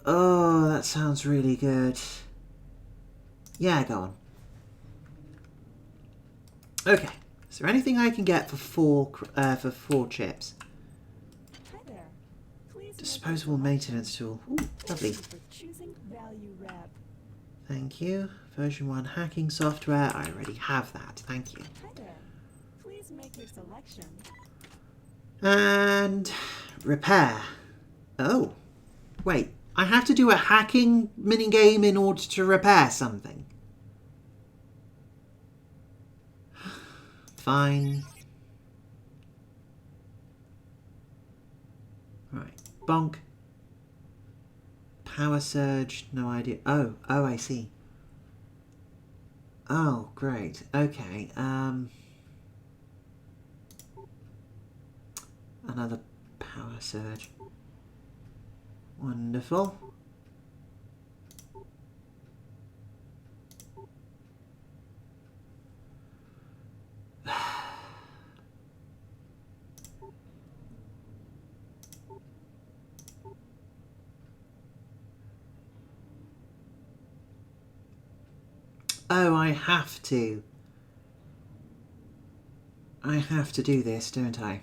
Oh, that sounds really good. Yeah, go on. Okay. Is there anything I can get for four chips?
Hi there. Please
Disposable maintenance tool. Ooh, lovely.
Thank you for choosing value wrap.
Thank you. Version 1 hacking software. I already have that. Thank you.
Hi there. Please make your selection.
And repair. Oh. Wait. I have to do a hacking minigame in order to repair something. Fine. Right. Bonk. Power surge. No idea. Oh, I see. Oh, great. Okay. Another power surge. Wonderful. Oh, I have to. I have to do this, don't I?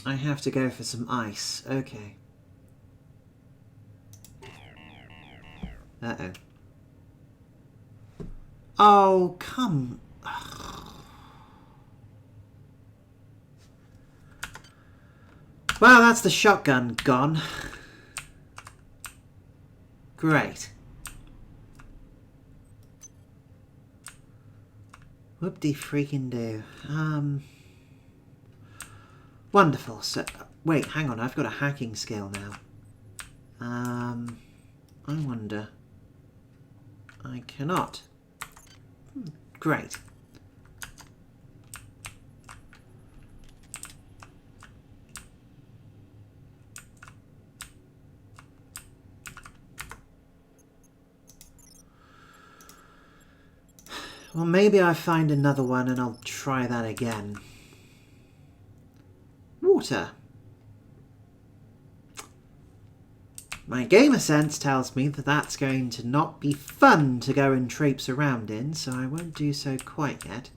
I have to go for some ice. Okay. Uh-oh. Oh, come. Well, that's the shotgun gone. Great. Whoop-de freaking do. Wonderful. So, wait, hang on. I've got a hacking skill now. I wonder. I cannot. Great. Well, maybe I find another one and I'll try that again. Water. My gamer sense tells me that that's going to not be fun to go and traipse around in, so I won't do so quite yet.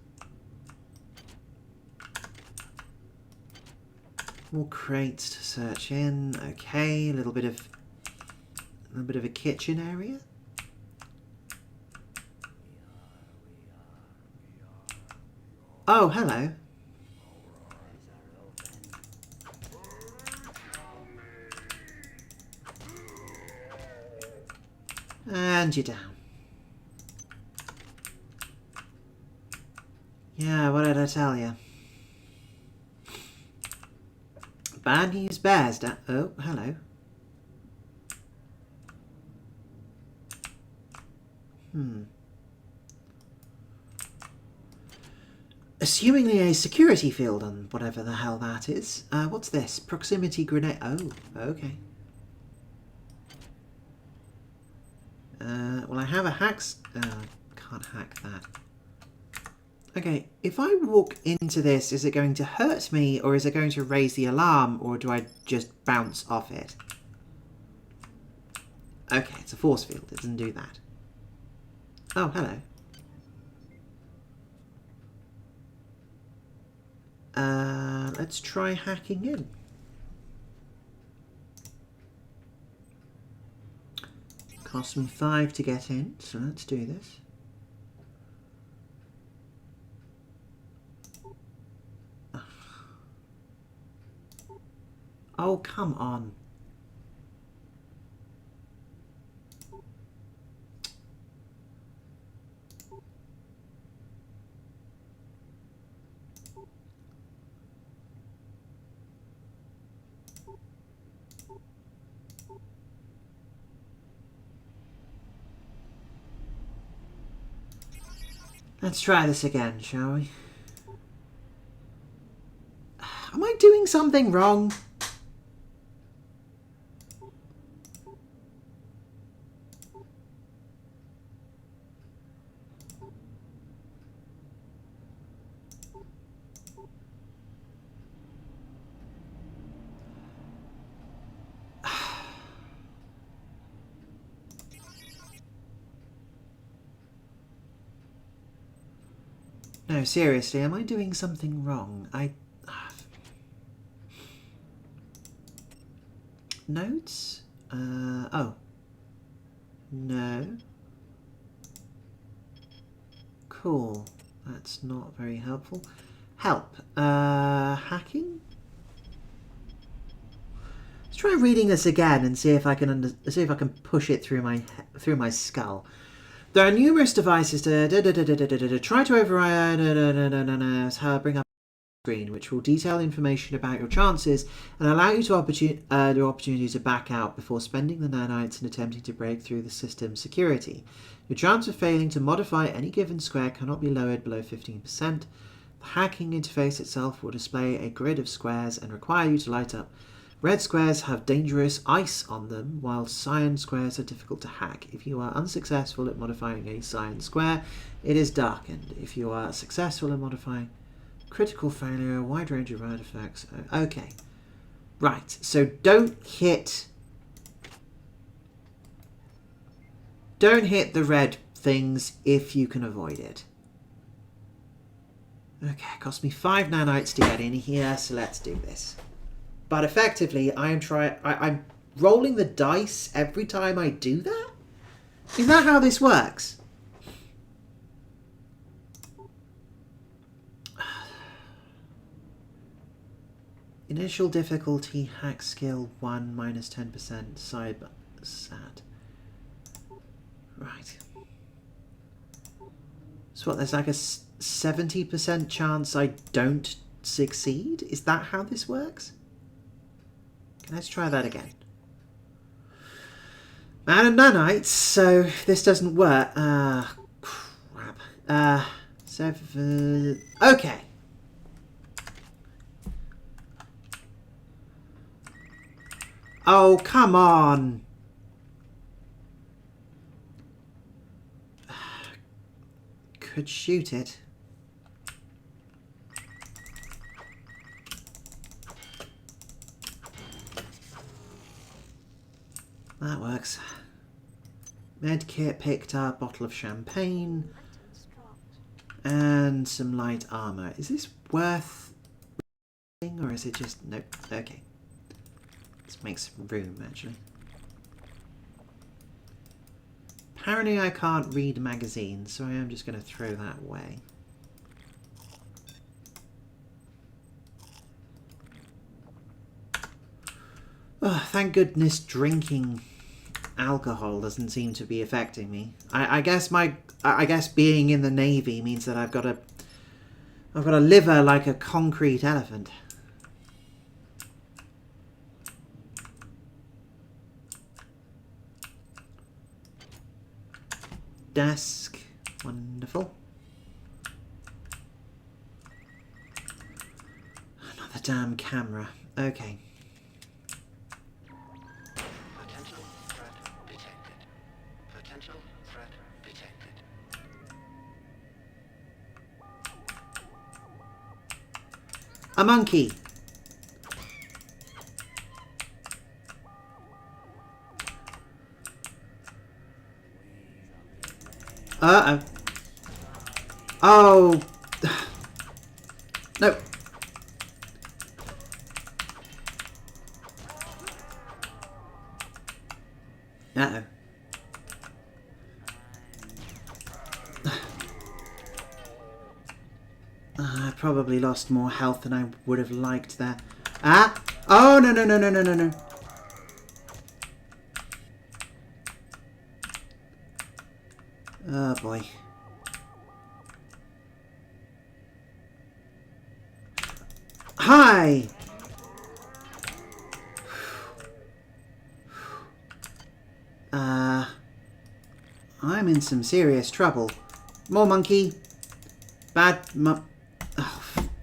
More crates to search in. Okay, a little bit of a kitchen area. Oh, hello. And you're down. Yeah, what did I tell you? Bad news bears down. Oh, hello. Assumingly a security field on whatever the hell that is. What's this? Proximity grenade. Oh, okay. Well, I have a hacks. Can't hack that. Okay, if I walk into this, is it going to hurt me, or is it going to raise the alarm, or do I just bounce off it? Okay, it's a force field. It doesn't do that. Oh, hello. Let's try hacking in. Cost me 5 to get in, so let's do this. Oh, come on. Let's try this again, shall we? Am I doing something wrong? No, seriously, am I doing something wrong? Notes? Oh. No. Cool. That's not very helpful. Help. Hacking? Let's try reading this again and see if I can push it through my skull. There are numerous devices to try to override bring up screen, which will detail information about your chances and allow you to the opportunity to back out before spending the nanites and attempting to break through the system's security. Your chance of failing to modify any given square cannot be lowered below 15%. The hacking interface itself will display a grid of squares and require you to light up. Red squares have dangerous ice on them, while cyan squares are difficult to hack. If you are unsuccessful at modifying a cyan square, it is darkened. If you are successful in modifying critical failure, a wide range of red effects. Okay. Right, so don't hit the red things if you can avoid it. Okay, it cost me 5 nanites to get in here, so let's do this. But effectively, I'm rolling the dice every time I do that? Is that how this works? Initial difficulty, hack skill 1, minus 10%, cyber sat. Right. So what, there's like a 70% chance I don't succeed? Is that how this works? Let's try that again. Man and nanites, so if this doesn't work. Crap. 7. Okay. Oh, come on. Could shoot it. That works. Medkit picked up, bottle of champagne, and some light armor. Is this worth or is it just... Nope. Okay. Let's make some room, actually. Apparently I can't read magazines, so I am just going to throw that away. Oh, thank goodness drinking alcohol doesn't seem to be affecting me. I guess being in the Navy means that I've got a liver like a concrete elephant. Desk, wonderful. Another damn camera. Okay. A monkey. Uh-oh. Oh. No. Uh-oh. I probably lost more health than I would have liked there. Ah! Oh, no, no, no, no, no, no, no. Oh, boy. Hi! I'm in some serious trouble. More monkey. Oh,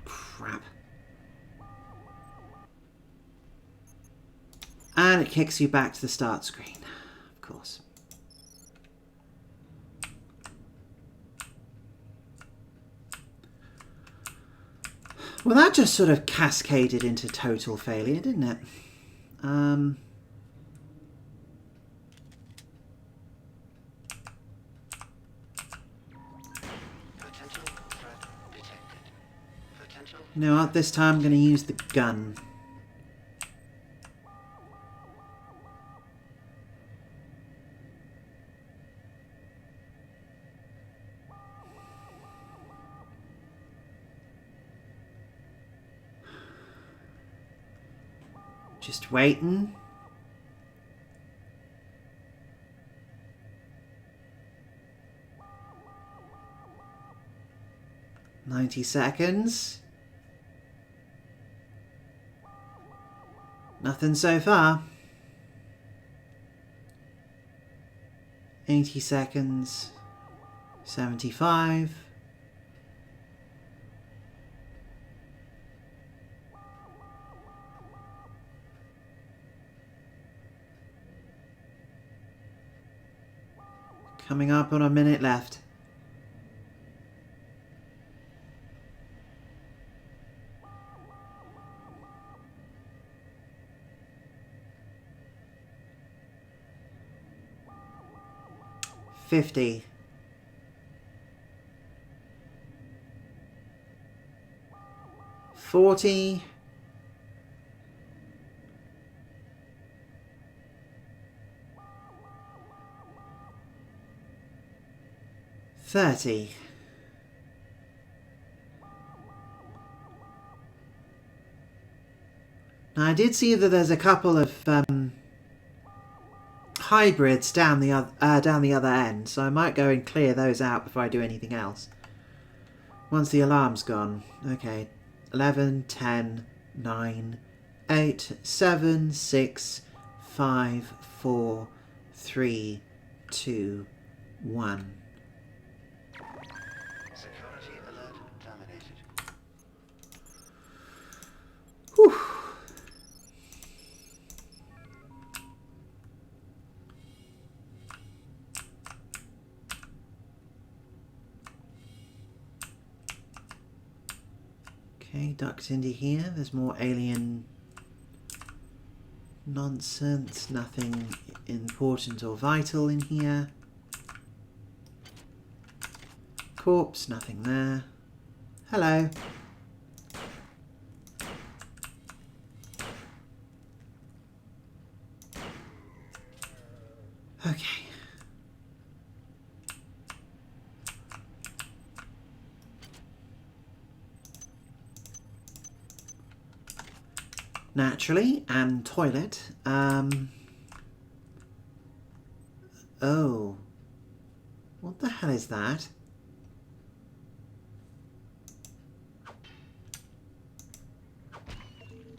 crap. And it kicks you back to the start screen, of course. Well, that just sort of cascaded into total failure, didn't it?
Potential threat detected. Potential.
You know what? This time I'm going to use the gun. Just waiting. $90. Nothing so far. 80 seconds. 75. Coming up on a minute left. $50. 40. 30. Now I did see that there's a couple of hybrids down the other end, so I might go and clear those out before I do anything else. Once the alarm's gone. Okay. 11, 10, 9, 8, 7, 6, 5, 4, 3, 2, 1.
Security alert terminated.
Whew. Okay, ducked into here. There's more alien nonsense. Nothing important or vital in here. Corpse, nothing there. Hello. Okay. Naturally, and toilet. Oh. What the hell is that?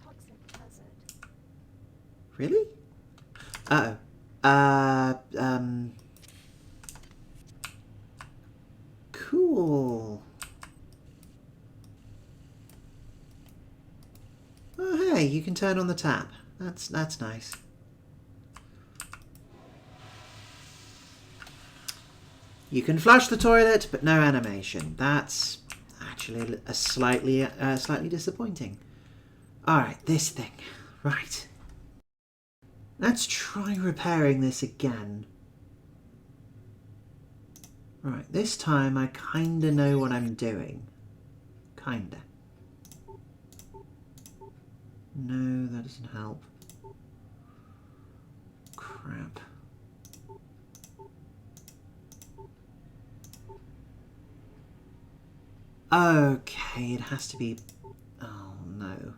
Toxic hazard.
Really? Uh-oh. Cool. Oh, hey, you can turn on the tap. That's nice. You can flush the toilet, but no animation. That's actually a slightly disappointing. All right, this thing. Right. Let's try repairing this again. Right, this time I kinda know what I'm doing. Kinda. No, that doesn't help. Crap. Okay, it has to be... Oh, no.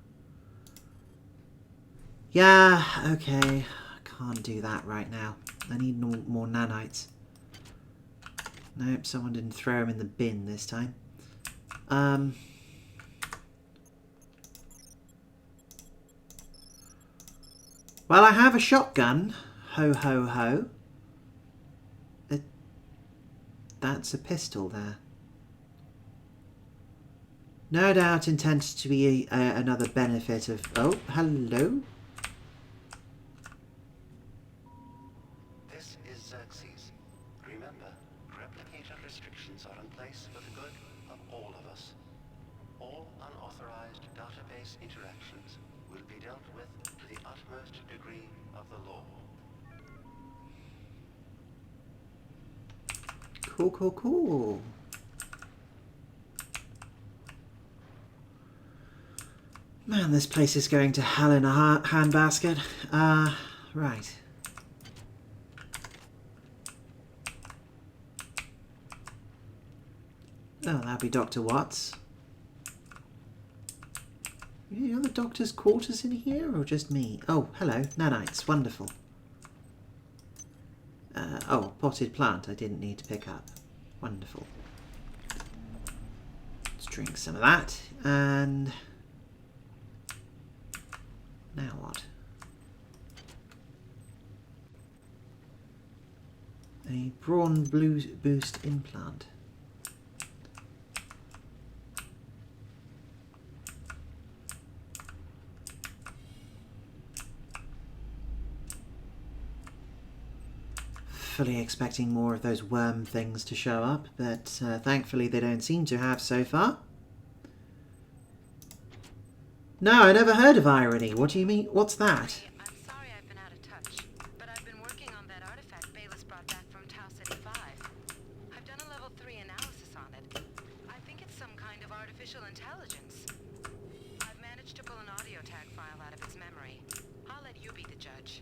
Yeah, okay. I can't do that right now. I need more nanites. Nope, someone didn't throw them in the bin this time. Well, I have a shotgun. Ho, ho, ho. That's a pistol there. No doubt intended to be another benefit of... Oh, hello?
This is Xerxes. Remember, replicator restrictions are in place for the good of all of us. All unauthorized database interactions will be dealt with to the utmost degree of the law.
Cool, cool, cool. Man, this place is going to hell in a handbasket. Right. Oh, that'd be Dr. Watts. Any other doctor's quarters in here, or just me? Oh, hello, nanites, wonderful. Oh, potted plant I didn't need to pick up. Wonderful. Let's drink some of that, and... now what? A Braun Boost implant. Fully expecting more of those worm things to show up, but thankfully they don't seem to have so far. No, I never heard of irony. What do you mean? What's that?
I'm sorry I've been out of touch, but I've been working on that artifact Bayless brought back from Tau City 5. I've done a level 3 analysis on it. I think it's some kind of artificial intelligence. I've managed to pull an audio tag file out of its memory. I'll let you be the judge.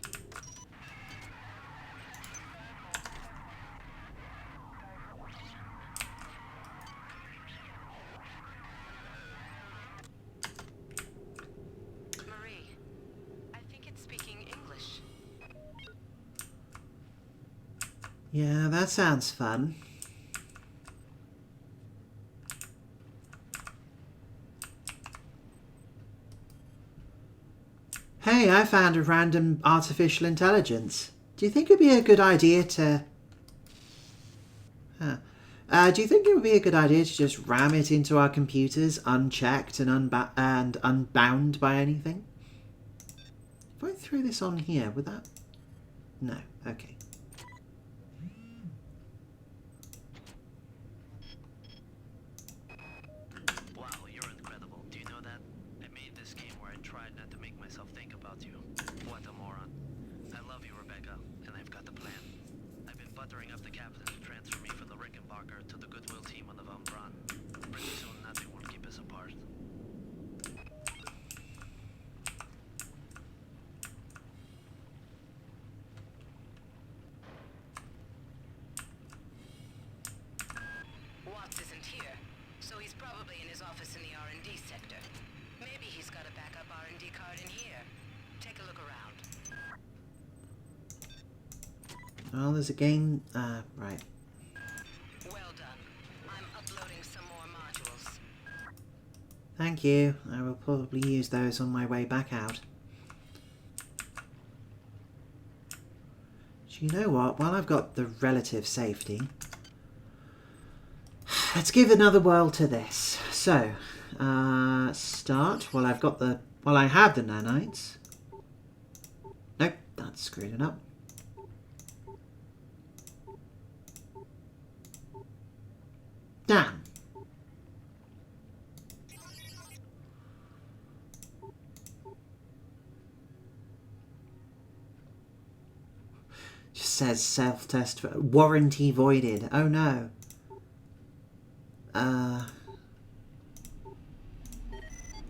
Marie, I think it's speaking English.
Yeah, that sounds fun. Hey, I found a random artificial intelligence. Do you think it'd be a good idea to... do you think it would be a good idea to just ram it into our computers unchecked and unbound by anything? If I throw this on here, would that... No, okay.
Wow, you're incredible. Do you know that? I made this game where I tried not to make myself think about you. What a moron. I love you, Rebecca, and I've got the plan. I've been buttering up the captain to transfer me from the Rickenbacker to the Goodwill team on the Von Braun. Pretty soon nothing will keep us apart.
Watts isn't here, so he's probably in his office in the R&D sector. Maybe he's got a backup R&D card in here. Take a look around.
Oh, there's a game... right.
Well done. I'm uploading some more modules.
Thank you. I will probably use those on my way back out. Do you know what? While I've got the relative safety... let's give another whirl to this. So, start. While I've got the... while I have the nanites. Nope, that's screwed it up. Damn. Just says self-test warranty voided. Oh no.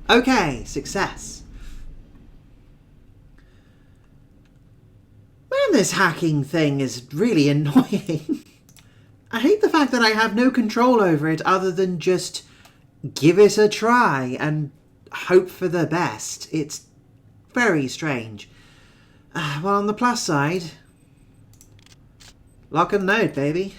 Okay, success. Man, this hacking thing is really annoying. I hate the fact that I have no control over it other than just give it a try and hope for the best. It's very strange. Well, on the plus side, lock and load, baby.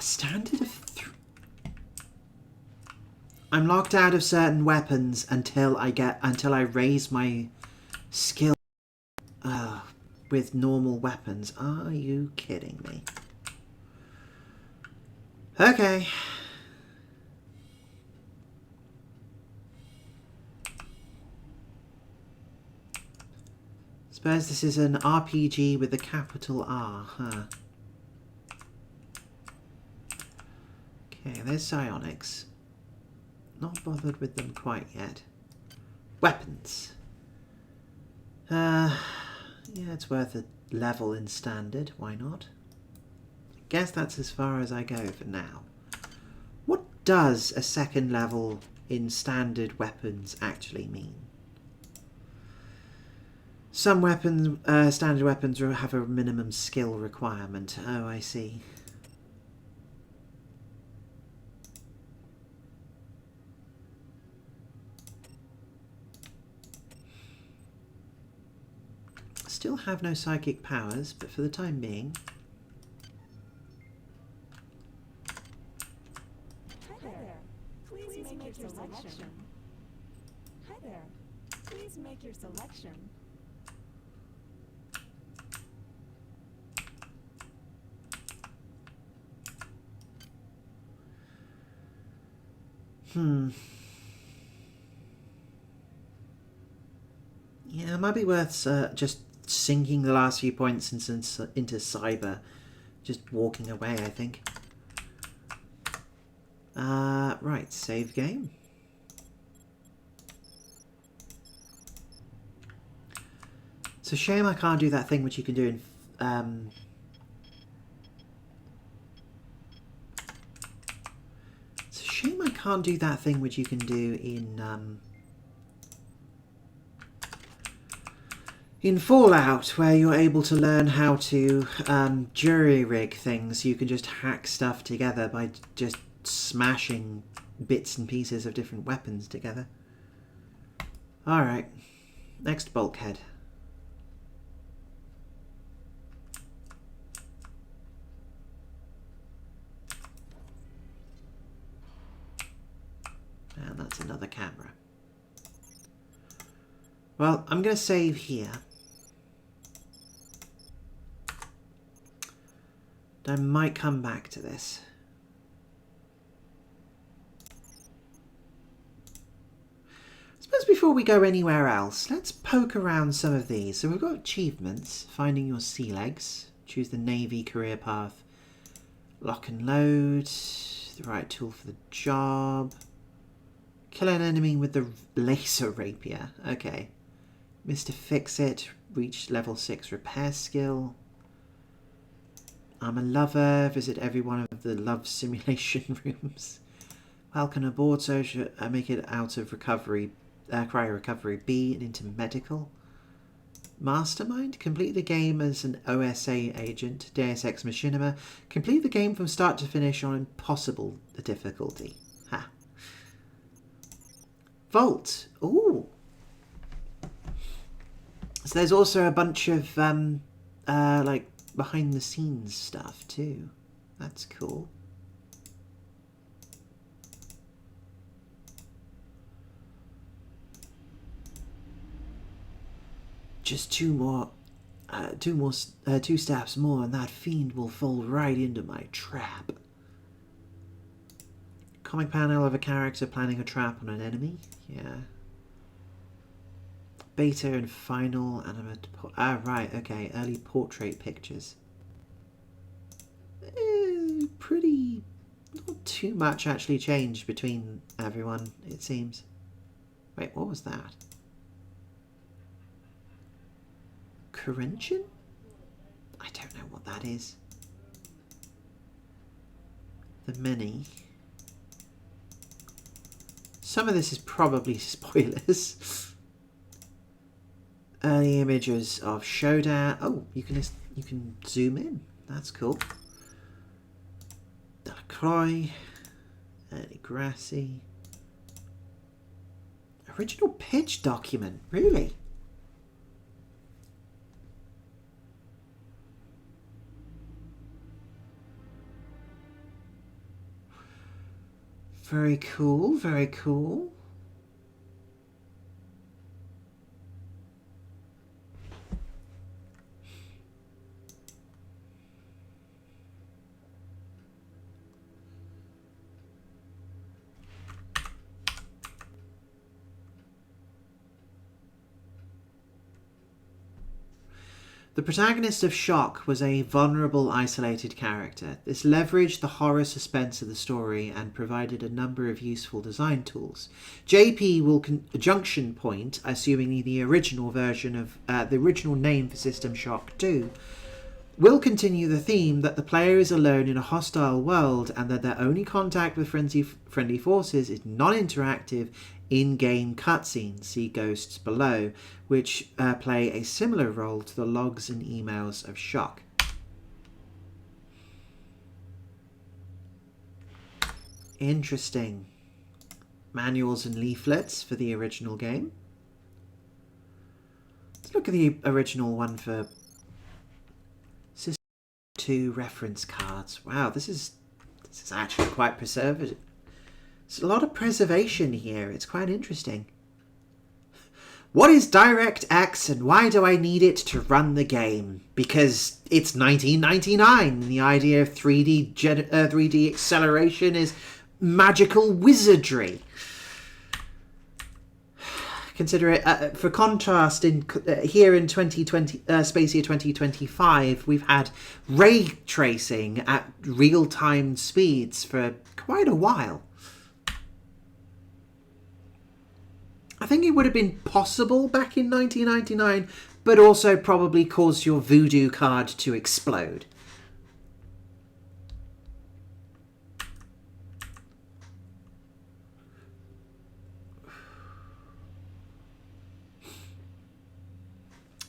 standard of I'm locked out of certain weapons until I raise my skill with normal weapons. Are you kidding me? Okay. Suppose this is an RPG with a capital R, huh? Okay, there's psionics. Not bothered with them quite yet. Weapons. Yeah, it's worth a level in standard. Why not? I guess that's as far as I go for now. What does a second level in standard weapons actually mean? Some weapons, standard weapons have a minimum skill requirement. Oh, I see. Still have no psychic powers, but for the time being.
Hi there. Please make your selection. Hi there. Please make your selection.
Yeah, it might be worth just sinking the last few points into cyber. Just walking away, I think. Right, save game. It's a shame I can't do that thing which you can do in... It's a shame I can't do that thing which you can do in Fallout, where you're able to learn how to jury rig things. You can just hack stuff together by just smashing bits and pieces of different weapons together. Alright, next bulkhead. And that's another camera. Well, I'm going to save here. I might come back to this. I suppose before we go anywhere else, let's poke around some of these. So we've got achievements, finding your sea legs, choose the Navy career path, lock and load, the right tool for the job, kill an enemy with the laser rapier. Okay. Mr. Fix-It, reach level 6 repair skill. I'm a lover, visit every one of the love simulation rooms. Welcome aboard, so make it out of recovery, cryo recovery B and into medical. Mastermind, complete the game as an OSA agent, Deus Ex Machinima. Complete the game from start to finish on impossible difficulty. Ha. Vault, ooh. So there's also a bunch of like behind the scenes stuff too. That's cool. Just two steps more and that fiend will fall right into my trap. Comic panel of a character planning a trap on an enemy. Yeah. Beta and final animate... right, okay. Early portrait pictures. Pretty... Not too much actually changed between everyone, it seems. Wait, what was that? Corinthian? I don't know what that is. The many. Some of this is probably spoilers. Early images of Showdown. Oh, you can zoom in. That's cool. Delacroix. Early Grassy. Original pitch document. Really? Very cool, very cool. The protagonist of Shock was a vulnerable, isolated character. This leveraged the horror suspense of the story and provided a number of useful design tools. JP will Junction Point, assuming the original version of the original name for System Shock 2, will continue the theme that the player is alone in a hostile world and that their only contact with friendly forces is non-interactive in-game cutscenes, see Ghosts below, which play a similar role to the logs and emails of Shock. Interesting. Manuals and leaflets for the original game. Let's look at the original one for System 2 reference cards. Wow, this is actually quite preserved. There's a lot of preservation here. It's quite interesting. What is DirectX and why do I need it to run the game? Because it's 1999 and the idea of 3D acceleration is magical wizardry. Consider it, for contrast, here in 2020, Space Year 2025, we've had ray tracing at real-time speeds for quite a while. I think it would have been possible back in 1999, but also probably caused your voodoo card to explode.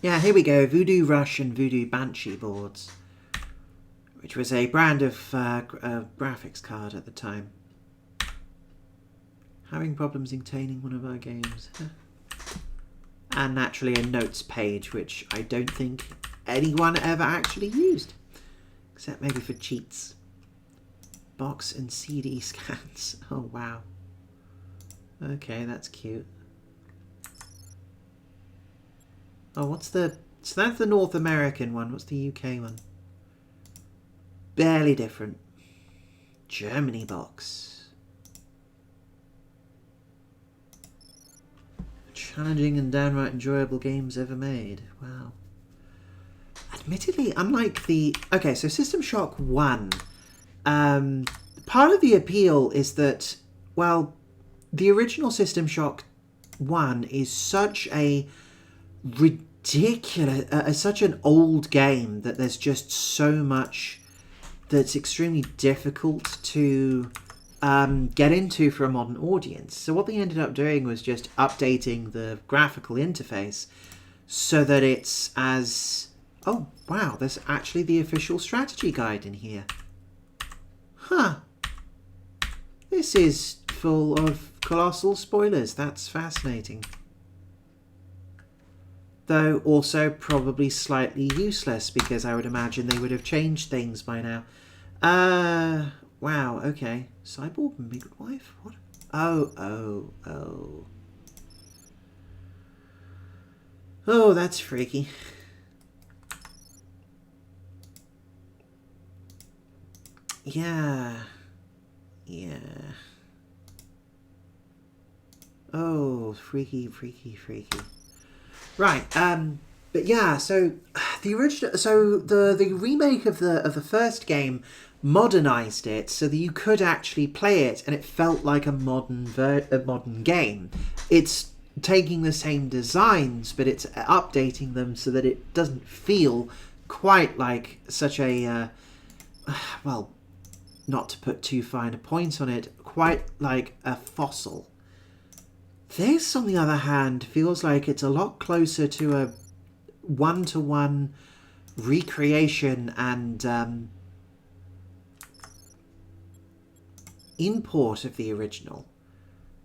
Yeah, here we go. Voodoo Rush and Voodoo Banshee boards, which was a brand of graphics card at the time. Having problems obtaining one of our games. And naturally a notes page, which I don't think anyone ever actually used. Except maybe for cheats. Box and CD scans. Oh, wow. Okay, that's cute. Oh, what's the... So that's the North American one. What's the UK one? Barely different. Germany box. Challenging and downright enjoyable games ever made. Wow. Admittedly, unlike the... Okay, so System Shock 1. Part of the appeal is that, well, the original System Shock 1 is such a ridiculous... such an old game that there's just so much that's extremely difficult to... get into for a modern audience. So what they ended up doing was just updating the graphical interface so that it's as... Oh, wow, there's actually the official strategy guide in here. Huh. This is full of colossal spoilers. That's fascinating. Though also probably slightly useless because I would imagine they would have changed things by now. Wow, okay. Cyborg midwife? What? Oh. Oh, that's freaky. Yeah. Oh, freaky. Right, but yeah, so the original, so the remake of the first game modernized it so that you could actually play it and it felt like a modern game. It's taking the same designs, but it's updating them so that it doesn't feel quite like such a well, not to put too fine a point on it, quite like a fossil. This, on the other hand, feels like it's a lot closer to a one-to-one recreation and import of the original.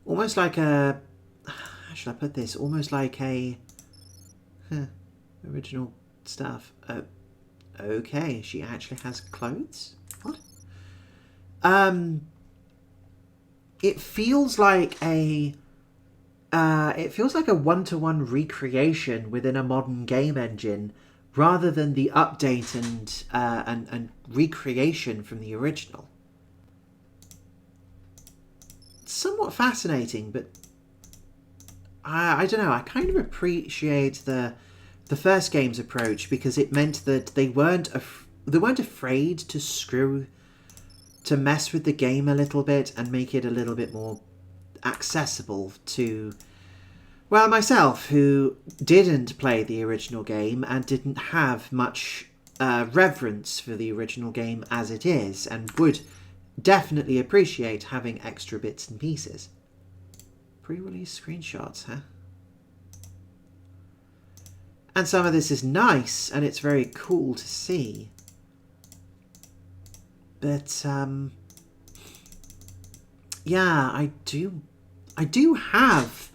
Almost like a... How should I put this? Almost like a... original stuff. Okay, she actually has clothes? What? it feels like a one-to-one recreation within a modern game engine, rather than the update and recreation from the original. It's somewhat fascinating, but I don't know. I kind of appreciate the first game's approach, because it meant that they weren't afraid to mess with the game a little bit and make it a little bit more accessible to, well, myself, who didn't play the original game and didn't have much reverence for the original game as it is, and would definitely appreciate having extra bits and pieces. Pre-release screenshots, huh? And some of this is nice, and it's very cool to see. But, yeah, I do have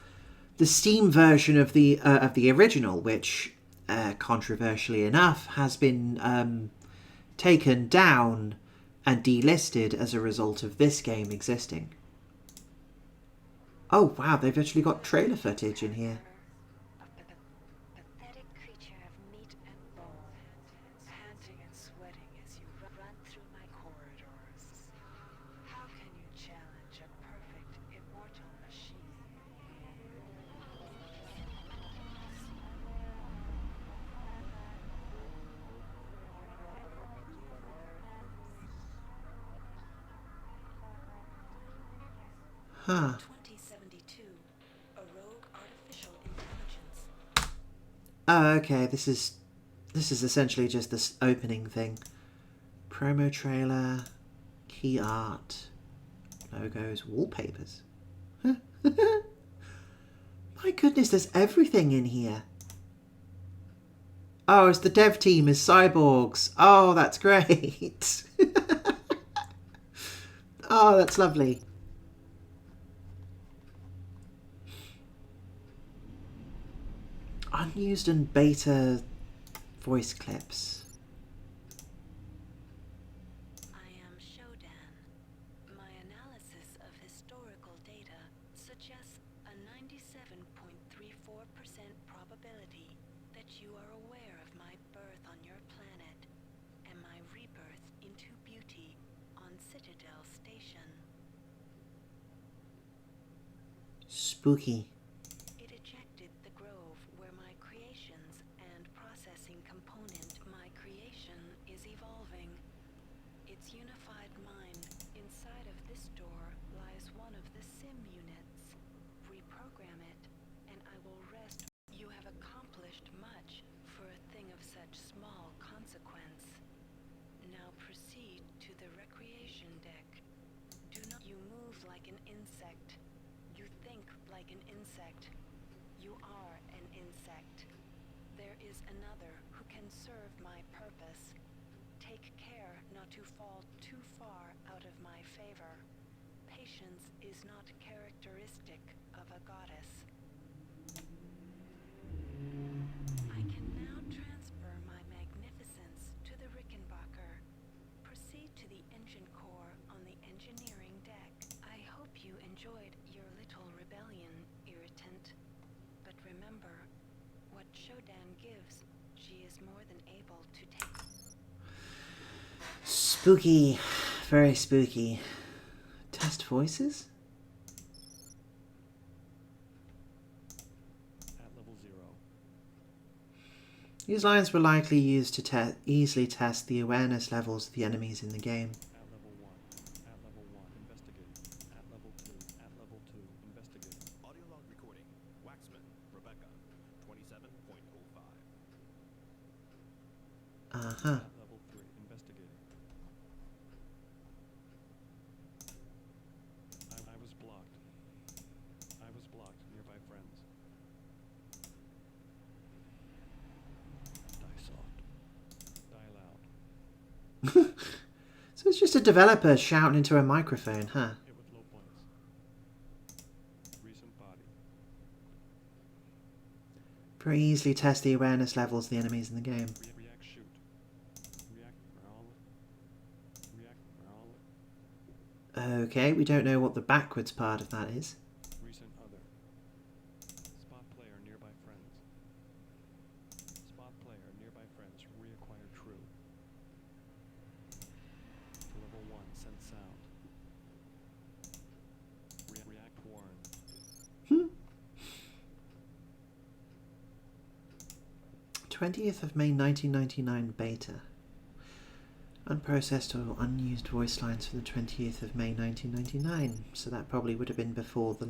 the Steam version of the original, which, controversially enough, has been taken down and delisted as a result of this game existing. Oh wow, they've actually got trailer footage in here.
A pathetic creature of meat and bone, panting and sweating as you run through my corridors. How can you challenge a perfect, immortal machine?
Huh.
2072, a rogue artificial intelligence.
Oh, okay. This is essentially just this opening thing. Promo trailer, key art, logos, wallpapers. My goodness, there's everything in here. Oh, it's the dev team is cyborgs. Oh, that's great. Oh, that's lovely. Unused and beta voice clips.
I am Shodan. My analysis of historical data suggests a 97.34% probability that you are aware of my birth on your planet and my rebirth into beauty on Citadel Station.
Spooky.
It ejected the grove where my creations and processing component, my creation, is evolving. Its unified mind. Inside of this door lies one of the sim units. Reprogram it, and I will rest. You have accomplished much for a thing of such small consequence. Now proceed to the recreation deck. Do not. You move like an insect. You think like an insect. You are an insect. There is another who can serve my purpose. Take care not to fall too far out of my favor. Patience is not characteristic of a goddess. I can now transfer my magnificence to the Rickenbacker. Proceed to the engine core on the engineering deck. I hope you enjoyed your little rebellion, irritant. But remember, what Shodan gives, she is more than able to take.
Spooky. Very spooky. Test voices?
At level 0.
These lines were likely used to easily test the awareness levels of the enemies in the game.
At level 1. At level 1. Investigate. At level 2. At level 2. Investigate.
Audio log recording. Waxman, Rebecca, 27.05.
Uh-huh.
At level 3. Investigating. I was blocked. I was blocked. Nearby friends. Die soft. Die loud.
So it's just a developer shouting into a microphone, huh?
Hit with low points. Recent body.
Very easily test the awareness levels of the enemies in the game.
React shoot. React roll. React roll.
Okay, we don't know what the backwards part of that is.
Recent other. Spot player nearby friends. Spot player nearby friends. Reacquire true. To level 1, send sound. React warn.
20th of May 1999 beta. Unprocessed or unused voice lines for the 20th of May 1999. So that probably would have been before the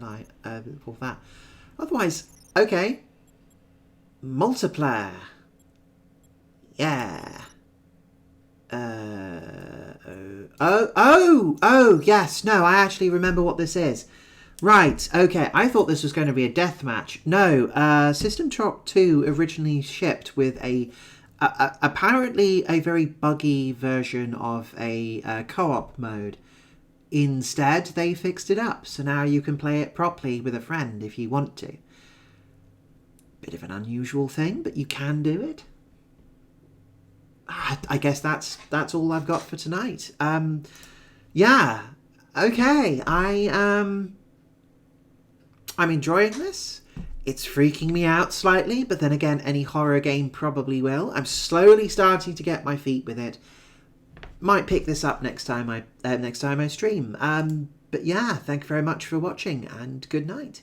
before that. Otherwise, okay. Multiplayer. Yeah. Oh, yes. No, I actually remember what this is. Right, okay. I thought this was going to be a deathmatch. No, System Shock 2 originally shipped with apparently a very buggy version of a co-op mode. Instead, they fixed it up, so now you can play it properly with a friend if you want to. Bit of an unusual thing, but you can do it. I guess that's all I've got for tonight. Yeah, okay. I'm enjoying this. It's freaking me out slightly, but then again, any horror game probably will. I'm slowly starting to get my feet with it. Might pick this up next time I stream. But yeah, thank you very much for watching, and good night.